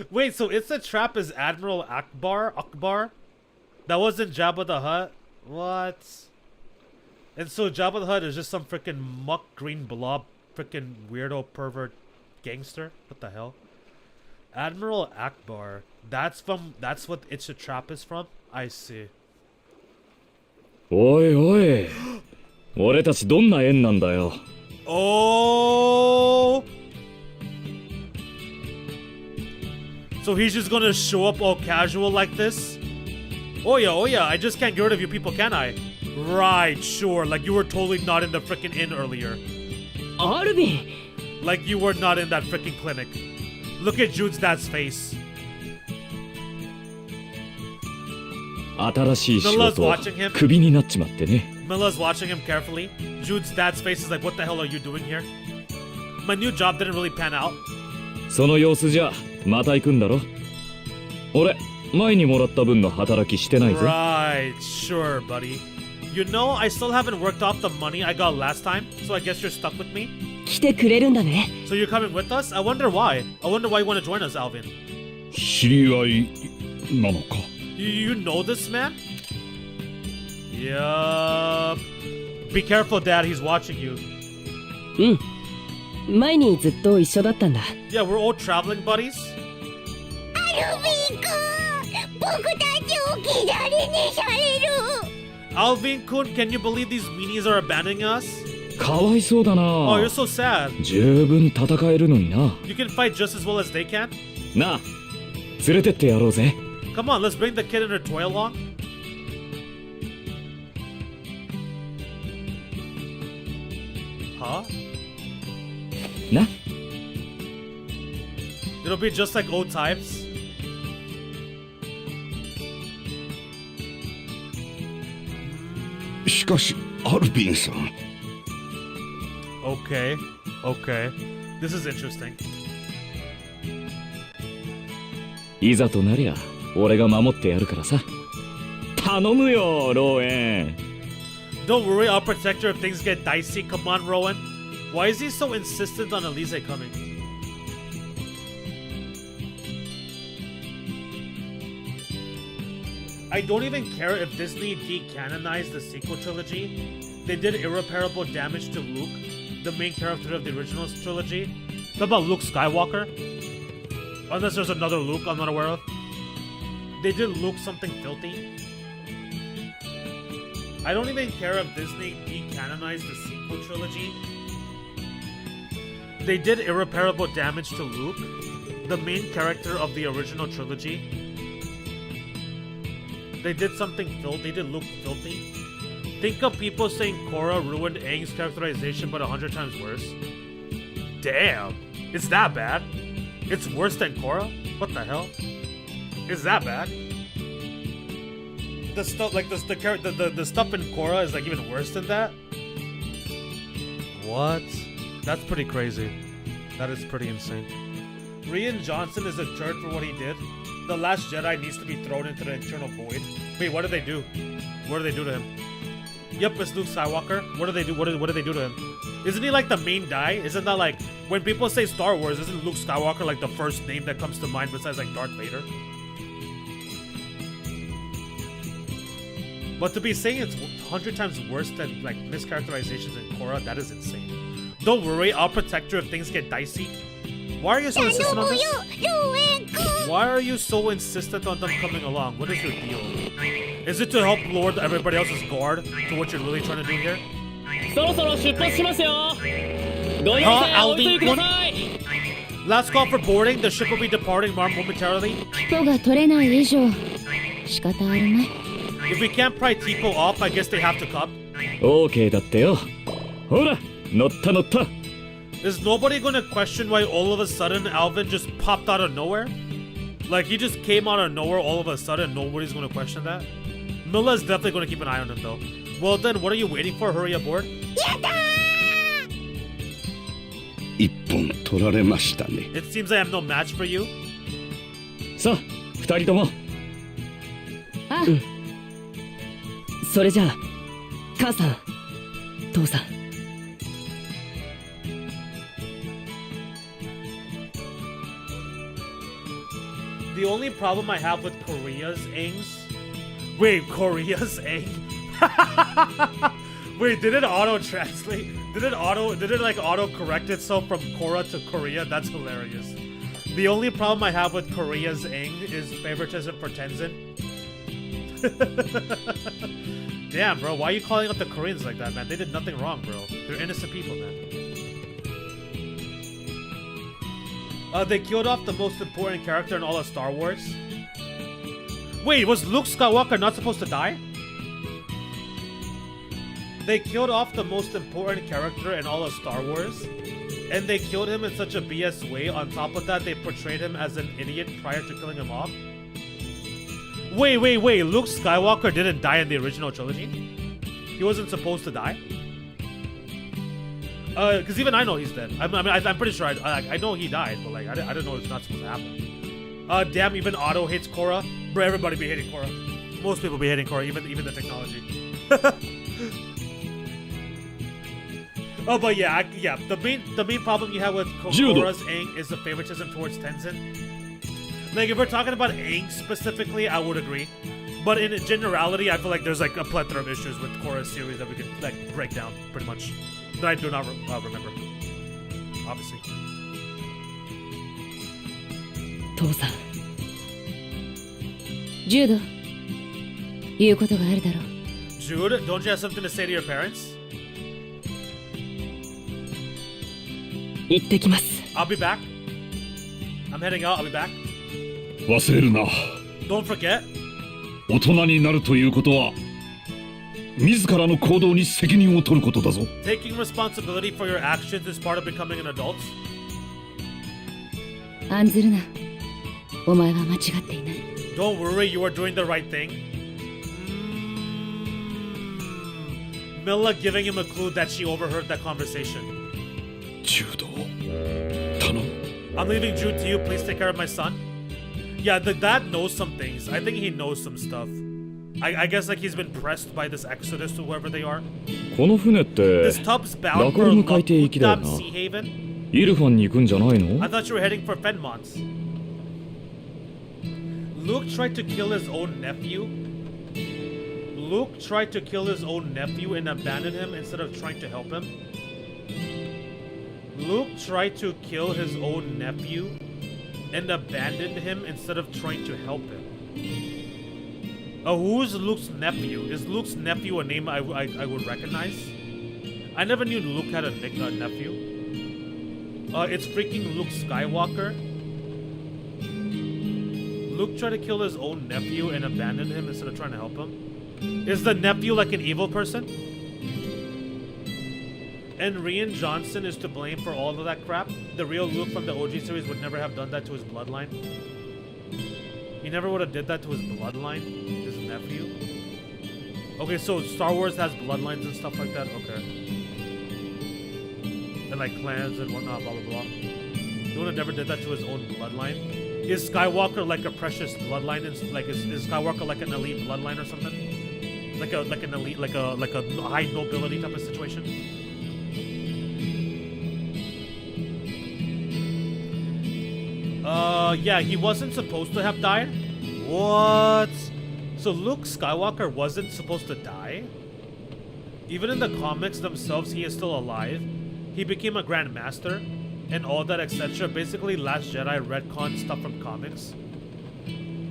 Wait, so It's a Trap is Admiral Akbar? That wasn't Jabba the Hutt? What? And so Jabba the Hutt is just some freaking Muck green blob freaking weirdo pervert gangster? What the hell? Admiral Akbar. That's what It's a Trap is from? I see. おいおい俺たちどんな縁なんだよ Oh! So he's just gonna show up all casual like this? Oh yeah, I just can't get rid of you people, can I? Right, sure, like you were totally not in the frickin' inn earlier. Alvin! Like you were not in that frickin' clinic. Look at Jude's dad's face. 新しい仕事 watching him. クビになっちまってね Milla's watching him carefully. Jude's dad's face is like, what the hell are you doing here? My new job didn't really pan out. その様子じゃまた行くんだろ俺前にもらった分の働きしてないぜ Right, sure, buddy. You know, I still haven't worked off the money I got last time, so I guess you're stuck with me. 来てくれるんだね So you're coming with us? I wonder why. I wonder why you want to join us, Alvin. 知り合いなのか You know this man? Yup. Be careful, Dad. He's watching you. うん前にずっと一緒だったんだ Yeah, we're all traveling buddies. アルビン君僕たちを置き去りにされる Alvin-kun, can you believe these weenies are abandoning us? かわいそうだな Oh, you're so sad. 十分戦えるのにな You can fight just as well as they can. なあ連れてってやろうぜ Come on, let's bring the kid and her toy along. Huh? な It'll be just like old times. But しかしアルビンさん Okay. This is interesting. いざとなりゃ俺が守ってやるからさ頼むよローエン Don't worry, I'll protect her if things get dicey. Come on, Rowan. Why is he so insistent on Elise coming? I don't even care if Disney decanonized the sequel trilogy. They did irreparable damage to Luke, the main character of the original trilogy. What about Luke Skywalker? Unless there's another Luke I'm not aware of. They did Luke something filthy. I don't even care if Disney decanonized the sequel trilogy. They did irreparable damage to Luke, the main character of the original trilogy. They did something filthy. They did Luke filthy. Think of people saying Korra ruined Aang's characterization, but 100 times worse. Damn, it's that bad? It's worse than Korra? What the hell? It's that bad? The stuff like the stuff in Korra is like even worse than that? What? That's pretty crazy. That is pretty insane. Rian Johnson is a turd for what he did. The Last Jedi needs to be thrown into the eternal void. Wait, what did they do? What did they do to him? Yep, it's Luke Skywalker. What did they do? What did they do to him? Isn't he like the main guy? Isn't that like when people say Star Wars? Isn't Luke Skywalker like the first name that comes to mind besides like Darth Vader? But to be saying it's 100 times worse than like mischaracterizations in Korra, that is insane. Don't worry, I'll protect you if things get dicey. Why are you so insistent on this? Why are you so insistent on them coming along? What is your deal? Is it to help lower everybody else's guard to what you're really trying to do here? そろそろ出発しますよご用 Huh, 意お急ぎくだ Alvin? さい Last call for boarding. The ship will be departing momentarily. 人が取れない以上仕方あるまい。 If we can't pry Tipo off, I guess they have to come. OK だってよ。ほら、乗った乗った。 Is nobody gonna question why all of a sudden Alvin just popped out of nowhere? Like, he just came out of nowhere all of a sudden, nobody's gonna question that? Milla's definitely gonna keep an eye on him though. Well then, what are you waiting for? Hurry aboard. 一本取られましたね。 It seems I am no match for you. さあ、二人とも。あ、それじゃあ母さん父さん The only problem I have with Korea's Aang's... Wait, Korea's Aang? Wait, did it auto-translate? Did it auto-correct itself from Korra to Korea? That's hilarious. The only problem I have with Korea's Aang is favoritism for Tenzin. Damn, bro, why are you calling out the Koreans like that, man? They did nothing wrong, bro. They're innocent people, man. They killed off the most important character in all of Star Wars. Wait, was Luke Skywalker not supposed to die? They killed off the most important character in all of Star Wars, and they killed him in such a BS way. On top of that, they portrayed him as an idiot prior to killing him off. Wait, Luke Skywalker didn't die in the original trilogy? He wasn't supposed to die? Because even I know he's dead. I'm pretty sure I know he died, but like I didn't know it's not supposed to happen. Damn, even Otto hates Korra. Bro, everybody be hating Korra. Most people be hating Korra, even the technology. Oh, but yeah, the main problem you have with Korra's Aang is the favoritism towards Tenzin. Like, if we're talking about Aang specifically, I would agree. But in generality, I feel like there's like a plethora of issues with Korra's series that we could like break down pretty much. That I do not remember. Obviously. 父さん Jude 言うことがあるだろう。 Jude, don't you have something to say to your parents? 行ってきます I'll be back. I'm heading out. I'll be back. 忘れるな。 Don't forget. 大人になるということは自らの行動に責任を取ることだぞ。 Taking responsibility for your actions is part of becoming an adult. 案ずるな。お前は間違っていない。 Don't worry, you are doing the right thing. Milla giving him a clue that she overheard that conversation. 柔道頼む。 I'm leaving Jude to you. Please take care of my son. Yeah, the dad knows some things. I think he knows some stuff. I guess like he's been pressed by this exodus to whoever they are. この船って This tub's ラ bound コ for ルム海底行きだよ Lupdam な。 Sea Haven. イルファンに行くんじゃないの？ I thought you were heading for Fenmons. Luke tried to kill his own nephew. Luke tried to kill his own nephew and abandon him instead of trying to help him. Luke tried to kill his own nephew and abandoned him instead of trying to help him. Who's Luke's nephew? Is Luke's nephew a name I would recognize? I never knew Luke had a nephew. It's freaking Luke Skywalker. Luke tried to kill his own nephew and abandoned him instead of trying to help him. Is the nephew like an evil person? And Rian Johnson is to blame for all of that crap? The real Luke from the OG series would never have done that to his bloodline? He never would have did that to his bloodline? His nephew? Okay, so Star Wars has bloodlines and stuff like that? Okay. And like clans and whatnot, blah blah blah. He would have never did that to his own bloodline? Is Skywalker like a precious bloodline? Is Skywalker like an elite bloodline or something? Like an elite, like a high nobility type of situation? Yeah, he wasn't supposed to have died? What? So Luke Skywalker wasn't supposed to die? Even in the comics themselves, he is still alive. He became a Grand Master and all that, etc. Basically, Last Jedi retcon stuff from comics.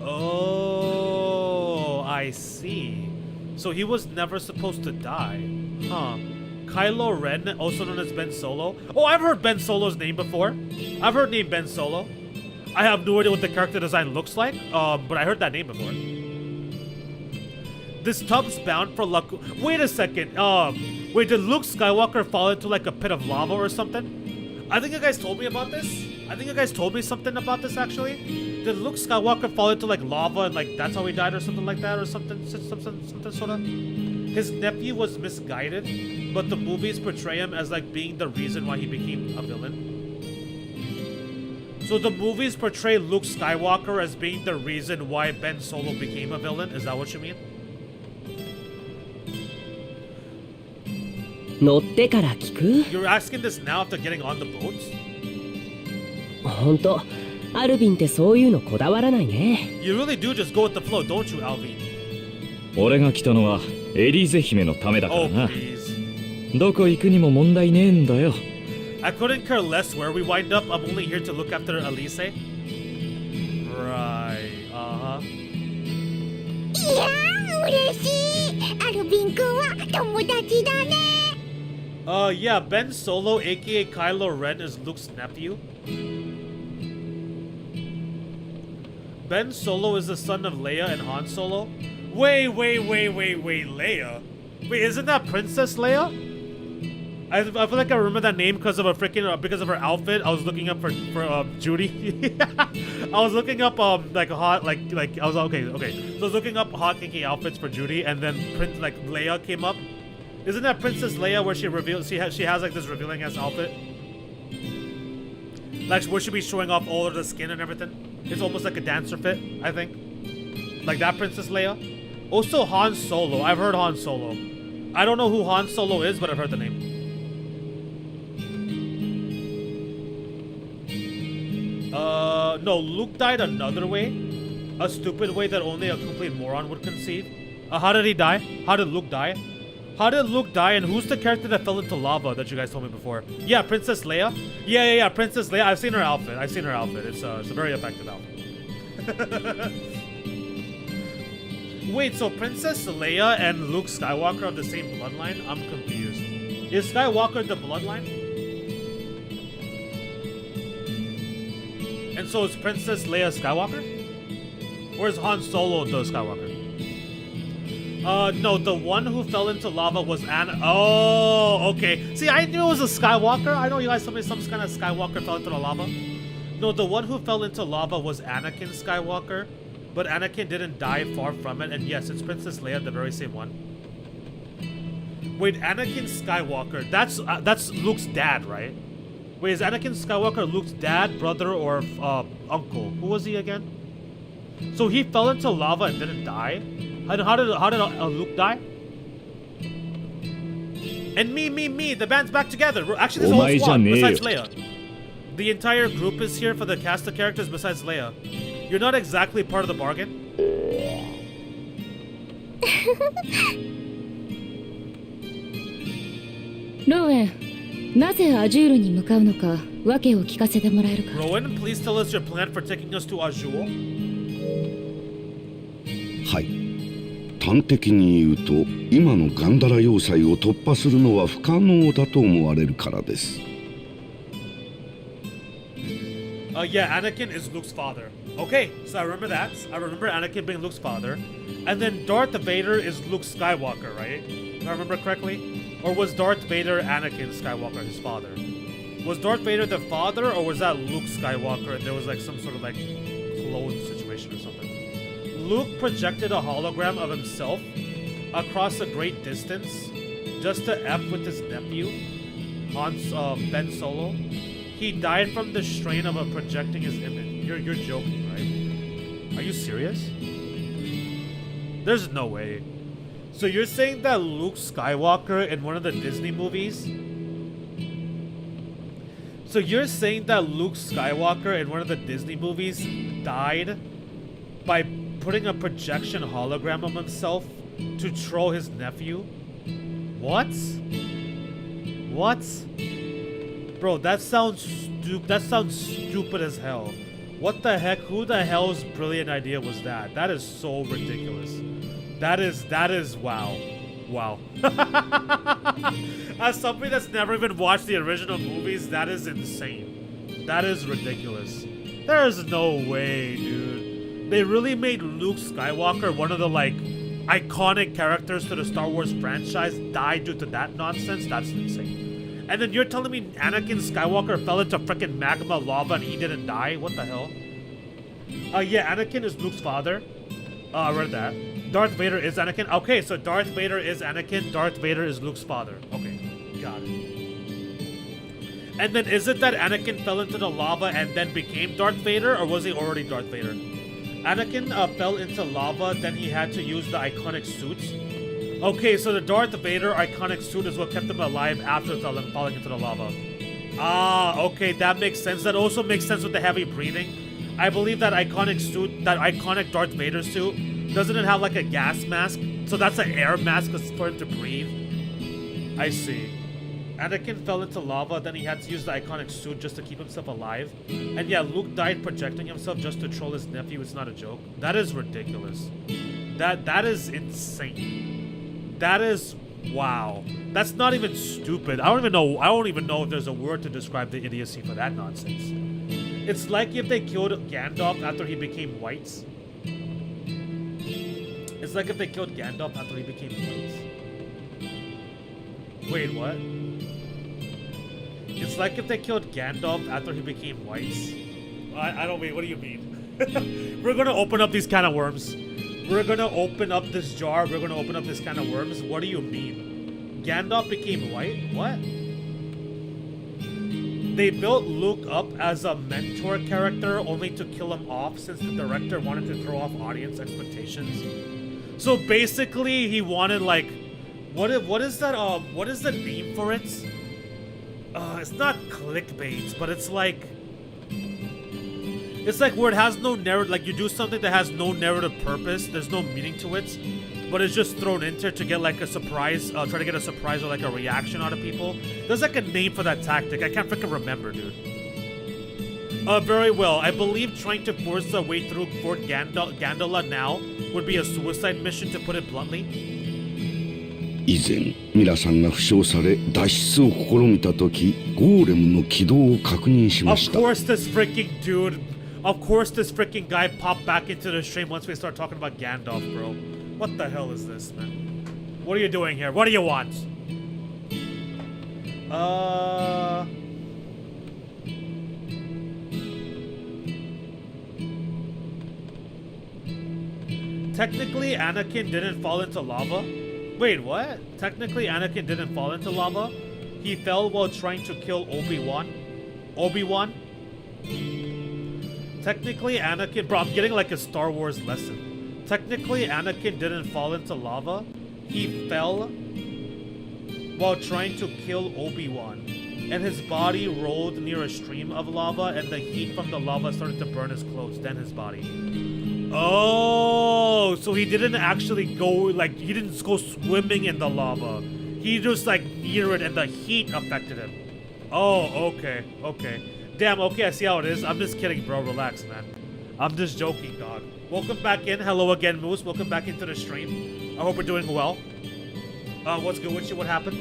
Oh, I see. So he was never supposed to die. Huh. Kylo Ren, also known as Ben Solo. Oh, I've heard Ben Solo's name before. I've heard name Ben Solo. I have no idea what the character design looks like, but I heard that name before. This tub's bound for luck. Wait a second. Wait, did Luke Skywalker fall into like a pit of lava or something? I think you guys told me about this. I think you guys told me something about this actually. Did Luke Skywalker fall into like lava and like that's how he died or something like that or something sort of? His nephew was misguided, but the movies portray him as like being the reason why he became a villain. So the movies portray Luke Skywalker as being the reason why Ben Solo became a villain? Is that what you mean? 乗ってから聞く You're asking this now after getting on the boat? ほんとアルビンってそういうのこだわらないね You really do just go with the flow, don't you, Alvin? 俺が来たのはエリーゼ姫のためだから Oh, な please. どこ行くにも問題ねえんだよ I couldn't care less where we wind up. I'm only here to look after Elise. Right, uh-huh. いやー嬉しい。アルビン君は友達だね。Yeah, Ben Solo, aka Kylo Ren, is Luke's nephew. Ben Solo is the son of Leia and Han Solo. Wait, Leia? Wait, isn't that Princess Leia? I feel like I remember that name because of a freaking because of her outfit. I was looking up for Judy. I was looking up like hot like I was okay. So I was looking up hot kinky outfits for Judy, and then Leia came up. Isn't that Princess Leia where she reveals she has like this revealing ass outfit? Like where she be showing off all of the skin and everything. It's almost like a dancer fit, I think. Like that Princess Leia. Also Han Solo. I've heard Han Solo. I don't know who Han Solo is, but I've heard the name. No, Luke died another way. A stupid way that only a complete moron would conceive. How did he die? How did Luke die? How did Luke die, and who's the character that fell into lava that you guys told me before? Yeah, Princess Leia? Yeah, Princess Leia. I've seen her outfit. It's a very effective outfit. Wait, so Princess Leia and Luke Skywalker are the same bloodline? I'm confused. Is Skywalker the bloodline? And so is Princess Leia Skywalker? Or is Han Solo the Skywalker? No, the one who fell into lava was Anna. Oh, okay. See, I knew it was a Skywalker. I know you guys told me some kind of Skywalker fell into the lava. No, the one who fell into lava was Anakin Skywalker. But Anakin didn't die far from it. And yes, it's Princess Leia, the very same one. Wait, Anakin Skywalker. That's Luke's dad, right? Wait, is Anakin Skywalker Luke's dad, brother, or uncle? Who was he again? So he fell into lava and didn't die? How did Luke die? And me, the band's back together. Actually, there's a whole squad besides Leia. The entire group is here for the cast of characters besides Leia. You're not exactly part of the bargain. ローエン、なぜアジュールに向かうのか訳を聞かせてもらえるか。 Rowan, please tell us your plan for taking us to Azul. はい。端的に言うと、今のガンダラ要塞を突破するのは不可能だと思われるからです。Yeah, Anakin is Luke's father. Okay, so I remember that. I remember Anakin being Luke's father. And then Darth Vader is Luke Skywalker, right? If I remember correctly? Or was Darth Vader Anakin Skywalker his father? Was Darth Vader the father, or was that Luke Skywalker and there was like some sort of like clone situation or something? Luke projected a hologram of himself across a great distance just to F with his nephew, Ben Solo. He died from the strain of projecting his image. You're joking, right? Are you serious? There's no way. So you're saying that Luke Skywalker in one of the Disney movies? So you're saying that Luke Skywalker in one of the Disney movies died by putting a projection hologram of himself to troll his nephew? What? What? Bro, that sounds stupid. That sounds stupid as hell. What the heck? Who the hell's brilliant idea was that? That is so ridiculous. That is wow. Wow. As somebody that's never even watched the original movies, that is insane. That is ridiculous. There is no way, dude. They really made Luke Skywalker one of the like iconic characters to the Star Wars franchise died due to that nonsense? That's insane. And then you're telling me Anakin Skywalker fell into freaking magma lava and he didn't die? What the hell? Yeah, Anakin is Luke's father. I read that. Darth Vader is Anakin. Okay, so Darth Vader is Anakin. Darth Vader is Luke's father. Okay, got it. And then is it that Anakin fell into the lava and then became Darth Vader, or was he already Darth Vader? Anakin fell into lava, then he had to use the iconic suits. Okay, so the Darth Vader iconic suit is what kept him alive after falling into the lava. Ah, okay, that makes sense. That also makes sense with the heavy breathing. I believe that iconic suit, that iconic Darth Vader suit, doesn't it have like a gas mask? So that's an air mask for him to breathe. I see. Anakin fell into lava, then he had to use the iconic suit just to keep himself alive. And yeah, Luke died projecting himself just to troll his nephew. It's not a joke. That is ridiculous. That is insane. That is wow. That's not even stupid. I don't even know if there's a word to describe the idiocy for that nonsense. It's like if they killed Gandalf after he became white. It's like if they killed Gandalf after he became white. Wait, what? It's like if they killed Gandalf after he became white. I don't mean, what do you mean? We're gonna open up these kind of worms. We're gonna open up this jar. We're gonna open up this kind of worms. What do you mean? Gandalf became white? What? They built Luke up as a mentor character only to kill him off since the director wanted to throw off audience expectations. So basically he wanted like what is that what is the name for it? It's not clickbait, but it's like where it has no narrative, like you do something that has no narrative purpose, there's no meaning to it, but it's just thrown into to get like a surprise, try to get a surprise or like a reaction out of people. There's like a name for that tactic. I can't freaking remember, dude. Very well. I believe trying to force a way through Fort Gandola now would be a suicide mission, to put it bluntly. 以前ミラさんが負傷され脱出を試みた時ゴーレムの起動を確認しました。 Of course this freaking guy popped back into the stream once we start talking about Gandalf, bro. What the hell is this, man? What are you doing here? What do you want? Technically, Anakin didn't fall into lava. Wait, what? Technically, Anakin didn't fall into lava. He fell while trying to kill Obi-Wan. Technically, Anakin... Bro, I'm getting like a Star Wars lesson. Technically, Anakin didn't fall into lava. He fell while trying to kill Obi-Wan. And his body rolled near a stream of lava, and the heat from the lava started to burn his clothes, then his body. Oh, so he didn't actually go, like, he didn't go swimming in the lava. He just, like, near it, and the heat affected him. Oh, okay. Damn, okay, I see how it is. I'm just kidding, bro. Relax, man. I'm just joking, dog. Welcome back in. Hello again, Moose. Welcome back into the stream. I hope we're doing well. What's good with you? What happened?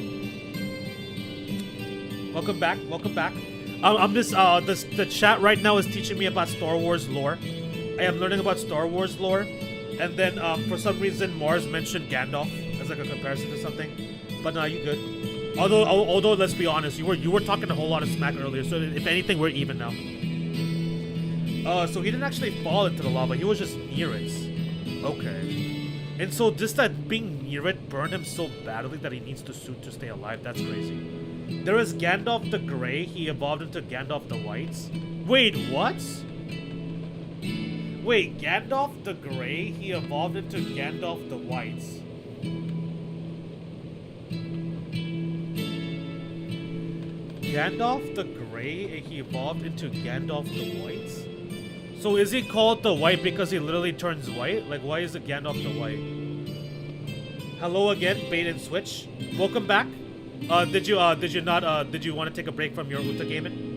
Welcome back. I'm just, the chat right now is teaching me about Star Wars lore. I am learning about Star Wars lore, and then for some reason Mars mentioned Gandalf as like a comparison to something. But no, you good. Although let's be honest, you were talking a whole lot of smack earlier, so if anything, we're even now. So he didn't actually fall into the lava; he was just near it. Okay. And so just that being near it burned him so badly that he needs the suit to stay alive. That's crazy. There is Gandalf the Grey. He evolved into Gandalf the White. Wait, what? Wait, Gandalf the Grey, he evolved into Gandalf the White. Gandalf the Grey, he evolved into Gandalf the White? So is he called the White because he literally turns white? Like, why is it Gandalf the White? Hello again, Bait and Switch. Welcome back. Did you want to take a break from your Uta gaming?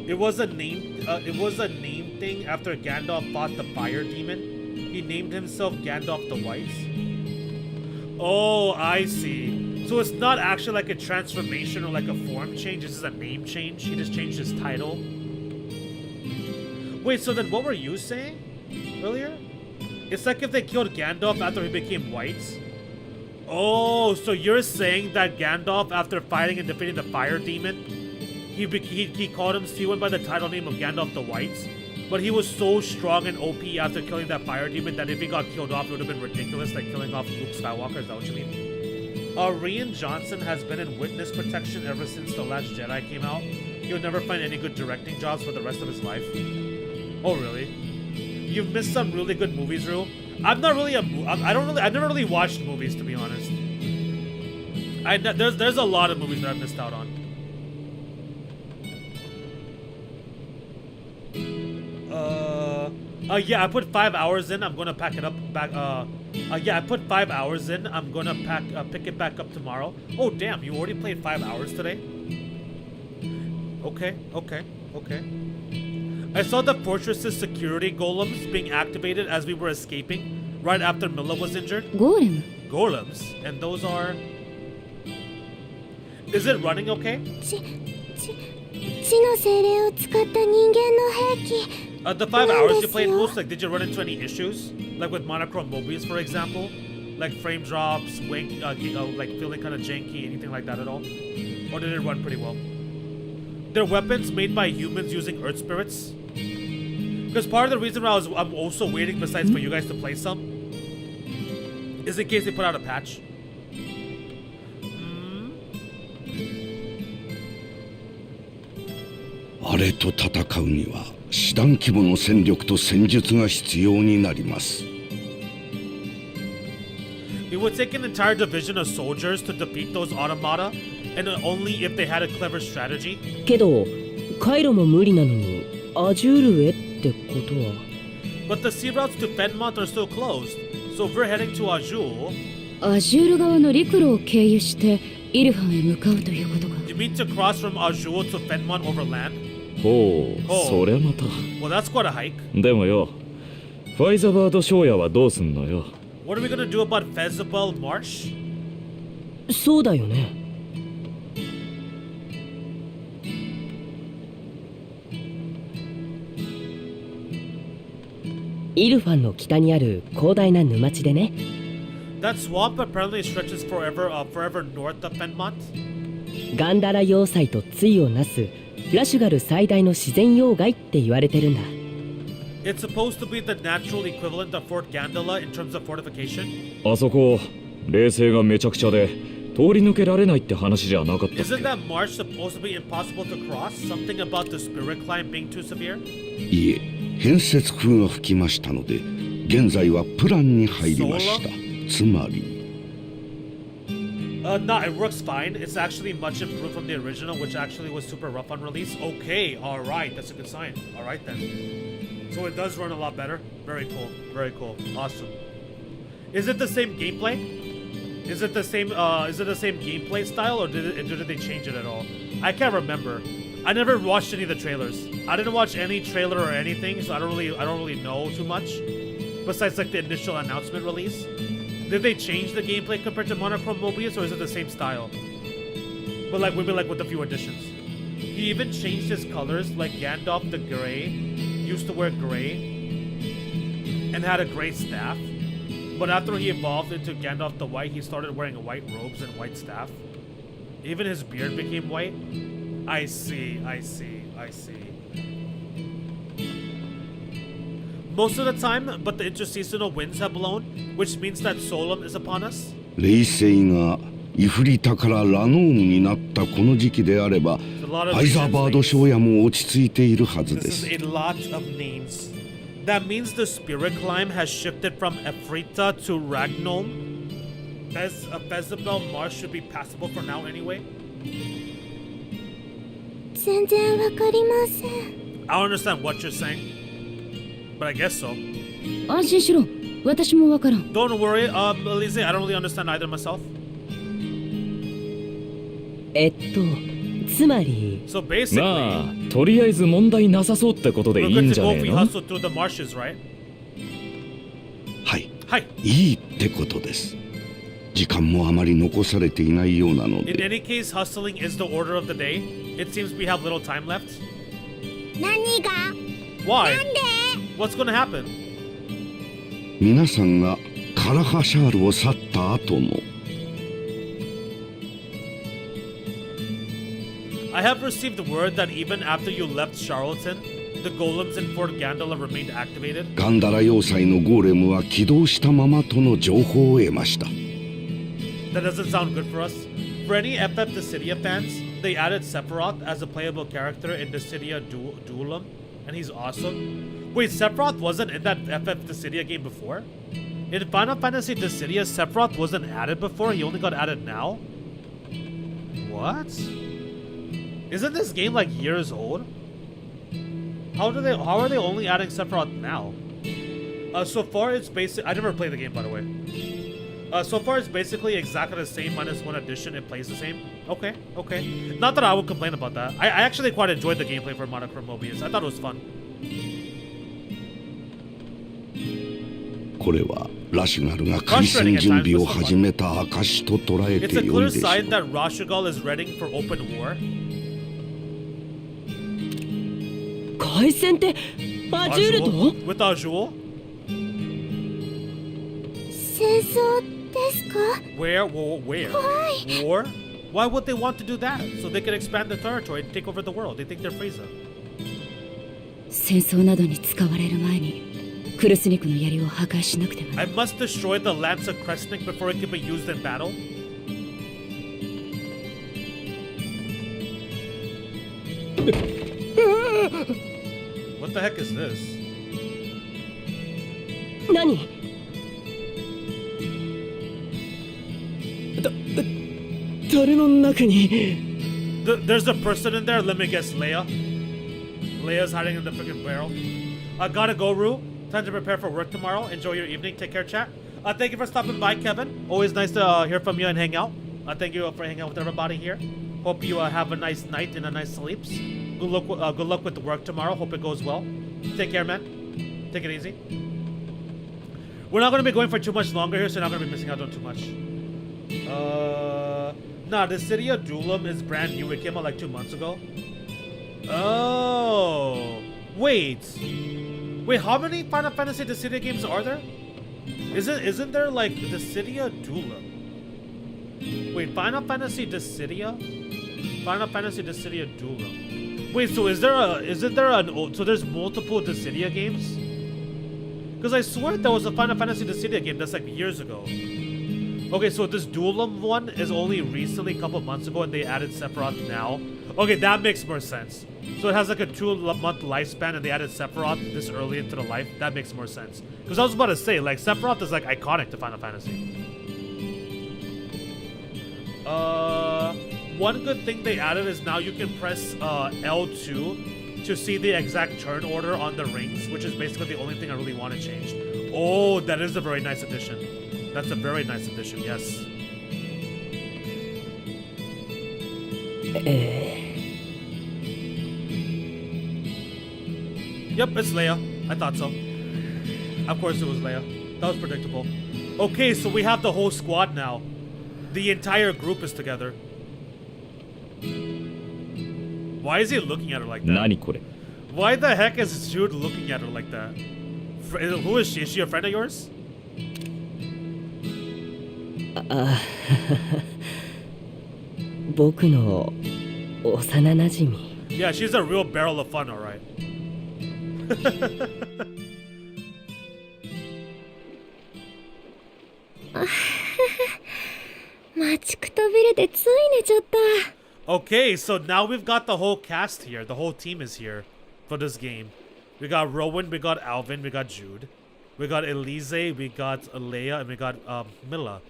It was a name thing after Gandalf fought the fire demon. He named himself Gandalf the White. Oh, I see. So it's not actually like a transformation or like a form change, it's just a name change. He just changed his title. Wait, so then what were you saying earlier? It's like if they killed Gandalf after he became white. Oh, so you're saying that Gandalf, after fighting and defeating the fire demon, he called him, he went by the title name of Gandalf the White, but he was so strong and OP after killing that fire demon that if he got killed off, it would have been ridiculous, like killing off Luke Skywalker. Is that what you mean? Rian Johnson has been in witness protection ever since The Last Jedi came out. He'll never find any good directing jobs for the rest of his life. Oh, really? You've missed some really good movies, Rue. I'm not really I've never really watched movies, to be honest. There's a lot of movies that I've missed out on. Yeah, I put 5 hours in. I'm gonna pack it up back. Yeah, I put 5 hours in. I'm gonna pick it back up tomorrow. Oh, damn! You already played 5 hours today. Okay. I saw the fortress's security golems being activated as we were escaping, right after Milla was injured. Golem? Golems, and those are. Is it running okay? 地の精霊を使った人間の兵器 The 5 hours you played, Moose, like, did you run into any issues? Like with monochrome movies, for example? Like frame drops, like feeling kind of janky, anything like that at all? Or did it run pretty well? They're weapons made by humans using earth spirits. Because part of the reason why I'm also waiting, besides for you guys to play some, is in case they put out a patch. あれと戦うには師団規模の戦力と戦術が必要になります。 It would take an entire division of soldiers to defeat those automata, and only if they had a clever strategy. けど回路も無理なのにアジュールへってことは。But the sea routes to Fenmont are still closed, so if we're heading to Azul. アジュール側の陸路を経由してイルファンへ向かうということか。You mean to cross from Azul to Fenmont over land? ほう、そりゃまた。 Well, that's quite a hike. でもよ、ファイザバード庄屋はどうすんのよ。What are we gonna do about Fezabel Marsh? そうだよね。イルファンの北にある広大な沼地でね。That swamp apparently stretches forever north of Fenmont. ガンダラ要塞と対をなすラシュガル最大の自然要害って言われてるんだ。It's supposed to be the natural equivalent of Fort Gandala in terms of fortification. あそこ、冷静がめちゃくちゃで通り抜けられないって話じゃなかったっけ。 Isn't that marsh supposed to be impossible to cross? Something about the spirit climb being too severe? いえ、変節風が吹きましたので、現在はプランに入りました。つまり。No, it works fine. It's actually much improved from the original, which actually was super rough on release. Okay, alright, that's a good sign. Alright then. So it does run a lot better. Very cool, awesome. Is it the same gameplay? Is it the same gameplay style, or did they change it at all? I can't remember. I never watched any of the trailers. I didn't watch any trailer or anything, so I don't really know too much. Besides like the initial announcement release. Did they change the gameplay compared to Monochrome Mobius, or is it the same style? But like maybe like with a few additions. He even changed his colors, like Gandalf the Grey used to wear gray and had a gray staff. But after he evolved into Gandalf the White, he started wearing white robes and white staff. Even his beard became white. I see. Most of the time, but the interseasonal winds have blown, which means that Solum is upon us. 霊星がイフリタからラノームになったこの時期であれば、ファイザーバード庄屋も落ち着いているはずです。 This is a lot of names. That means the spirit climb has shifted from Efrita to Ragnom. Fezabel Marsh should be passable for now anyway. 全然わかりません。 I don't understand what you're saying, but I guess so. 安心しろ、私もわからん。 Don't worry, Elise, I don't really understand either myself. つまり So basically, まあ、とりあえず問題なさそうってことで we're いいん good じ to ゃ go ね if え we の。 hustle through the marshes, right? はい、はい。いいってことです。時間もあまり残されていないようなの In で。 any case, hustling is the order of the day. It seems we have little time left. 何が Why? なんで What's gonna happen? 皆さんがカラハシャールを去った後も。I have received word that even after you left Charlatan, the golems in Fort Gandala remained activated. ガンダラ要塞のゴーレムは起動したままとの情報を得ました。That doesn't sound good for us. For any FF Dissidia fans, they added Sephiroth as a playable character in Dissidia Duelam, and he's awesome. Wait, Sephiroth wasn't in that FF Dissidia game before? In Final Fantasy Dissidia, Sephiroth wasn't added before, he only got added now? What? Isn't this game like years old? How are they only adding Sephiroth now? So far it's basic. I never played the game, by the way. So far it's basically exactly the same minus one addition. It plays the same. Okay, okay. Not that I would complain about that. I actually quite enjoyed the gameplay for Monochrome Mobius. I thought it was fun. これはラシュガルが開戦準備を始めた証と捉え It's て a よい clear でしょ sign う。 that Rashugal is ready for open war. 海戦ってアジュールと With Azul? 戦争ですか？ Where? War? Why would they want to do that? So they can expand the territory and take over the world. They think they're Frieza. 戦争などに使われる前にクルスニクの槍を破壊しなくては。 I must destroy the Lance of Kresnik before it can be used in battle. What the heck is this? 何誰の中に There's a person in there. Let me guess, Leia. Leia's hiding in the freaking barrel. I gotta go, Rue. Time to prepare for work tomorrow. Enjoy your evening. Take care, chat. Thank you for stopping by, Kevin. Always nice to hear from you and hang out. Thank you for hanging out with everybody here. Hope you have a nice night and a nice sleeps. Good luck with the work tomorrow. Hope it goes well. Take care, man. Take it easy. We're not going to be going for too much longer here, so you're not going to be missing out on too much. Nah, the city of Duelam is brand new. It came out like 2 months ago. Oh. Wait, how many Final Fantasy Dissidia games are there? Isn't there like Dissidia Duelam? Wait, Final Fantasy Dissidia? Final Fantasy Dissidia Duelam. Wait, so so there's multiple Dissidia games? Because I swear there was a Final Fantasy Dissidia game that's like years ago. Okay, so this Duelam one is only recently, a couple months ago, and they added Sephiroth now. Okay, that makes more sense. So it has like a 2-month lifespan, and they added Sephiroth this early into the life. That makes more sense. Because I was about to say, like, Sephiroth is like iconic to Final Fantasy. One good thing they added is now you can press L2 to see the exact turn order on the rings, which is basically the only thing I really want to change. Oh, that is a very nice addition. That's a very nice addition, yes. Yep, it's Leia. I thought so. Of course it was Leia. That was predictable. Okay, so we have the whole squad now. The entire group is together. Why is he looking at her like that? 何これ Why the heck is Jude looking at her like that? Who is she? Is she a friend of yours? 僕の幼なじみ Yeah, she's a real barrel of fun, alright. 待ちくたびれてつい寝ちゃった。 Okay, so now we've got the whole cast here. The whole team is here for this game. We got Rowan, we got Alvin, we got Jude. We got Elise, we got Leia, and we got Milla.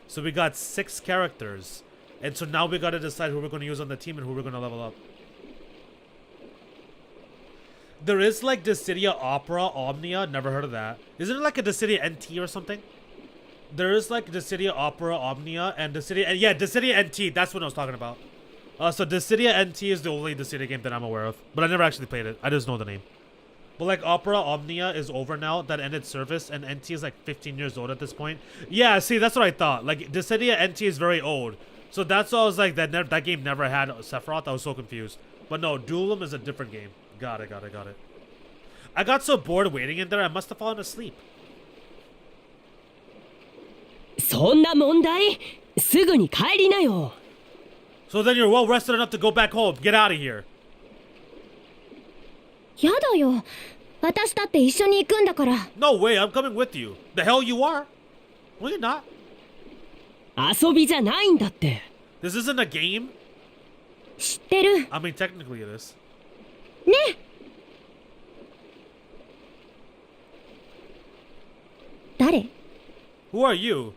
So we got 6 characters. And so now we gotta decide who we're gonna use on the team and who we're gonna level up. There is like Dissidia Opera Omnia, never heard of that. Isn't it like a Dissidia NT or something? There is like Dissidia Opera Omnia and Dissidia, yeah, Dissidia NT, that's what I was talking about. So Dissidia NT is the only Dissidia game that I'm aware of, but I never actually played it. I just know the name. But like Opera Omnia is over now, that ended service, and NT is like 15 years old at this point. Yeah, see, that's what I thought. Like Dissidia NT is very old, so that's why I was like that game never had Sephiroth. I was so confused. But no, Duelam is a different game. Got it. I got so bored waiting in there, I must have fallen asleep. そんな問題すぐに帰りなよ。 So then you're well rested enough to go back home. Get out of here. やだよ。私だって一緒に行くんだから。No way, I'm coming with you. The hell you are? No, you're not. 遊びじゃないんだって。 This isn't a game. 知ってる。ね。 I mean, technically it is. 誰？ Who are you?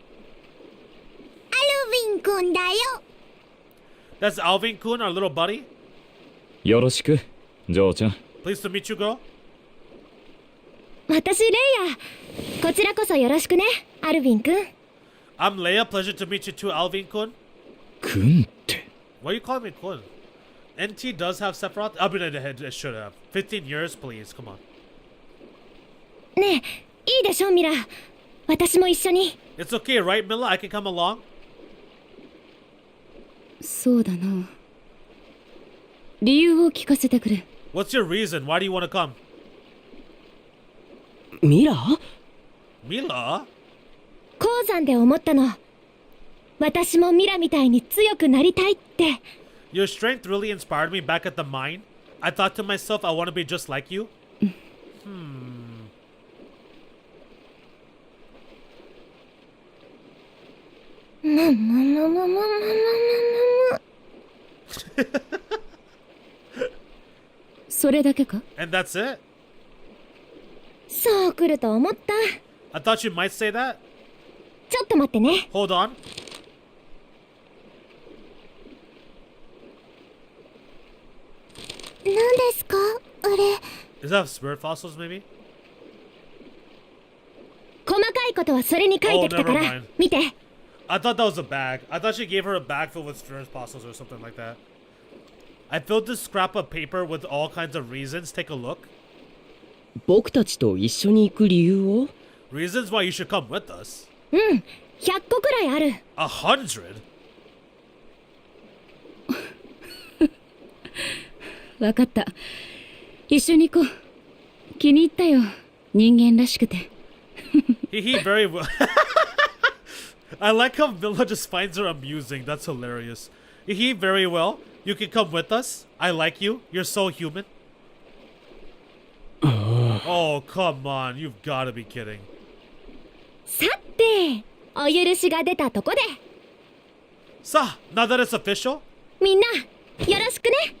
アルヴィン君だよ。That's Alvin Kun, our little buddy. よろしくジョーちゃん。 Pleased to meet you, girl. 私レイヤ。こちらこそよろしくね、アルヴィン君。I'm Leia. Pleasure to meet you too, Alvin Kun. くんって。 Why are you calling me Kun? NT does have Sephiroth. I mean, it should have. 15 years, please. Come on. ねえ、いいでしょミラ。私も一緒に。 It's okay, right, Milla? I can come along. そうだな。理由を聞かせてくれ。 What's your reason? Why do you want to come? ミラ Milla? 鉱山で思ったの。私もミラみたいに強くなりたいって。Your strength really inspired me back at the mine. I thought to myself, I want to be just like you. Hmm. それだけか？ And that's it? そう来ると思った。 I thought you might say that. ちょっと待ってね。 Hold on. 何ですかあれ。 Is that spirit fossils, maybe? 細かいことはそれに書いてきたか Oh, ら never mind. 見て。 I thought that was a bag. I thought she gave her a bag filled with spirit fossils or something like that. I filled this scrap of paper with all kinds of reasons. Take a look. 僕たちと一緒に行く理由を Reasons why you should come with us. うん、100個くらいある。 100? わかった。一緒に行こう。気に入ったよ。人間らしくて。He very well. I like how Villa just finds her amusing. That's hilarious. He very well. You can come with us. I like you. You're so human. Oh, come on. You've got to be kidding. さて、お許しが出たとこで。 So, now that it's official, みんな、よろしくね。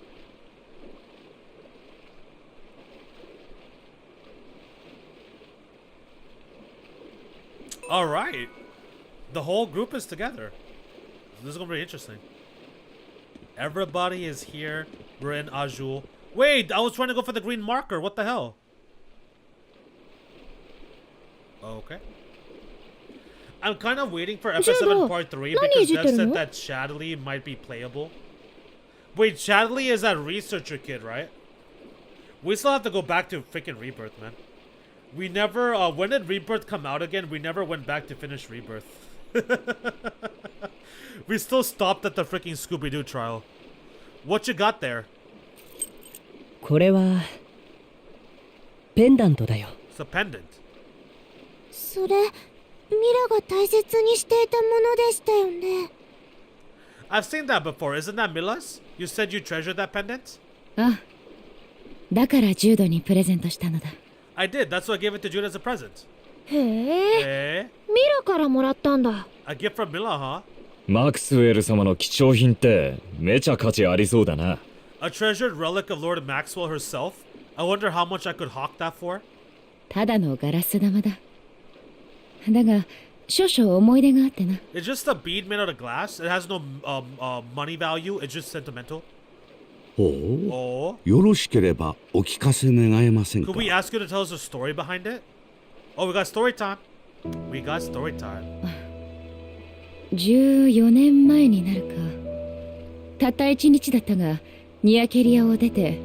all right. The whole group is together. This is going to be interesting. Everybody is here. We're in Azul. Wait, I was trying to go for the green marker. What the hell? Okay. I'm kind of waiting for episode 7 part 3 because Dev said that Shadley might be playable. Wait, Shadley is that researcher kid, right? We still have to go back to freaking Rebirth, man. We never, when did Rebirth come out again? We never went back to finish Rebirth. We still stopped at the freaking Scooby-Doo trial. What you got there? これはペンダントだよ。 It's a pendant. それ、ミラが大切にしていたものでしたよね。 I've seen that before. Isn't that Mila's? You said you treasured that pendant? あ、だからジュードにプレゼントしたのだ。I did. That's why I gave it to Jude as a present. へえ、 Eh? ミラからもらったんだ。 A gift from Mila, huh? マクスウェル様の貴重品ってめちゃ価値ありそうだな。A treasured relic of Lord Maxwell herself? I wonder how much I could hawk that for? ただのガラス玉だ。だが少々思い出があってな。 It's just a bead made out of glass. It has no money value. It's just sentimental. ほ Oh. う、よろしければお聞かせ願えませんか。 Could we ask you to tell us the story behind it? Oh, we got story time. We got story time. 14年前になるか。たった1日だったが、ニアケリアを出て。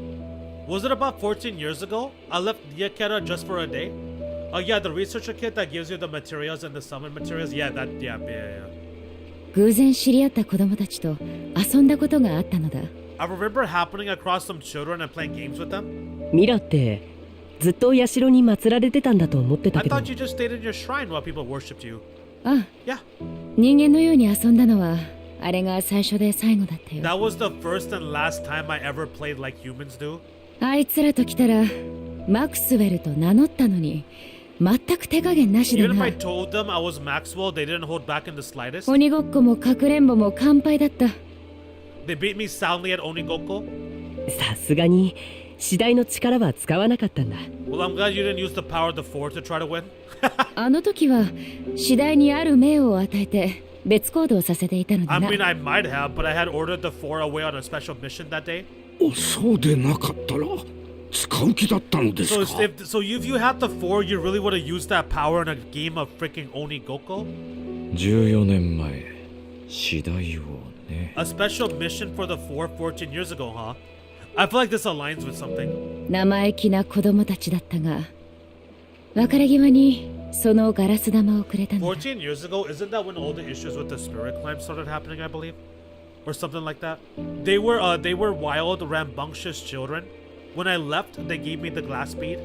Was it about 14 years ago? I left Yakera just for a day. Oh yeah, the researcher kit that gives you the materials and the summon materials. Yeah, yeah. 偶然知り合った子供たちと遊んだことがあったのだ。I remember happening across some children and playing games with them. ミラってずっと社に祀られてたんだと思ってた I けど thought you just stayed in your shrine while people worshipped you. あ、 Yeah. 人間のように遊んだのはあれが最初で最後だったよ。 That was the first and last time I ever played like humans do. あいつらと来たらマクスウェルと名乗ったのに全く手加減なしだ Even if な。 I told them I was Maxwell, they didn't hold back in the slightest. 鬼ごっこもかくれんぼも完敗だった。 They beat me soundly at Onigoko. さすがに次第の力は使わなかったんだ。 Well, I'm glad you didn't use the power of the four to try to win. あの時は次第にある命を与えて別行動させていたのだ I な。 mean, I might have, but I had ordered the four away on a special mission that day. そうでなかったら使う気だったのです So か if you had the four, you really would have used that power in a game of freaking Onigoko? 14年前次第をね。 A special mission for the four 14 years ago, huh? I feel like this aligns with something. 生意気な子供たちだったが別れ際にそのガラス玉をくれたのだ。 14 years ago, isn't that when all the issues with the spirit climb started happening, I believe? Or something like that? They were wild, rambunctious children. When I left, they gave me the glass bead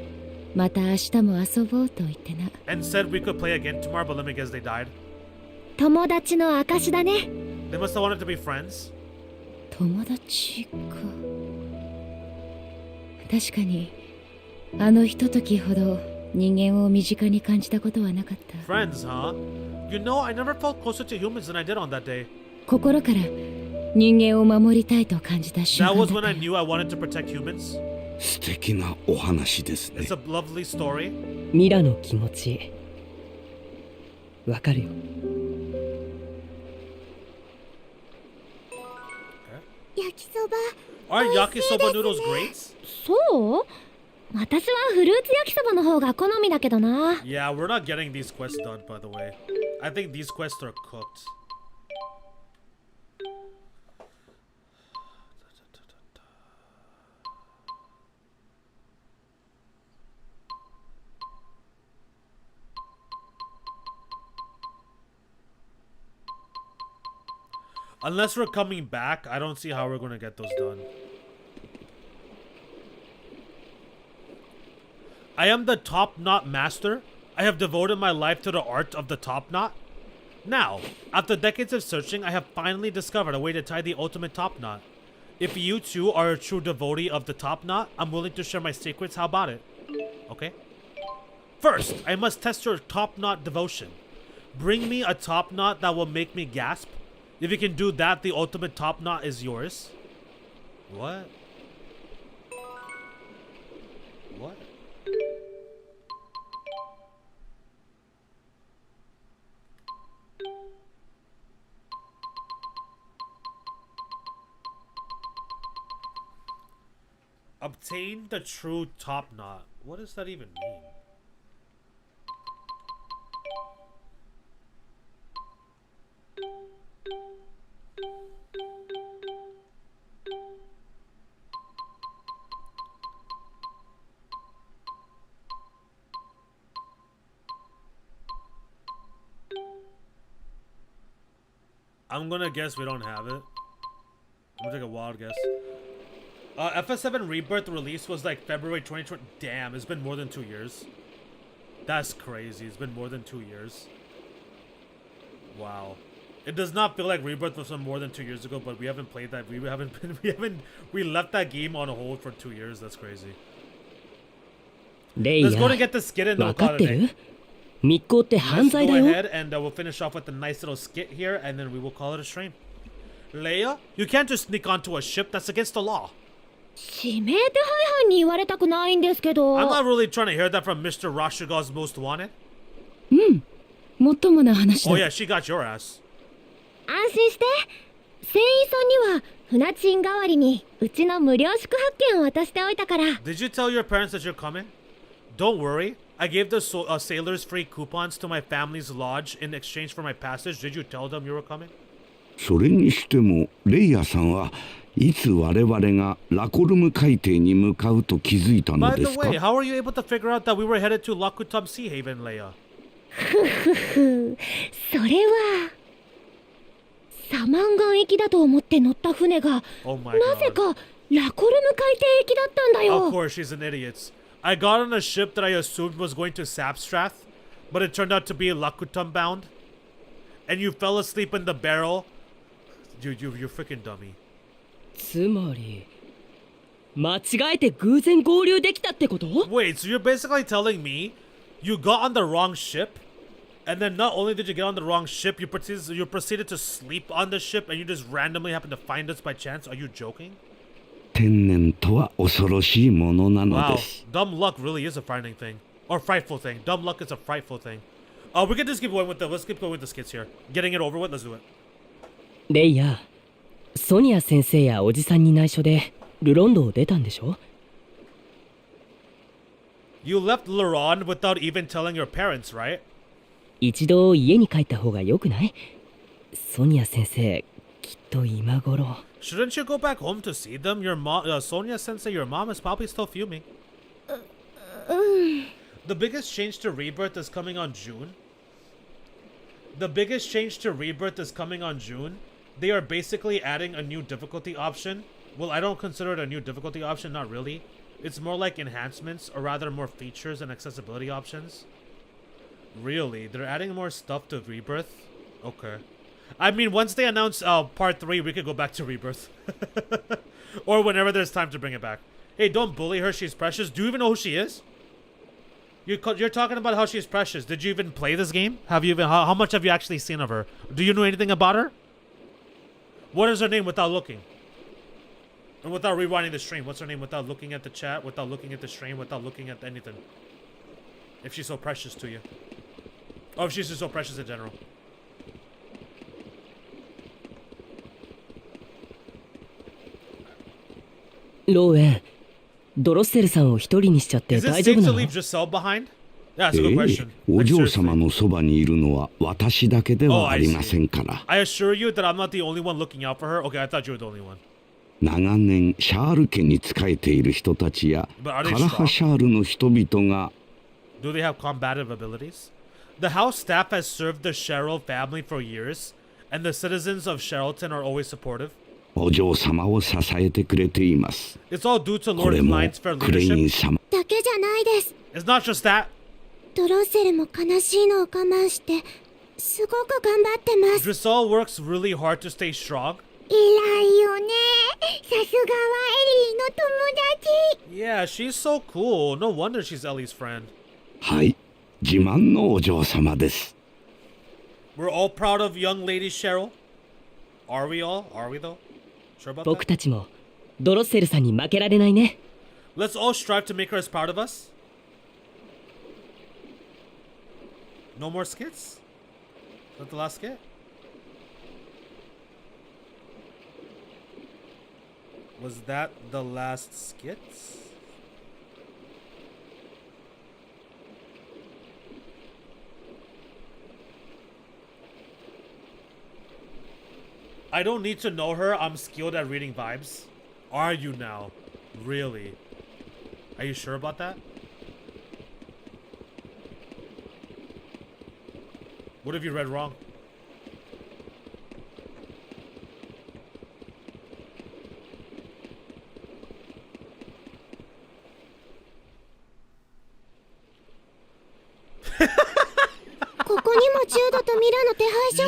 また明日も遊ぼうと言ってな。 and said we could play again tomorrow, but let me guess, they died. 友達の証だね。 They must have wanted to be friends. 友達か。確かにあのひとときほど人間を身近に感じたことはなかった。 Friends, huh? You know, I never felt closer to humans than I did on that day. 心から人間を守りたいと感じた瞬 That 間 was だっ when I た。 knew I wanted to protect humans. 素敵なお話ですね It's a lovely story. ミラの気持ちわかるよ。焼きそば。 Aren't yakisoba noodles great? そう？私はフルーツ焼きそばの方が好みだけどな。 Yeah, we're not getting these quests done, by the way. I think these quests are cooked. Unless we're coming back, I don't see how we're going to get those done. I am the top knot master. I have devoted my life to the art of the top knot. Now, after decades of searching, I have finally discovered a way to tie the ultimate top knot. If you too are a true devotee of the top knot, I'm willing to share my secrets. How about it? Okay. First, I must test your top knot devotion. Bring me a top knot that will make me gasp. If you can do that, the ultimate top knot is yours. What? What? Obtain the true top knot. What does that even mean? I'm gonna guess we don't have it. I'm gonna take a wild guess. FS7 Rebirth release was like February 2020. Damn, it's been more than 2 years. That's crazy. It's been more than 2 years. Wow. It does not feel like Rebirth was from more than 2 years ago, but we haven't played that. We left that game on hold for 2 years. That's crazy. レイヤ Let's go to get the skit and わ we'll か call って it a day. る？密航って犯 Let's 罪 go だよ。 ahead and we'll finish off with a nice little skit here, and then we will call it a stream. Leia, you can't just sneak onto a ship. That's against the law. 指名手配犯に言われたくないんですけど。 I'm not really trying to hear that from Mr. Rashiga's Most Wanted. もっともな話だ。 Oh yeah, she got your ass. 安心して。船員さんには船賃代わりにうちの無料宿泊券を渡しておいたから。 Did you tell your parents that you're coming? Don't worry. I gave the sailors free coupons to my family's lodge in exchange for my passage. Did you tell them you were coming? それにしてもレイヤさんはいつ我々がラコルム海底に向かうと気づいたの By で the すか way, how are you able to figure out that we were headed to Lakutam Sea Haven, Leia? それはサマンガン行きだと思って乗った船が Oh my なぜ god. かラコルム海底行きだったんだ Of よ。 course, she's an idiot. I got on a ship that I assumed was going to Sapstrath, but it turned out to be Lakutam bound. and you fell asleep in the barrel. You're freaking dummy. つまり間違えて偶然合流できたってこと？ Wait, so you're basically telling me you got on the wrong ship, and then not only did you get on the wrong ship, you proceeded to sleep on the ship, and you just randomly happened to find us by chance? Are you joking? 天然とは恐ろしいものなの Wow, です。 dumb luck really is a frightening thing. Or frightful thing. Dumb luck is a frightful thing. We can just keep going with let's keep going with the skits here. Getting it over with, let's do it. レイヤ、ソニア先生やおじさんに内緒でルロンドを出たんでしょ？ You left Laron without even telling your parents, right? 一度家に帰った方が良くない？ソニア先生、きっと今頃。Shouldn't you go back home to see them? Your mom, Sonia Sensei, your mom is probably still fuming. The biggest change to Rebirth is coming on June. The biggest change to Rebirth is coming on June. They are basically adding a new difficulty option. Well, I don't consider it a new difficulty option, not really. It's more like enhancements, or rather more features and accessibility options. Really? They're adding more stuff to Rebirth? Okay. I mean, once they announce part 3, we could go back to Rebirth. Or whenever there's time to bring it back. Hey, don't bully her, she's precious. Do you even know who she is? You're talking about how she's precious. Did you even play this game? Have you even, how much have you actually seen of her? Do you know anything about her? What is her name without looking? And without rewinding the stream, what's her name without looking at the chat, without looking at the stream, without looking at anything? If she's so precious to you. Or if she's just so precious in general. Rowan, ドロッセルさんを一人にしちゃって Is it 大丈 safe 夫な to の？ leave Giselle behind? Yeah, that's a good question. お Like, 嬢 seriously. 様のそばにいるのは私だけではありませんから。 I assure you that I'm not the only one looking out for her. Okay, I thought you were the only one. 長年シャール家に仕えている人たちや But カ are they ラハ strong? シャールの人々が Do they have combative abilities? The house staff has served the Cheryl family for years, and the citizens of Cherylton are always supportive. お嬢様を支えてくれています。 It's all due to こ Lord れも Klein's fair クレイン leadership. 様だけじゃないです。 It's not just that. ドロッセルも悲しいのを我慢してすごく頑張ってます。 Drisol works really hard to stay strong. 偉いよね。さすがはエリーの友達。 Yeah, she's so cool. No wonder she's Ellie's friend. はい、自慢のお嬢様です。 We're all proud of young lady Cheryl. Are we all? Are we though? Sure about 僕 that? たちもドロッセルさんに負けられないね。 Let's all strive to make her as proud of us. No more skits? Is that the last skit? Was that the last skit? I don't need to know her. I'm skilled at reading vibes. Are you now? Really? Are you sure about that? What have you read wrong?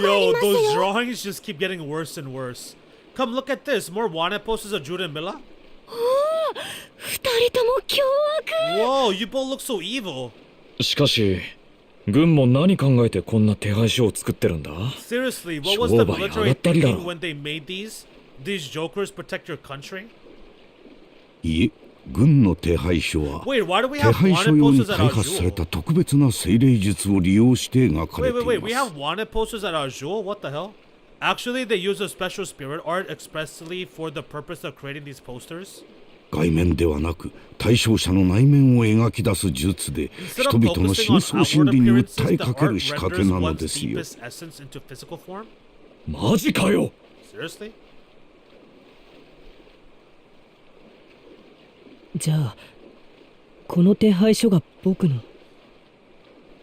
Yo, those drawings just keep getting worse and worse. Come look at this. More wanted posters of Judah and Milla. 二人とも凶悪。 Whoa, you both look so evil. しかし軍も何考えてこんな手配書を作ってるんだ？ Seriously, what was the 商売 military 上がったりだろ。 thinking when they made these? These jokers protect your country? いえ、軍の手配書は Wait, why do we 手 have 配書 wanted 用に posters at 開 our 発され jewel? た特別な精霊術を利用して描かれ Wait, て wait, い wait. We ま have す。 wanted posters at our jewel? What the hell? Actually, they use a special spirit art expressly for the purpose of creating these posters. 外面ではなく対象者の内面を描き出す術で Instead 人 of 々の focusing 深 on 層心 outward 理に appearances, 訴え the かけ art る仕掛け renders なの one's ですよ。 deepest essence into physical form. マジかよ。 Seriously? じゃあこの手配書が僕の。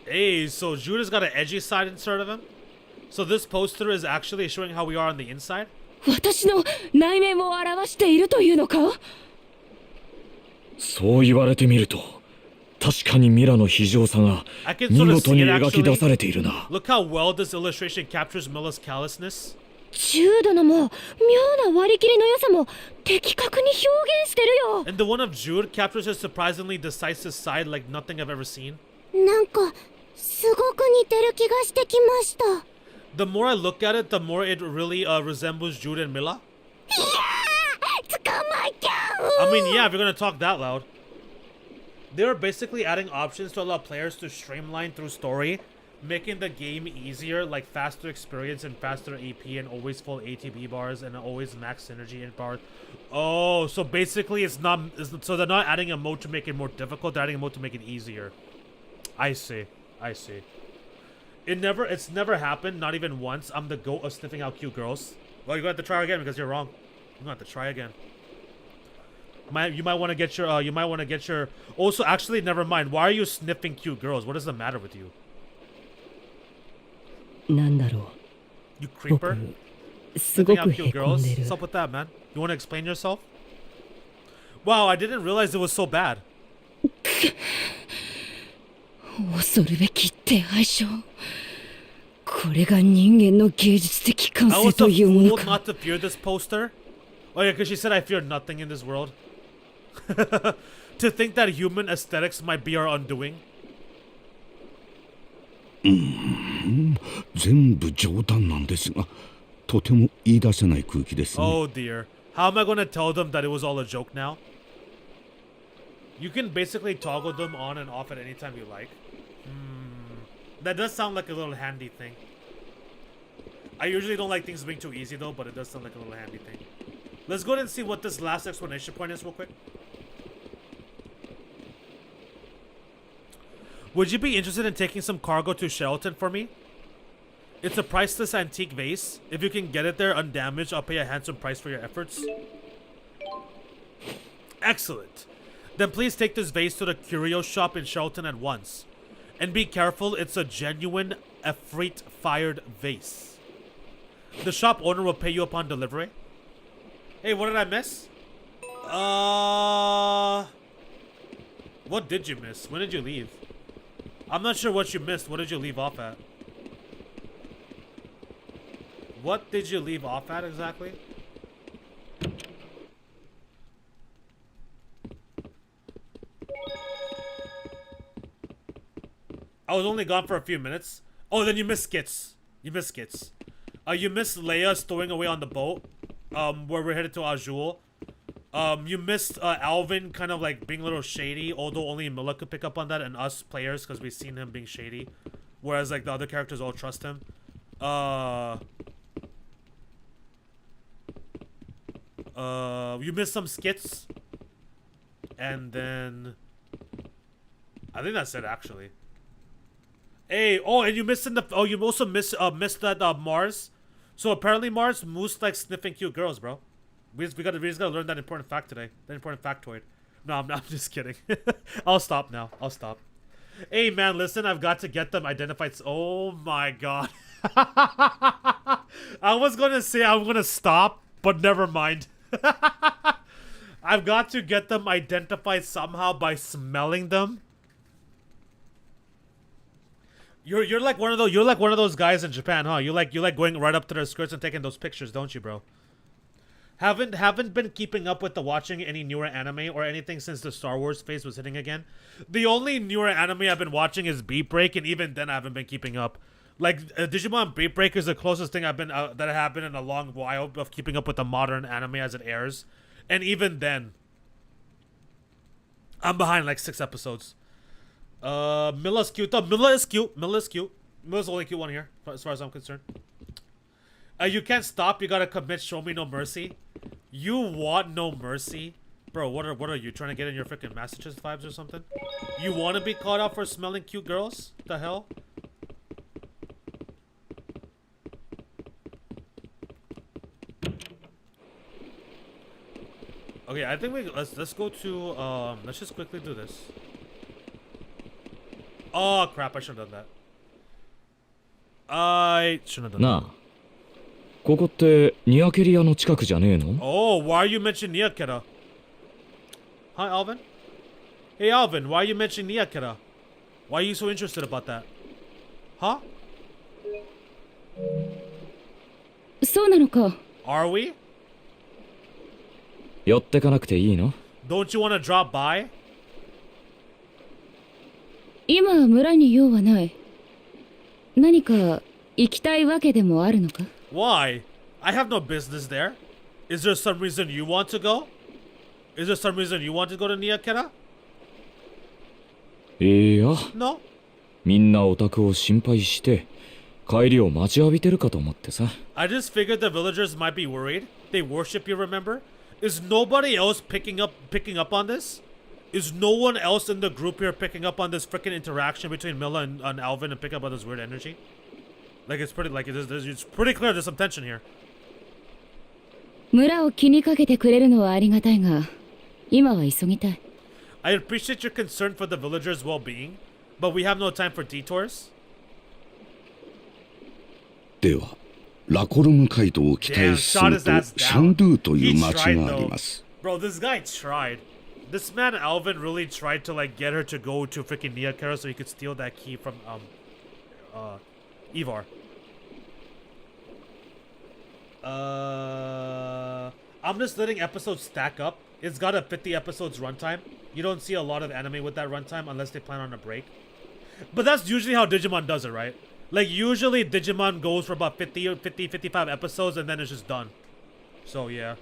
Hey, so Judah's got an edgy side inside of him? So this poster is actually showing how we are on the inside? 私の内面を表しているというのか？そう言われてみると確かにミラの非常さが I can 見 sort of 事 see に it 描き出さ actually. れているな。 Look how well this illustration captures Milla's callousness. ジュードのも妙な割り切りの良さも的確に表現してるよ。 And the one of Jude captures his surprisingly decisive side like nothing I've ever seen. なんかすごく似てる気がしてきました。 The more I look at it, the more it really resembles Jude and Milla. いやー、捕まえちゃう。 I mean, yeah, if you're gonna talk that loud. They're basically adding options to allow players to streamline through story, making the game easier, like faster experience and faster AP and always full ATB bars and always max synergy in bars. Oh, so basically so they're not adding a mode to make it more difficult, they're adding a mode to make it easier. I see. It's never happened, not even once. I'm the goat of sniffing out cute girls. Well, you're gonna have to try again because you're wrong. You're gonna have to try again. You might want to get your. Also, actually, never mind. Why are you sniffing cute girls? What is the matter with you? なんだろ You う。 creeper. 僕、すご Sniffing く out cute へこん girls. でる What's。up with that, man? You want to explain yourself? Wow, I didn't realize it was so bad. 恐るべき手配書。これが人間の芸術的感 I 性 was と a いうもの fool か。 not to fear this poster. Oh yeah, because she said I fear nothing in this world. To think that human aesthetics might be our undoing. 全部冗談なんですが、とても言い出せない空気ですね。Oh dear. How am I going to tell them that it was all a joke now? You can basically toggle them on and off at any time you like. That does sound like a little handy thing. I usually don't like things being too easy though, but it does sound like a little handy thing. Let's go ahead and see what this last explanation point is real quick. Would you be interested in taking some cargo to Sheraton for me? It's a priceless antique vase. If you can get it there undamaged, I'll pay a handsome price for your efforts. Excellent. Then please take this vase to the curio shop in Sheraton at once. And be careful, it's a genuine Efreet-fired vase. The shop owner will pay you upon delivery. Hey, what did I miss? What did you miss? When did you leave? I'm not sure what you missed. What did you leave off at? What did you leave off at exactly? I was only gone for a few minutes. Oh, then you missed skits. You missed skits. You missed Leia stowing away on the boat. Where we're headed to Azul. You missed Alvin kind of like being a little shady, although only Milla could pick up on that and us players because we've seen him being shady. Whereas like the other characters all trust him. You missed some skits. And then I think that's it actually. Hey, oh, and you missed you also missed that Mars. So apparently Mars, Moose likes sniffing cute girls, bro. We just gotta learn that important fact today. That important factoid. No, I'm just kidding. I'll stop now. I'll stop. Hey man, listen, I've got to get them identified. Oh my god. I was gonna say I'm gonna stop, but never mind. I've got to get them identified somehow by smelling them. You're like one of those guys in Japan, huh? You like going right up to their skirts and taking those pictures, don't you, bro? Haven't been keeping up with watching any newer anime or anything since the Star Wars phase was hitting again. The only newer anime I've been watching is Beat Break, and even then I haven't been keeping up. Like Digimon Beat Break is the closest thing I've been that I have been in a long while of keeping up with the modern anime as it airs, and even then, I'm behind like 6 episodes. Milla's cute. Oh, Milla is cute. Milla's the only cute one here, as far as I'm concerned. You can't stop. You gotta commit. Show me no mercy. You want no mercy, bro? What are you trying to get in your freaking Massachusetts vibes or something? You want to be caught out for smelling cute girls? The hell? Okay, I think let's go to let's just quickly do this. Oh crap! I should have done that. I shouldn't have done that. なあ、ここってニアケリアの近くじゃねえの？ Oh, why are you mentioning Niakera? Hi, Alvin. Hey Alvin, why are you mentioning Niyakira? Why are you so interested about that? Huh? そうなのか。 Are we? 寄ってかなくていいの？ Don't you want to drop by? 今は村に用はない。何か行きたいわけでもあるのか？ Why? I have no business there. Is there some reason you want to go? Is there some reason you want to go to Niyakira? いや、 No? みんなオタクを心配して帰りを待ちわびてるかと思ってさ。 I just figured the villagers might be worried. They worship you, remember? Is nobody else picking up on this? Is no one else in the group here picking up on this freaking interaction between Milla and Alvin and picking up on this weird energy? Like it's pretty it's pretty clear there's some tension here. 村を気にかけてくれるのはありがたいが、今は急ぎたい。I appreciate your concern for the villagers' well-being, but we have no time for detours. ではラコルム街道を北へ進むとシャンドゥという町があります。 Bro, this guy tried. This man Alvin really tried to like get her to go to freaking Niyakira so he could steal that key from Ivar. I'm just letting episodes stack up. It's got a 50 episodes runtime. You don't see a lot of anime with that runtime unless they plan on a break. But that's usually how Digimon does it, right? Like usually Digimon goes for about 55 episodes and then it's just done. So yeah.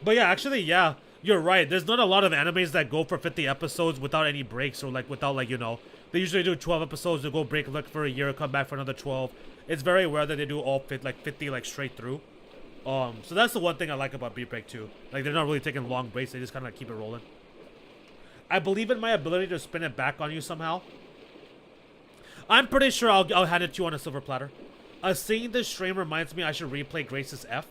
But yeah, actually, yeah, you're right. There's not a lot of animes that go for 50 episodes without any breaks or like without like, you know, they usually do 12 episodes, they go break like for a year, come back for another 12. It's very rare that they do all 50 like straight through. So that's the one thing I like about Beat Break too. Like they're not really taking long breaks, they just kind of like keep it rolling. I believe in my ability to spin it back on you somehow. I'm pretty sure I'll hand it to you on a silver platter. Seeing this stream reminds me I should replay Grace's F.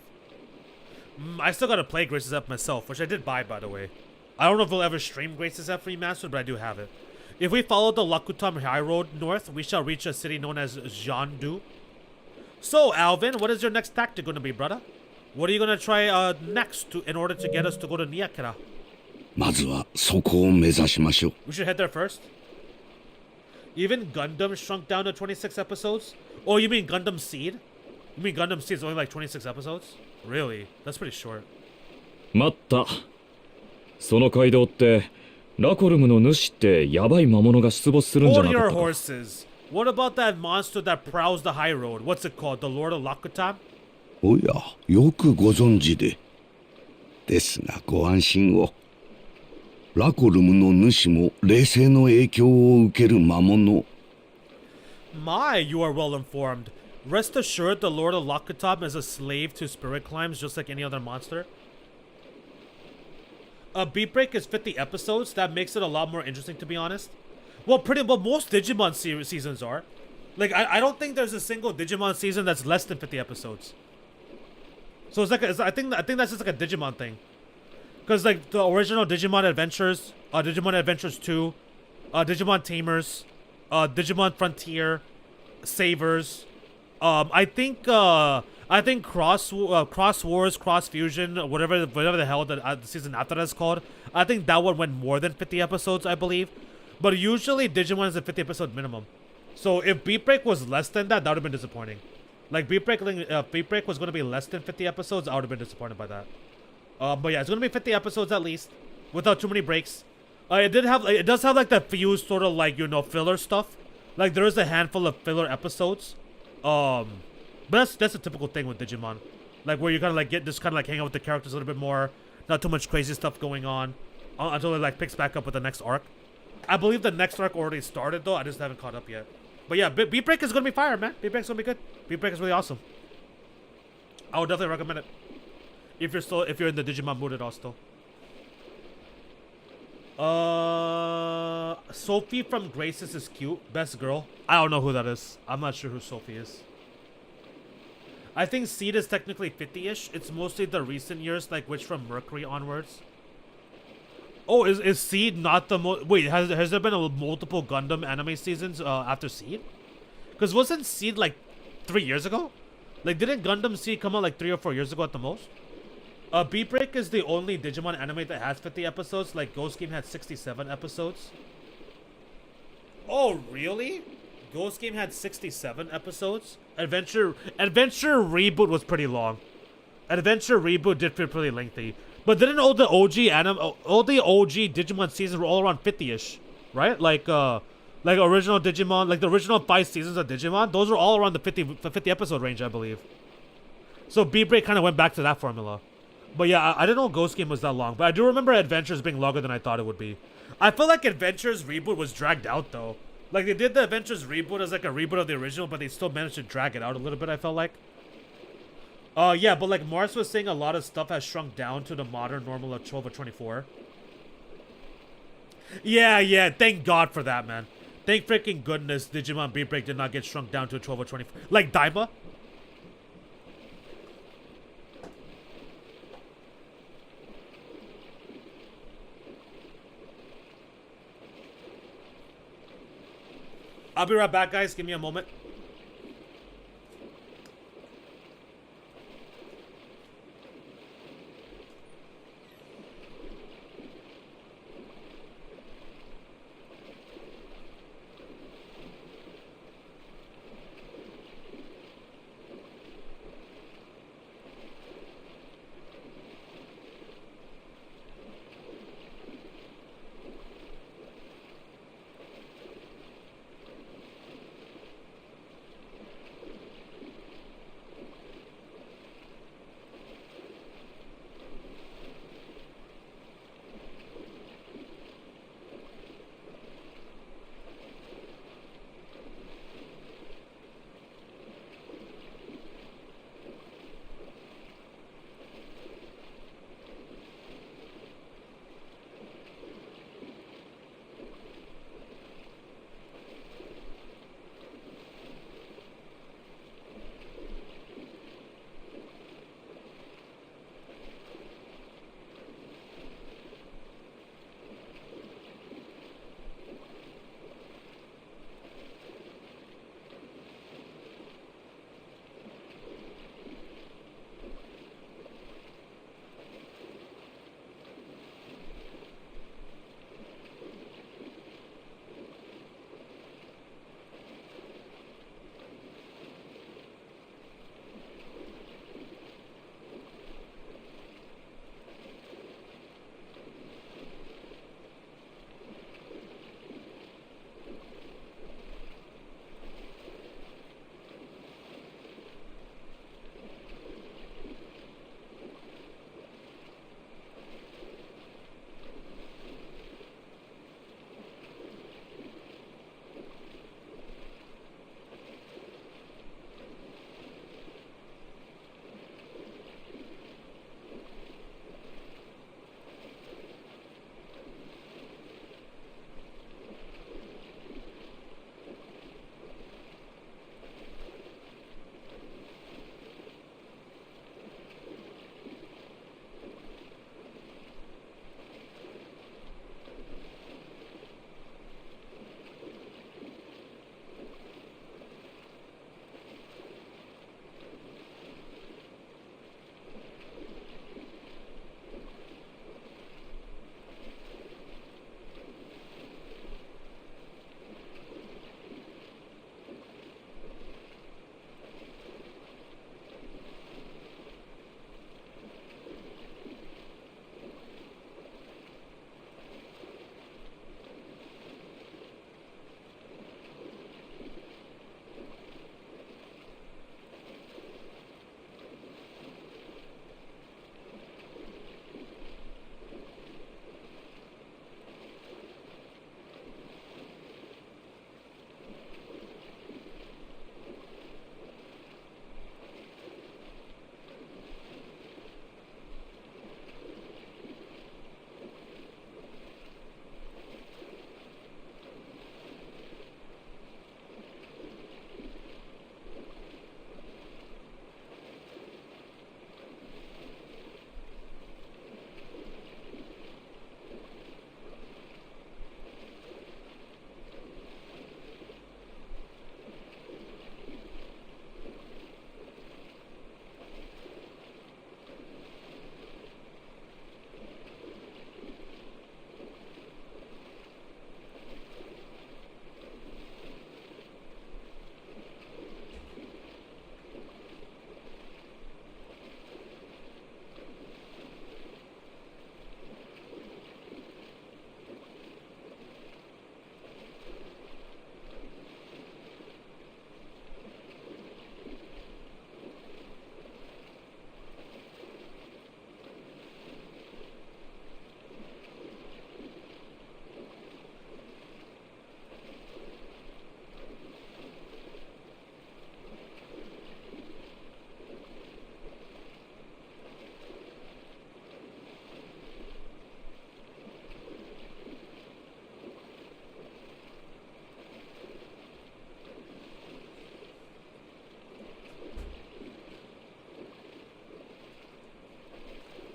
I still gotta play Grace's F myself, which I did buy, by the way. I don't know if we'll ever stream Grace's F Remastered, but I do have it. If we follow the Lakutam High Road north, we shall reach a city known as Jiandu. So, Alvin, what is your next tactic gonna be, brother? What are you gonna try next in order to get us to go to Niyakira? まずはそこを目指しましょう。 We should head there first. Even Gundam shrunk down to 26 episodes? Oh, you mean Gundam Seed? You mean Gundam Seed is only like 26 episodes? Really? That's pretty short. 待った。その街道ってラコルムの主ってヤバい魔物が出没するんじゃ Hold なか your ったか。 horses. What about that monster that prowls the high road? What's it called? The Lord of Lakutam? おや、よくご存知で。ですがご安心を。ラコルムの主も霊性の影響を受ける魔物。My, you are well informed. Rest assured, the Lord of Lakutam is a slave to spirit climbs just like any other monster. Beat Break is 50 episodes. That makes it a lot more interesting, to be honest. Well, most Digimon seasons are. Like, I don't think there's a single Digimon season that's less than 50 episodes. So it's like I think that's just like a Digimon thing. Because like the original Digimon Adventures, Digimon Adventures 2, Digimon Tamers, Digimon Frontier, Savers, I think Cross Wars, Cross Fusion, whatever the hell the season after that is called, I think that one went more than 50 episodes, I believe. But usually Digimon is a 50 episode minimum. So if Beat Break was less than that, that would have been disappointing. Like Beat Break was going to be less than 50 episodes, I would have been disappointed by that. But yeah, it's going to be 50 episodes at least, without too many breaks. It does have like that few sort of like, you know, filler stuff. Like there is a handful of filler episodes. But that's a typical thing with Digimon. Like where you kind of like get just kind of like hang out with the characters a little bit more, not too much crazy stuff going on, until it like picks back up with the next arc. I believe the next arc already started though. I just haven't caught up yet. But yeah, Beat Break is gonna be fire, man. Beat Break's gonna be good. Beat Break is really awesome. I would definitely recommend it. If you're in the Digimon mood at all still. Sophie from Graces is cute. Best girl. I don't know who that is. I'm not sure who Sophie is. I think Seed is technically 50-ish. It's mostly the recent years, like Witch from Mercury onwards. Oh, is Seed not the most... Wait, has there been multiple Gundam anime seasons after Seed? Because wasn't Seed like 3 years ago? Like, didn't Gundam Seed come out like 3 or 4 years ago at the most? Beat Break is the only Digimon anime that has 50 episodes. Like Ghost Game had 67 episodes. Oh, really? Ghost Game had 67 episodes. Adventure Reboot was pretty long. Adventure Reboot did feel pretty lengthy. But didn't all the OG Digimon seasons were all around 50-ish, right? Like original Digimon, like the original 5 seasons of Digimon, those were all around the 50 episode range, I believe. So Beat Break kind of went back to that formula. But yeah, I didn't know Ghost Game was that long. But I do remember Adventures being longer than I thought it would be. I feel like Adventures Reboot was dragged out though. Like they did the Adventures Reboot as like a reboot of the original, but they still managed to drag it out a little bit, I felt like. Yeah, but like Mars was saying, a lot of stuff has shrunk down to the modern normal of 12 or 24. Yeah, thank God for that, man. Thank freaking goodness Digimon Beat Break did not get shrunk down to 12 or 24. Like Daima. I'll be right back, guys. Give me a moment.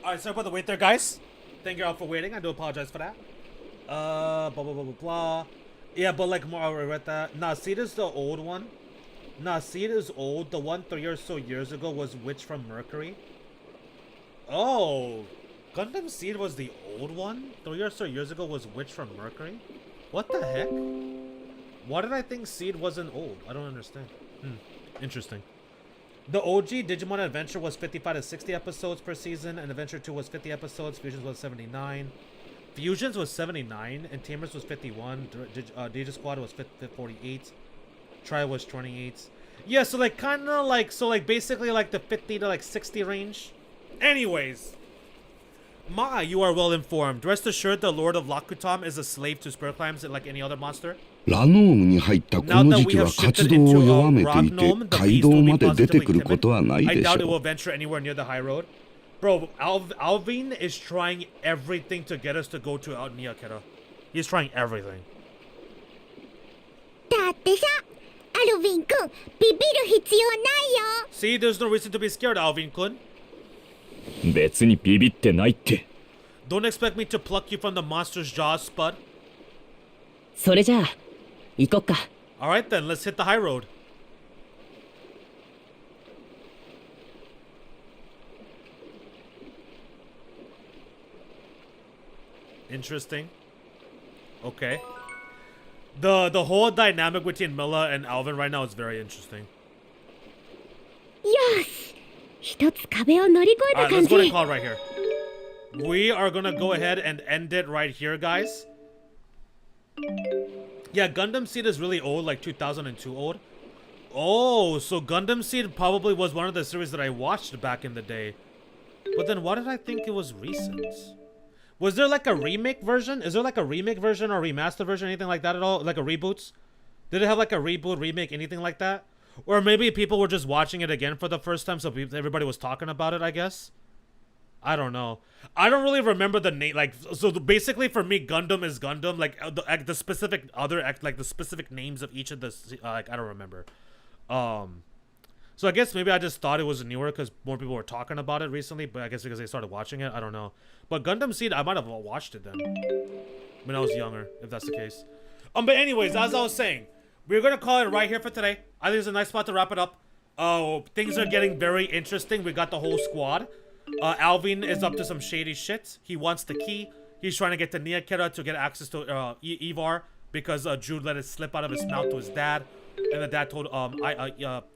Alright, sorry about the wait there, guys. Thank you all for waiting. I do apologize for that. Blah, blah, blah, blah, blah. Yeah, but like, more, I read that. Nah, Seed is the old one. Nah, Seed is old. The one 3 or so years ago was Witch from Mercury. Oh, Gundam Seed was the old one? 3 or so years ago was Witch from Mercury? What the heck? Why did I think Seed wasn't old? I don't understand. Interesting. The OG Digimon Adventure was 55 to 60 episodes per season, and Adventure 2 was 50 episodes, Fusions was 79. Fusions was 79, and Tamers was 51, Digisquad was 48, Tri was 28. Yeah, so like kinda like, so like basically like the 50 to like 60 range. Anyways. Ma, you are well informed. Rest assured the Lord of Lakutam is a slave to spur climbs like any other monster. ラノームに入ったこの時期は活動を弱めていて街道まで出てくることはない I でし doubt it ょ will う。 venture anywhere near the high road. Bro, Alvin is trying everything to get us to go to Niakera. He's trying everything. だってさ、アルヴィン君、ビビる必要ないよ。 See, there's no reason to be scared, Alvin-kun. 別にビビってないって。 Don't expect me to pluck you from the monster's jaws, Spud. それじゃあ行こっか。 Alright then, let's hit the high road. Interesting. Okay. The whole dynamic between Milla and Alvin right now is very interesting. よし、一つ壁を乗り越えた Alright, 感 let's go ahead じ。 and call it right here. We are gonna go ahead and end it right here, guys. Yeah, Gundam Seed is really old, like 2002 old. Oh, so Gundam Seed probably was one of the series that I watched back in the day. But then why did I think it was recent? Was there like a remake version? Is there like a remake version or remastered version, anything like that at all? Like a reboots? Did it have like a reboot, remake, anything like that? Or maybe people were just watching it again for the first time, so everybody was talking about it, I guess? I don't know. I don't really remember the name. Like, so basically for me, Gundam is Gundam. Like the specific like the specific names of each of the like I don't remember. So I guess maybe I just thought it was newer because more people were talking about it recently. But I guess because they started watching it, I don't know. But Gundam Seed, I might have watched it then when I was younger, if that's the case. But anyways, as I was saying, we're gonna call it right here for today. I think it's a nice spot to wrap it up. Things are getting very interesting. We got the whole squad. Alvin is up to some shady shit. He wants the key. He's trying to get to Niakera to get access to Ivar because Jude let it slip out of his mouth to his dad, and the dad told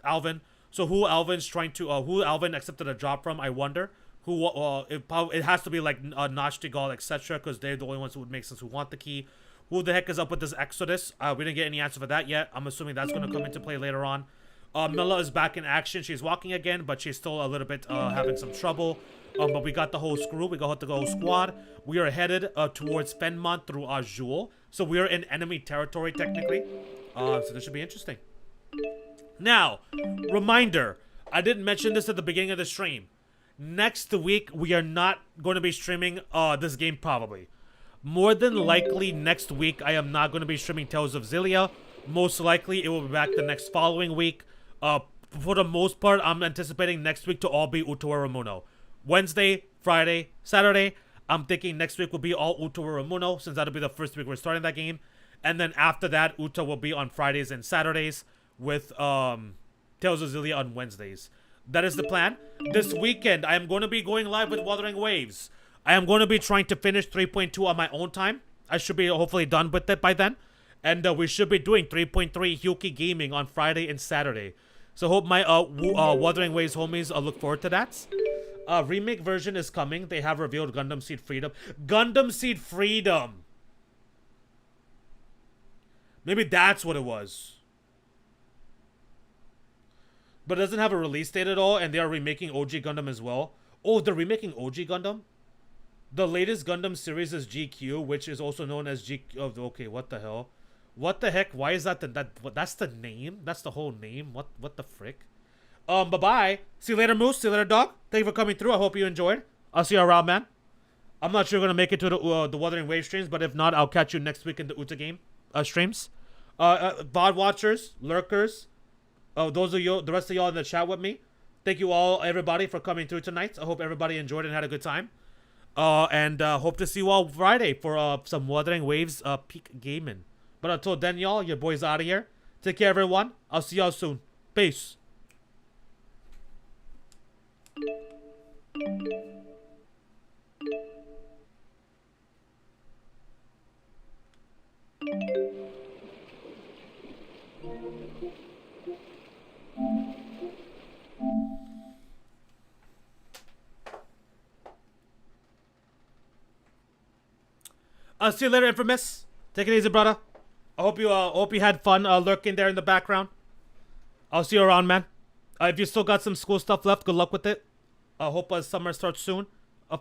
Alvin. So who Alvin's trying to who Alvin accepted a job from? I wonder. Who it has to be like Nachtigal, etc. Because they're the only ones who would make sense who want the key. Who the heck is up with this Exodus? We didn't get any answer for that yet. I'm assuming that's going to come into play later on. Milla is back in action. She's walking again, but she's still a little bit having some trouble. But we got the whole crew. We got the whole squad. We are headed towards Fenmont through Azul. So we are in enemy territory, technically. So this should be interesting. Now, reminder. I didn't mention this at the beginning of the stream. Next week, we are not going to be streaming this game, probably. More than likely, next week, I am not going to be streaming Tales of Xillia. Most likely, it will be back the next following week. For the most part, I'm anticipating next week to all be Utawaremuno. Wednesday, Friday, Saturday. I'm thinking next week will be all Utawaremuno, since that'll be the first week we're starting that game. And then after that, Uta will be on Fridays and Saturdays with Tales of Xillia on Wednesdays. That is the plan. This weekend, I am going to be going live with Wuthering Waves. I am going to be trying to finish 3.2 on my own time. I should be hopefully done with it by then. And we should be doing 3.3 Hyuki Gaming on Friday and Saturday. So hope my Wuthering Waves homies look forward to that. Remake version is coming. They have revealed Gundam Seed Freedom. Gundam Seed Freedom! Maybe that's what it was. But it doesn't have a release date at all, and they are remaking OG Gundam as well. Oh, they're remaking OG Gundam? The latest Gundam series is GQ, which is also known as GQ. Oh, okay, what the hell? What the heck? Why is that that's the name? That's the whole name? What the frick? Bye-bye. See you later, Moose. See you later, dog. Thank you for coming through. I hope you enjoyed. I'll see you around, man. I'm not sure you're going to make it to the Wuthering Wave streams, but if not, I'll catch you next week in the Uta game streams. VOD watchers, lurkers, those of you, the rest of y'all in the chat with me. Thank you all, everybody, for coming through tonight. I hope everybody enjoyed and had a good time. And hope to see you all Friday for some Wuthering Waves peak gaming. But until then, y'all, your boy's out of here. Take care, everyone. I'll see y'all soon. Peace. I'll see you later, Infamous. Take it easy, brother. I hope you had fun lurking there in the background. I'll see you around, man. If you still got some school stuff left, good luck with it. I hope summer starts soon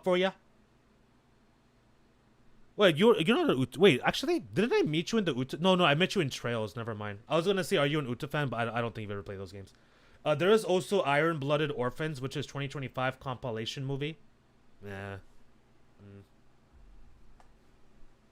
for ya. Wait, you're not an Uta. Wait, actually, didn't I meet you in the Uta? No, I met you in Trails. Never mind. I was gonna say, are you an Uta fan? But I don't think you've ever played those games. There is also Iron Blooded Orphans, which is 2025 compilation movie. Yeah.